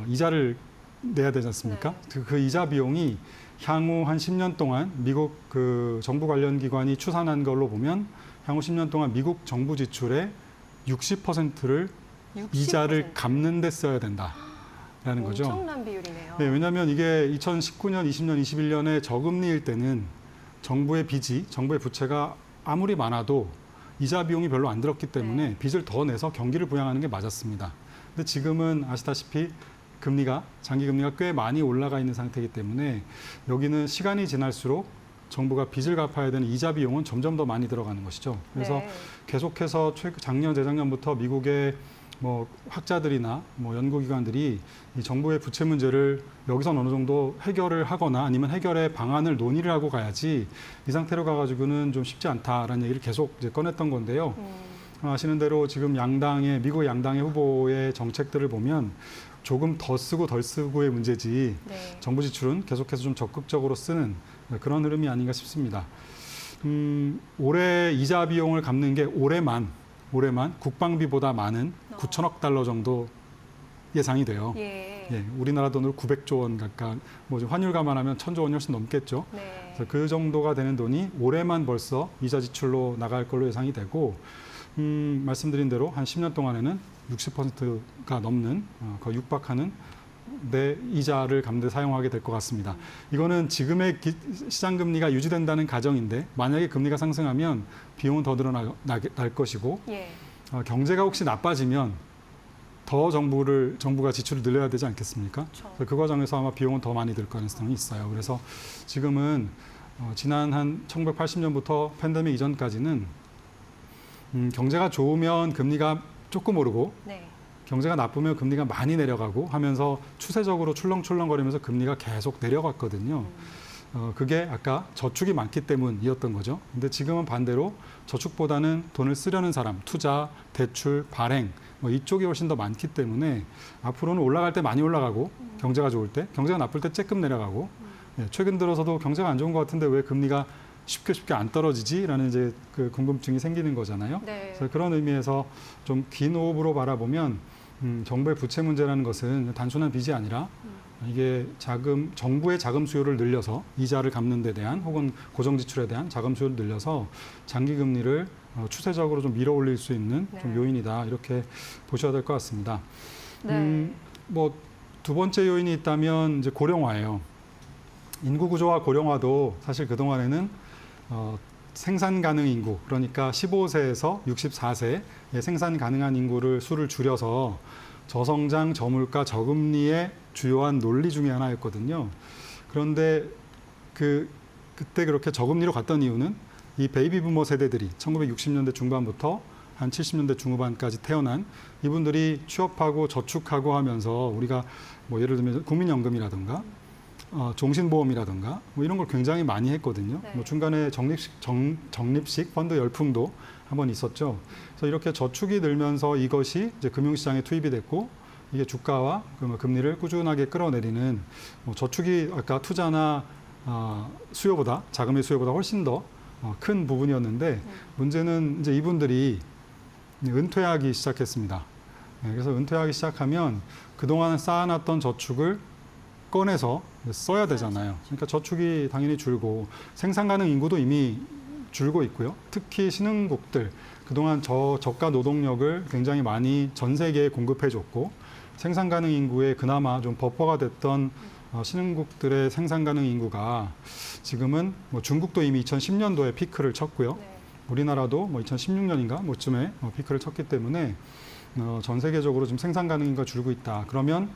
S12: 이자를 내야 되지 않습니까?
S11: 네.
S12: 그 이자 비용이 향후 한 10년 동안 미국 그 정부 관련 기관이 추산한 걸로 보면 향후 10년 동안 미국 정부 지출의 60%를 60%? 이자를 갚는 데 써야 된다라는 거죠.
S11: 엄청난 비율이네요.
S12: 네, 왜냐하면 이게 2019년, 20년, 21년에 저금리일 때는 정부의 빚이, 정부의 부채가 아무리 많아도 이자 비용이 별로 안 들었기 때문에 빚을 더 내서 경기를 부양하는 게 맞았습니다. 근데 지금은 아시다시피 장기 금리가 꽤 많이 올라가 있는 상태이기 때문에 여기는 시간이 지날수록 정부가 빚을 갚아야 되는 이자 비용은 점점 더 많이 들어가는 것이죠. 그래서 계속해서 작년, 재작년부터 미국의 뭐 학자들이나 뭐 연구기관들이 이 정부의 부채 문제를 여기선 어느 정도 해결을 하거나 아니면 해결의 방안을 논의를 하고 가야지 이 상태로 가가지고는 좀 쉽지 않다라는 얘기를 계속 이제 꺼냈던 건데요. 아시는 대로 지금 미국 양당의 후보의 정책들을 보면 조금 더 쓰고 덜 쓰고의 문제지 정부 지출은 계속해서 좀 적극적으로 쓰는 그런 흐름이 아닌가 싶습니다. 올해 이자 비용을 갚는 게 올해만 국방비보다 많은 9천억 달러 정도 예상이 돼요. 예, 우리나라 돈으로 900조 원 가까운, 뭐 환율 감안하면 1,000조 원이 훨씬 넘겠죠. 그래서 그 정도가 되는 돈이 올해만 벌써 이자 지출로 나갈 걸로 예상이 되고, 말씀드린 대로 한 10년 동안에는 60%가 넘는 거의 육박하는 내 이자를 갚는 데 사용하게 될 것 같습니다. 이거는 지금의 시장 금리가 유지된다는 가정인데 만약에 금리가 상승하면 비용은 더 늘어날 것이고 경제가 혹시 나빠지면 더 정부가 지출을 늘려야 되지 않겠습니까? 그 과정에서 아마 비용은 더 많이 들 가능성이 있어요. 그래서 지금은 지난 한 1980년부터 팬데믹 이전까지는 경제가 좋으면 금리가 조금 오르고 경제가 나쁘면 금리가 많이 내려가고 하면서 추세적으로 출렁출렁거리면서 금리가 계속 내려갔거든요. 그게 아까 저축이 많기 때문이었던 거죠. 근데 지금은 반대로 저축보다는 돈을 쓰려는 사람, 투자, 대출, 발행 뭐 이쪽이 훨씬 더 많기 때문에 앞으로는 올라갈 때 많이 올라가고 경제가 좋을 때, 경제가 나쁠 때 조금 내려가고 최근 들어서도 경제가 안 좋은 것 같은데 왜 금리가 쉽게 안 떨어지지라는 이제 그 궁금증이 생기는 거잖아요. 그래서 그런 의미에서 좀 긴 호흡으로 바라보면 정부의 부채 문제라는 것은 단순한 빚이 아니라 이게 정부의 자금 수요를 늘려서 이자를 갚는 데 대한 혹은 고정 지출에 대한 자금 수요를 늘려서 장기 금리를 추세적으로 좀 밀어 올릴 수 있는 좀 요인이다 이렇게 보셔야 될 것 같습니다. 뭐 두 번째 요인이 있다면 이제 고령화예요. 인구 구조와 고령화도 사실 그 동안에는 생산 가능 인구, 그러니까 15세에서 64세의 생산 가능한 인구를 수를 줄여서 저성장, 저물가, 저금리의 주요한 논리 중에 하나였거든요. 그런데 그때 그렇게 저금리로 갔던 이유는 이 베이비 부머 세대들이 1960년대 중반부터 한 70년대 중후반까지 태어난 이분들이 취업하고 저축하고 하면서 우리가 뭐 예를 들면 국민연금이라든가 종신보험이라든가 뭐 이런 걸 굉장히 많이 했거든요.
S2: 네.
S12: 뭐 중간에 적립식 펀드 열풍도 한번 있었죠. 그래서 이렇게 저축이 늘면서 이것이 이제 금융시장에 투입이 됐고 이게 주가와 금리를 꾸준하게 끌어내리는 뭐 저축이 아까 투자나 수요보다 자금의 수요보다 훨씬 더 큰 부분이었는데 문제는 이제 이분들이 은퇴하기 시작했습니다. 그래서 은퇴하기 시작하면 그동안 쌓아놨던 저축을 꺼내서 써야 되잖아요. 그러니까 저축이 당연히 줄고 생산 가능 인구도 이미 줄고 있고요. 특히 신흥국들 그동안 저가 노동력을 굉장히 많이 전 세계에 공급해줬고 생산 가능 인구에 그나마 좀 버퍼가 됐던 신흥국들의 생산 가능 인구가 지금은 뭐 중국도 이미 2010년도에 피크를 쳤고요. 우리나라도 뭐 2016년인가 뭐쯤에 피크를 쳤기 때문에 전 세계적으로 좀 생산 가능 인구가 줄고 있다. 그러면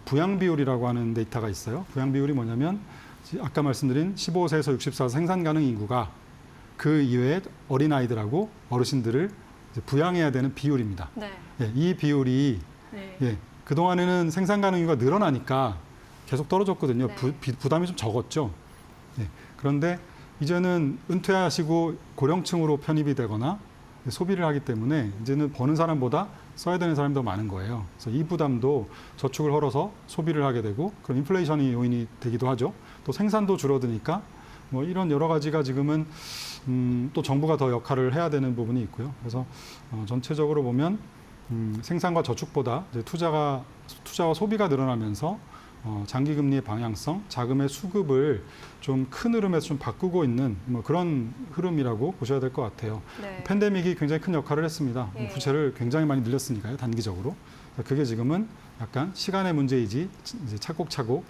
S12: 부양 비율이라고 하는 데이터가 있어요. 부양 비율이 뭐냐면 아까 말씀드린 15세에서 64세 생산 가능 인구가 그 이외에 어린아이들하고 어르신들을 이제 부양해야 되는 비율입니다.
S11: 네.
S12: 예, 이 비율이 예, 그동안에는 생산 가능 인구가 늘어나니까 계속 떨어졌거든요. 부담이 좀 적었죠. 예, 그런데 이제는 은퇴하시고 고령층으로 편입이 되거나 소비를 하기 때문에 이제는 버는 사람보다 써야 되는 사람이 더 많은 거예요. 그래서 이 부담도 저축을 헐어서 소비를 하게 되고 그럼 인플레이션이 요인이 되기도 하죠. 또 생산도 줄어드니까 뭐 이런 여러 가지가 지금은 또 정부가 더 역할을 해야 되는 부분이 있고요. 그래서 전체적으로 보면 생산과 저축보다 이제 투자와 소비가 늘어나면서 장기금리의 방향성, 자금의 수급을 좀 큰 흐름에서 좀 바꾸고 있는 뭐 그런 흐름이라고 보셔야 될 것 같아요.
S11: 네.
S12: 팬데믹이 굉장히 큰 역할을 했습니다.
S11: 예.
S12: 부채를 굉장히 많이 늘렸으니까요, 단기적으로. 그게 지금은 약간 시간의 문제이지 이제 차곡차곡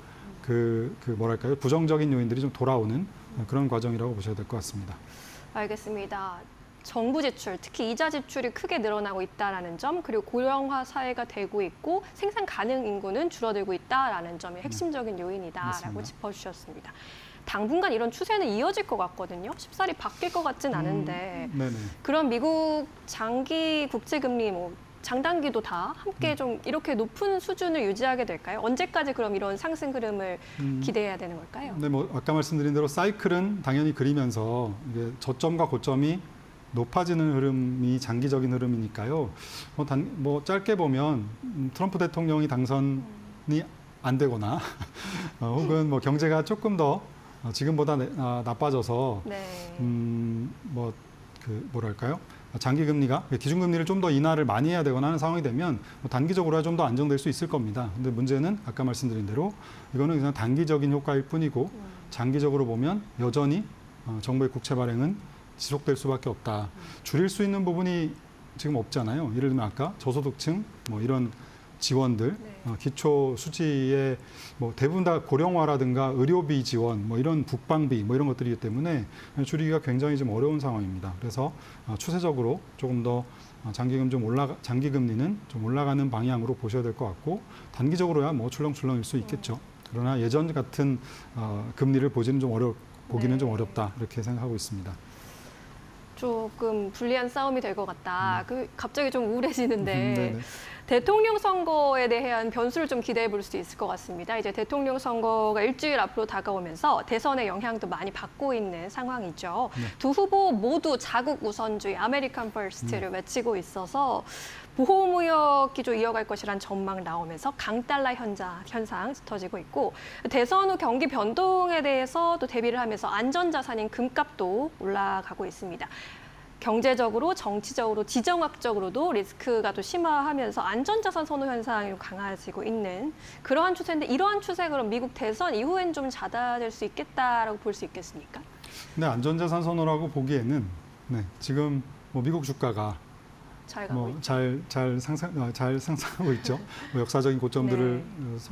S12: 뭐랄까요, 부정적인 요인들이 좀 돌아오는 그런 과정이라고 보셔야 될 것 같습니다.
S11: 알겠습니다. 정부 지출, 특히 이자 지출이 크게 늘어나고 있다는 점, 그리고 고령화 사회가 되고 있고 생산 가능 인구는 줄어들고 있다는 점이 핵심적인 요인이다라고
S12: 맞습니다.
S11: 짚어주셨습니다. 당분간 이런 추세는 이어질 것 같거든요. 쉽사리 바뀔 것 같진 않은데
S12: 네네.
S11: 그럼 미국 장기 국채 금리 장단기도 다 함께 좀 이렇게 높은 수준을 유지하게 될까요? 언제까지 그럼 이런 상승 흐름을 기대해야 되는 걸까요?
S12: 네, 뭐 아까 말씀드린 대로 사이클은 당연히 그리면서 이게 저점과 고점이 높아지는 흐름이 장기적인 흐름이니까요. 뭐 짧게 보면 트럼프 대통령이 당선이 안 되거나 혹은 뭐 경제가 조금 더 지금보다 나빠져서 뭐랄까요? 장기금리가 기준금리를 좀 더 인하를 많이 해야 되거나 하는 상황이 되면 단기적으로 좀 더 안정될 수 있을 겁니다. 근데 문제는 아까 말씀드린 대로 이거는 그냥 단기적인 효과일 뿐이고 장기적으로 보면 여전히 정부의 국채 발행은 지속될 수밖에 없다. 줄일 수 있는 부분이 지금 없잖아요. 예를 들면 아까 저소득층 뭐 이런 지원들, 기초 수지의 뭐 대부분 다 고령화라든가 의료비 지원, 뭐 이런 국방비 뭐 이런 것들이기 때문에 줄이기가 굉장히 좀 어려운 상황입니다. 그래서 추세적으로 조금 더 장기금리는 좀 올라가는 방향으로 보셔야 될 것 같고 단기적으로야 뭐 출렁출렁일 수 있겠죠. 그러나 예전 같은 금리를 보기는 좀 어렵다 이렇게 생각하고 있습니다.
S11: 조금 불리한 싸움이 될 것 같다. 갑자기 좀 우울해지는데
S12: 네네.
S11: 대통령 선거에 대한 변수를 좀 기대해 볼 수 있을 것 같습니다. 이제 대통령 선거가 일주일 앞으로 다가오면서 대선의 영향도 많이 받고 있는 상황이죠. 두 후보 모두 자국 우선주의, 아메리칸 퍼스트를 외치고 있어서 보호무역 기조 이어갈 것이란 전망 나오면서 강달러 현상 짙어지고 있고 대선 후 경기 변동에 대해서 또 대비를 하면서 안전자산인 금값도 올라가고 있습니다. 경제적으로, 정치적으로, 지정학적으로도 리스크가 또 심화하면서 안전자산 선호 현상이 강화지고 있는 그러한 추세인데 이러한 추세 그럼 미국 대선 이후엔 좀 잦아질 수 있겠다라고 볼 수 있겠습니까?
S12: 네, 안전자산 선호라고 보기에는 지금 뭐 미국 주가가 잘 상승하고 있죠. 뭐 역사적인 고점들을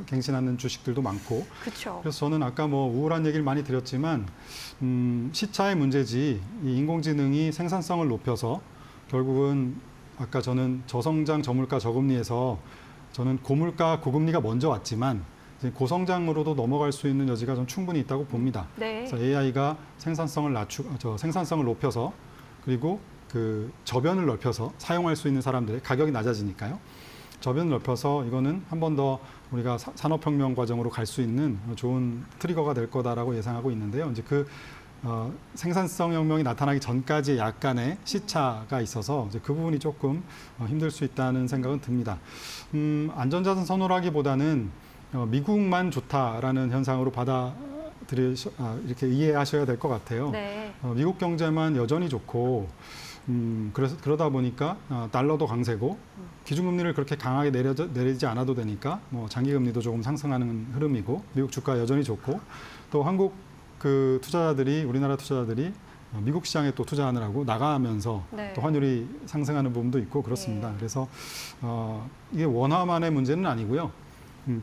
S12: 갱신하는 주식들도 많고.
S11: 그쵸.
S12: 그래서 저는 아까 뭐 우울한 얘기를 많이 드렸지만 시차의 문제지 이 인공지능이 생산성을 높여서 결국은 아까 저는 저성장, 저물가, 저금리에서 저는 고물가, 고금리가 먼저 왔지만 이제 고성장으로도 넘어갈 수 있는 여지가 좀 충분히 있다고 봅니다.
S11: 네.
S12: 그래서 AI가 생산성을 높여서 그리고 그 저변을 넓혀서 사용할 수 있는 사람들의 가격이 낮아지니까요. 저변을 넓혀서 이거는 한 번 더 우리가 산업혁명 과정으로 갈 수 있는 좋은 트리거가 될 거다라고 예상하고 있는데요. 이제 생산성 혁명이 나타나기 전까지 약간의 시차가 있어서 이제 그 부분이 조금 힘들 수 있다는 생각은 듭니다. 안전자산 선호라기보다는 미국만 좋다라는 현상으로 이렇게 이해하셔야 될 것 같아요.
S11: 네.
S12: 미국 경제만 여전히 좋고 그러다 보니까 달러도 강세고 기준금리를 그렇게 강하게 내리지 않아도 되니까 장기금리도 조금 상승하는 흐름이고 미국 주가 여전히 좋고 또 한국 우리나라 투자자들이 미국 시장에 또 투자하느라고 나가면서
S11: 네.
S12: 또 환율이 상승하는 부분도 있고 그렇습니다. 그래서 이게 원화만의 문제는 아니고요.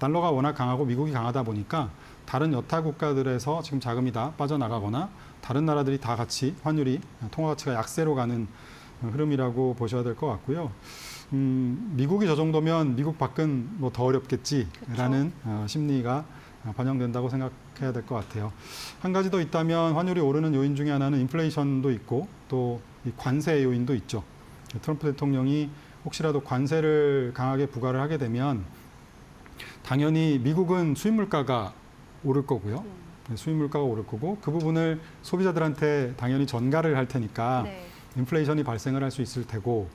S12: 달러가 워낙 강하고 미국이 강하다 보니까 다른 여타 국가들에서 지금 자금이 다 빠져나가거나 다른 나라들이 다 같이 환율이 통화 가치가 약세로 가는 흐름이라고 보셔야 될 것 같고요. 미국이 저 정도면 미국 밖은 더 어렵겠지라는 심리가 반영된다고 생각해야 될 것 같아요. 한 가지 더 있다면 환율이 오르는 요인 중에 하나는 인플레이션도 있고 또 이 관세 요인도 있죠. 트럼프 대통령이 혹시라도 관세를 강하게 부과를 하게 되면 당연히 미국은 수입 물가가 오를 거고요. 수입 물가가 오를 거고 그 부분을 소비자들한테 당연히 전가를 할 테니까
S11: 네.
S12: 인플레이션이 발생을 할 수 있을 테고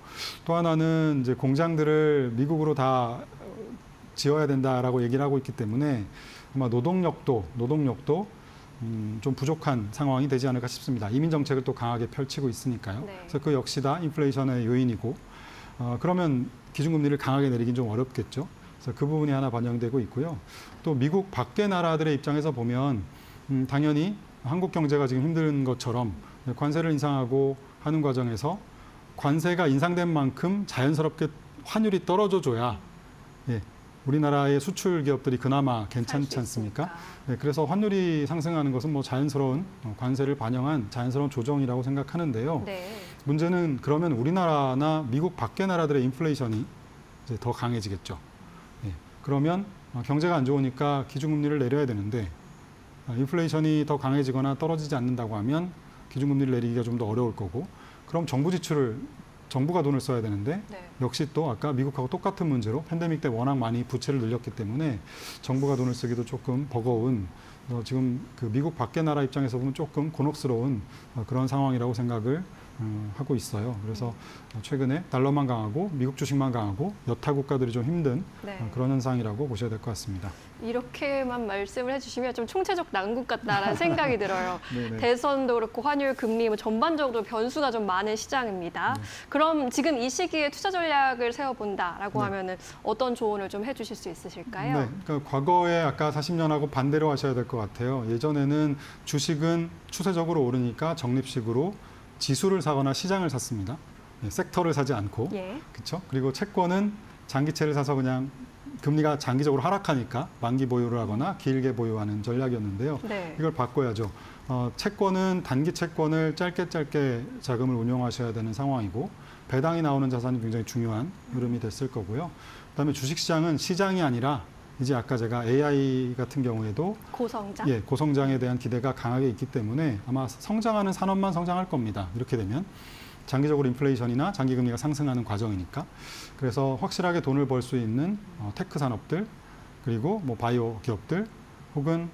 S12: 또 하나는 이제 공장들을 미국으로 다 지어야 된다라고 얘기를 하고 있기 때문에 아마 노동력도 좀 부족한 상황이 되지 않을까 싶습니다. 이민 정책을 또 강하게 펼치고 있으니까요.
S11: 네.
S12: 그래서 그 역시 다 인플레이션의 요인이고 그러면 기준금리를 강하게 내리긴 좀 어렵겠죠. 그래서 그 부분이 하나 반영되고 있고요. 또 미국 밖의 나라들의 입장에서 보면 당연히 한국 경제가 지금 힘든 것처럼 관세를 인상하고 하는 과정에서 관세가 인상된 만큼 자연스럽게 환율이 떨어져줘야 우리나라의 수출 기업들이 그나마 괜찮지 않습니까? 네, 그래서 환율이 상승하는 것은 자연스러운 관세를 반영한 자연스러운 조정이라고 생각하는데요.
S11: 네.
S12: 문제는 그러면 우리나라나 미국 밖의 나라들의 인플레이션이 이제 더 강해지겠죠. 그러면 경제가 안 좋으니까 기준금리를 내려야 되는데 인플레이션이 더 강해지거나 떨어지지 않는다고 하면 기준금리를 내리기가 좀 더 어려울 거고 그럼 정부가 돈을 써야 되는데 역시 또 아까 미국하고 똑같은 문제로 팬데믹 때 워낙 많이 부채를 늘렸기 때문에 정부가 돈을 쓰기도 조금 버거운 지금 미국 밖의 나라 입장에서 보면 조금 곤혹스러운 그런 상황이라고 생각을 하고 있어요. 그래서 최근에 달러만 강하고 미국 주식만 강하고 여타 국가들이 좀 힘든 그런 현상이라고 보셔야 될 것 같습니다.
S11: 이렇게만 말씀을 해주시면 좀 총체적 난국 같다라는 생각이 들어요.
S12: 네네.
S11: 대선도 그렇고 환율, 금리 전반적으로 변수가 좀 많은 시장입니다. 그럼 지금 이 시기에 투자 전략을 세워본다라고 하면은 어떤 조언을 좀 해주실 수 있으실까요?
S12: 네, 그러니까 과거에 아까 40년하고 반대로 하셔야 될 것 같아요. 예전에는 주식은 추세적으로 오르니까 적립식으로 지수를 사거나 시장을 샀습니다. 섹터를 사지 않고, 그렇죠? 그리고 채권은 장기채를 사서 그냥 금리가 장기적으로 하락하니까 만기 보유를 하거나 길게 보유하는 전략이었는데요. 이걸 바꿔야죠. 채권은 단기 채권을 짧게 자금을 운용하셔야 되는 상황이고 배당이 나오는 자산이 굉장히 중요한 흐름이 됐을 거고요. 그다음에 주식시장은 시장이 아니라 이제 아까 제가 AI 같은 경우에도
S11: 고성장?
S12: 고성장에 대한 기대가 강하게 있기 때문에 아마 성장하는 산업만 성장할 겁니다. 이렇게 되면 장기적으로 인플레이션이나 장기금리가 상승하는 과정이니까. 그래서 확실하게 돈을 벌 수 있는 테크 산업들 그리고 바이오 기업들 혹은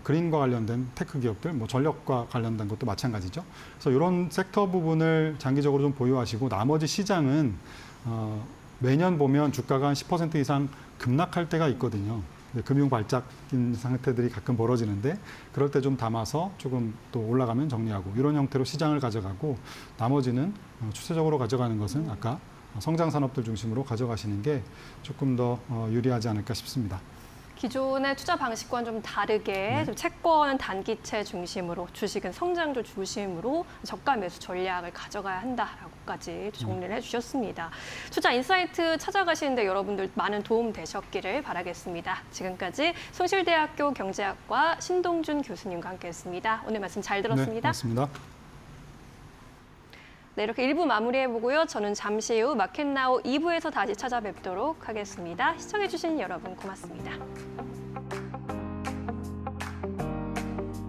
S12: 그린과 관련된 테크 기업들, 전력과 관련된 것도 마찬가지죠. 그래서 이런 섹터 부분을 장기적으로 좀 보유하시고 나머지 시장은 매년 보면 주가가 한 10% 이상 급락할 때가 있거든요. 금융 발작인 상태들이 가끔 벌어지는데 그럴 때 좀 담아서 조금 또 올라가면 정리하고 이런 형태로 시장을 가져가고 나머지는 추세적으로 가져가는 것은 아까 성장 산업들 중심으로 가져가시는 게 조금 더 유리하지 않을까 싶습니다.
S11: 기존의 투자 방식과는 좀 다르게 좀 채권은 단기채 중심으로 주식은 성장주 중심으로 저가 매수 전략을 가져가야 한다라고까지 정리를 해주셨습니다. 투자 인사이트 찾아가시는데 여러분들 많은 도움 되셨기를 바라겠습니다. 지금까지 숭실대학교 경제학과 신동준 교수님과 함께했습니다. 오늘 말씀 잘 들었습니다.
S12: 네, 고맙습니다.
S11: 네, 이렇게 1부 마무리해보고요. 저는 잠시 후 마켓나우 2부에서 다시 찾아뵙도록 하겠습니다. 시청해주신 여러분 고맙습니다.